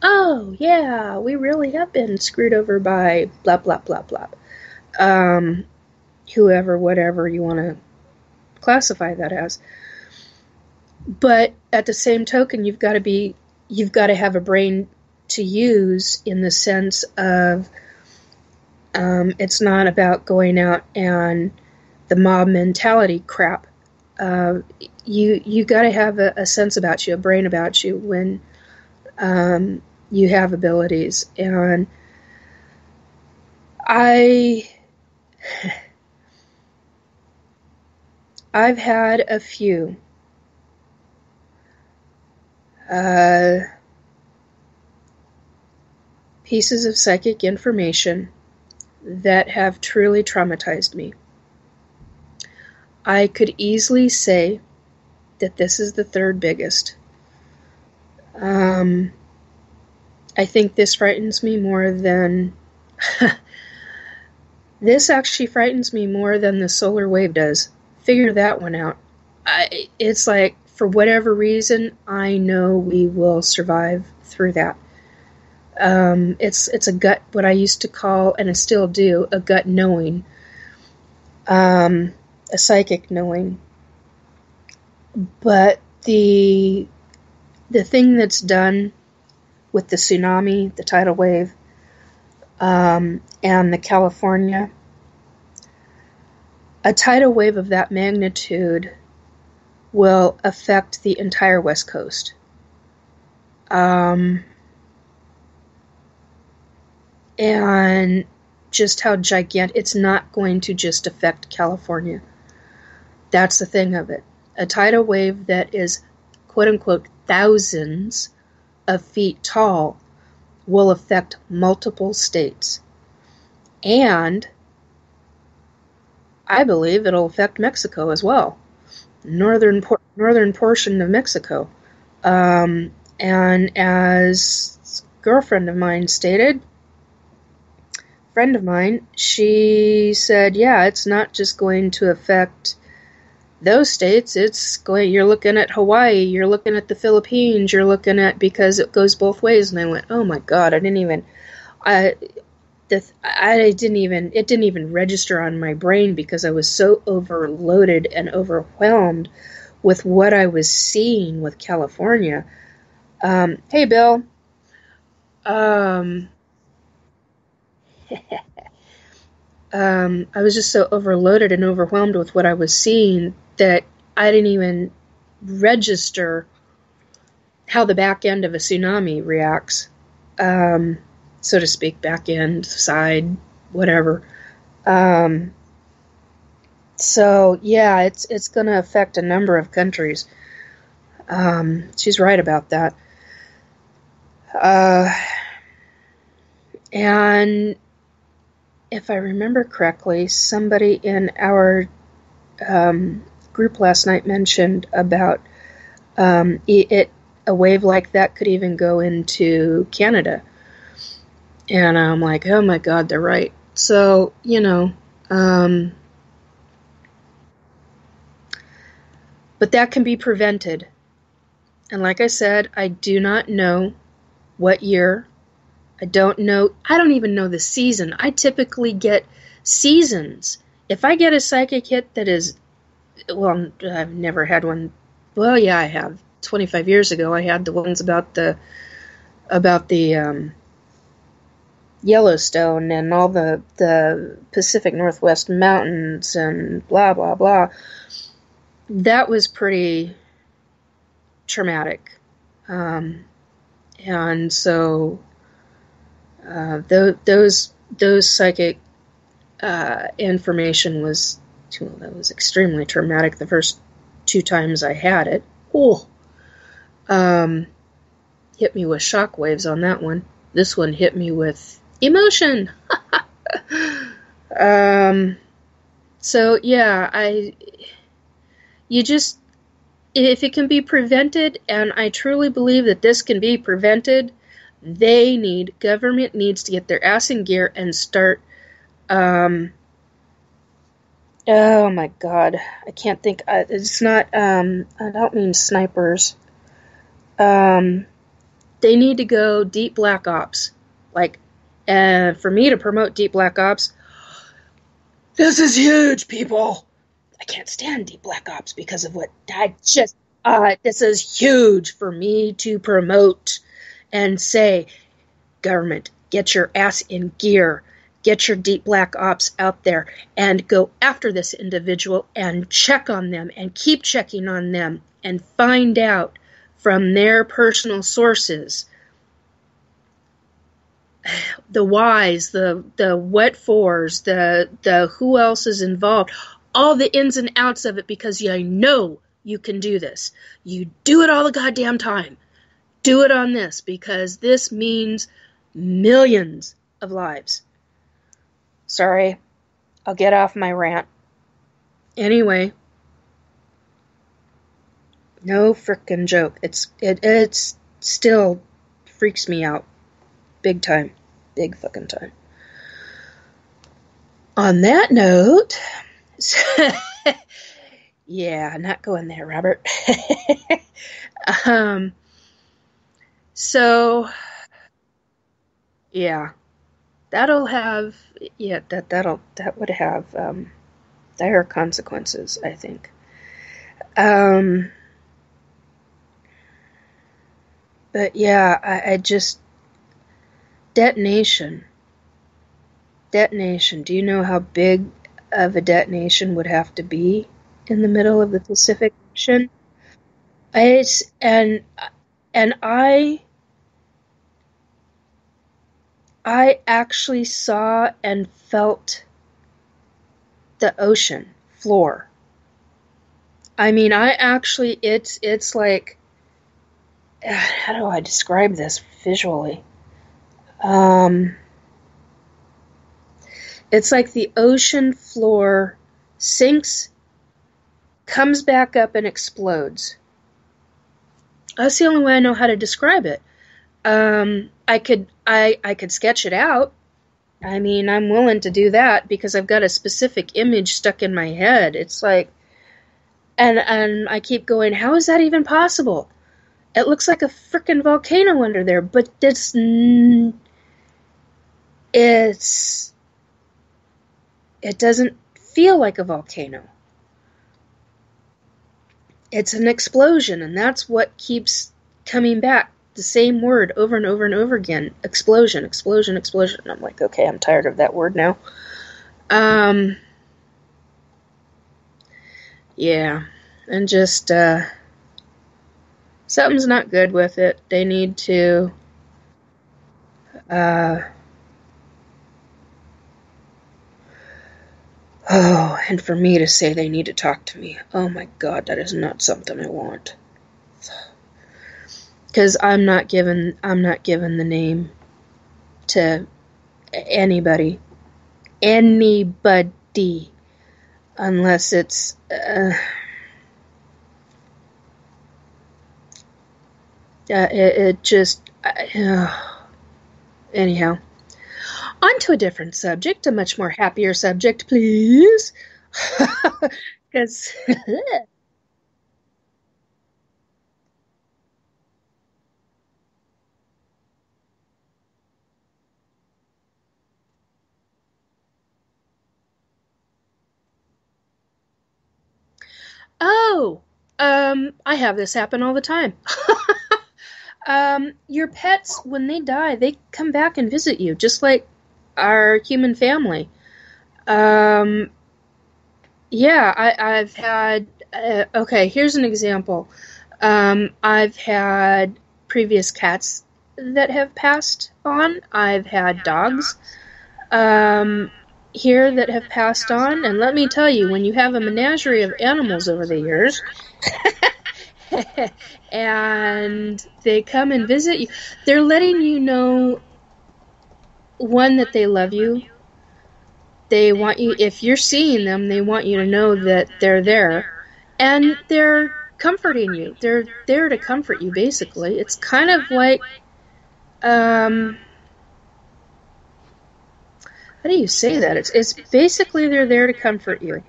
oh, yeah, we really have been screwed over by blah, blah, blah, blah. Whoever, whatever you want to classify that as. But at the same token, you've got to have a brain to use, in the sense of it's not about going out and the mob mentality crap. You got to have a sense about you, a brain about you when you have abilities. And I've had a few pieces of psychic information that have truly traumatized me. I could easily say that this is the third biggest. I think this frightens me more than... This actually frightens me more than the solar wave does. Figure that one out. It's like, for whatever reason, I know we will survive through that. It's a gut, what I used to call, and I still do, a gut knowing. A psychic knowing. But the thing that's done with the tsunami, the tidal wave, and the California, a tidal wave of that magnitude will affect the entire West Coast. And just how gigantic, it's not going to just affect California. That's the thing of it. A tidal wave that is, quote unquote, thousands of feet tall will affect multiple states. And I believe it'll affect Mexico as well. Northern portion of Mexico. And as a girlfriend of mine stated, friend of mine, she said, yeah, it's not just going to affect those states, you're looking at Hawaii, you're looking at the Philippines, you're looking at, because it goes both ways. And I went, oh my God, it didn't even register on my brain because I was so overloaded and overwhelmed with what I was seeing with California. Hey, Bill. I was just so overloaded and overwhelmed with what I was seeing that I didn't even register how the back end of a tsunami reacts, so to speak, back end, side, whatever. So yeah, it's going to affect a number of countries. She's right about that. And if I remember correctly, somebody in our group last night mentioned about a wave like that could even go into Canada. And I'm like, oh my God, they're right. So, but that can be prevented. And like I said, I do not know what year. I don't even know the season. I typically get seasons. If I get a psychic hit that is, well, I've never had one. Well, yeah, I have. 25 years ago, I had the ones about the Yellowstone and all the Pacific Northwest mountains and blah, blah, blah. That was pretty traumatic. And so those psychic information was extremely traumatic the first 2 times I had it. Oh, hit me with shockwaves on that one. This one hit me with emotion. So yeah, if it can be prevented, and I truly believe that this can be prevented, government needs to get their ass in gear and start, oh my God, I can't think, it's not, I don't mean snipers, they need to go deep black ops, for me to promote deep black ops, this is huge, people. I can't stand deep black ops because of what this is huge for me to promote and say, government, get your ass in gear. get your deep black ops out there and go after this individual and check on them and keep checking on them and find out from their personal sources the whys, the what fors, the who else is involved, all the ins and outs of it, because you know you can do this. You do it all the goddamn time. Do it on this, because this means millions of lives. Sorry, I'll get off my rant. Anyway, no frickin' joke. It's still freaks me out. Big time. Big fucking time. On that note, yeah, not going there, Robert. So, yeah, that would have dire consequences, I think. But yeah, I just, detonation. Do you know how big of a detonation would have to be in the middle of the Pacific Ocean? And I actually saw and felt the ocean floor. I mean, it's like, how do I describe this visually? It's like the ocean floor sinks, comes back up, and explodes. That's the only way I know how to describe it. I could sketch it out. I mean, I'm willing to do that because I've got a specific image stuck in my head. It's like, and I keep going, how is that even possible? It looks like a frickin' volcano under there, but it doesn't feel like a volcano. It's an explosion, and that's what keeps coming back. The same word over and over and over again. Explosion, explosion, explosion. And I'm like, okay, I'm tired of that word now. Yeah. And just, something's not good with it. They need to, and for me to say they need to talk to me. Oh my God, that is not something I want. Because I'm not given the name to anybody, unless it's anyhow. On to a different subject, a much more happier subject, please. Because I have this happen all the time. Your pets, when they die, they come back and visit you, just like our human family. Yeah, I've had, okay, here's an example. I've had previous cats that have passed on. I've had dogs here that have passed on. And let me tell you, when you have a menagerie of animals over the years, and they come and visit you, they're letting you know, one, that they love you. They want you, if you're seeing them, they want you to know that they're there. And they're comforting you. They're there to comfort you, basically. It's kind of like, how do you say that? It's basically they're there to comfort you.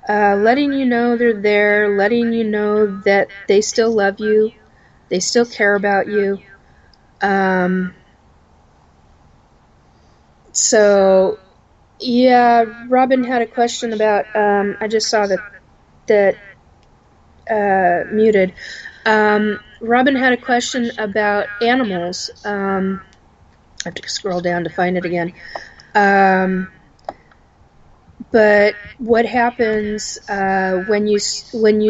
Letting you know they're there, letting you know that they still love you, they still care about you. So, yeah, Robin had a question about, I just saw that muted. Robin had a question about animals. I have to scroll down to find it again. But what happens when you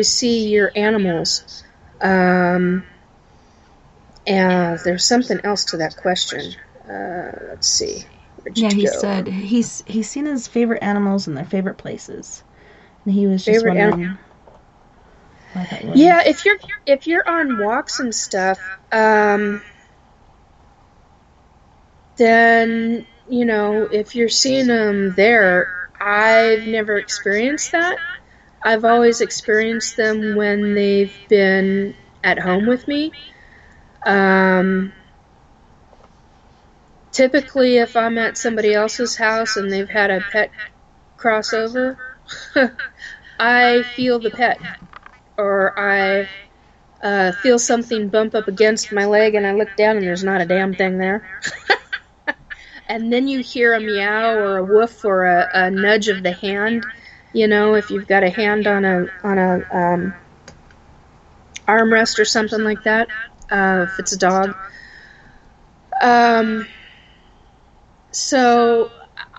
see your animals? And there's something else to that question. Let's see. Where'd you Yeah, he go? said he's seen his favorite animals in their favorite places, and he was just Favorite wondering why that was. Yeah, if you're on walks and stuff, then if you're seeing them there, I've never experienced that. I've always experienced them when they've been at home with me. Typically, if I'm at somebody else's house and they've had a pet crossover, I feel the pet, or I feel something bump up against my leg and I look down and there's not a damn thing there. And then you hear a meow or a woof or a nudge of the hand. If you've got a hand on a armrest or something like that, if it's a dog. So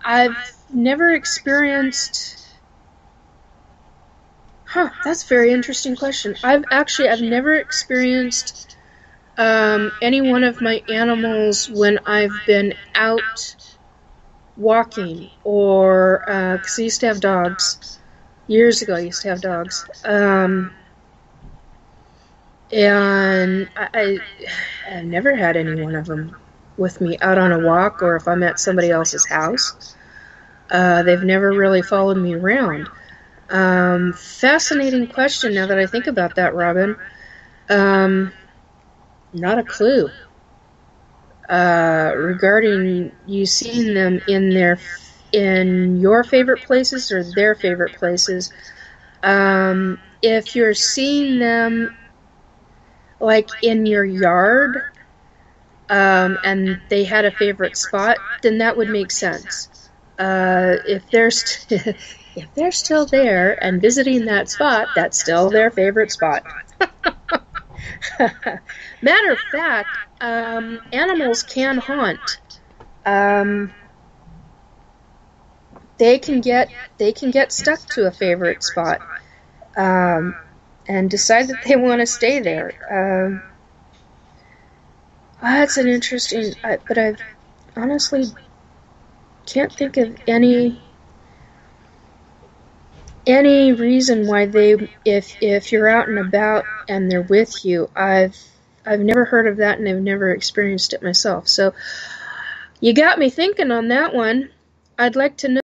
I've never experienced. That's a very interesting question. I've never experienced any one of my animals when I've been out walking, or because I used to have dogs. Years ago, I used to have dogs. And I've never had any one of them with me out on a walk, or if I'm at somebody else's house. They've never really followed me around. Fascinating question now that I think about that, Robin. Not a clue. Regarding you seeing them in your favorite places or their favorite places. If you're seeing them like in your yard, and they had a favorite spot, then that would make sense. If they're still there and visiting that spot, that's still their favorite spot. Matter of fact, animals can haunt. They can get stuck to a favorite spot, and decide that they want to stay there. That's an interesting. But I honestly can't think of any reason why if you're out and about and they're with you. I've never heard of that, and I've never experienced it myself. So you got me thinking on that one. I'd like to know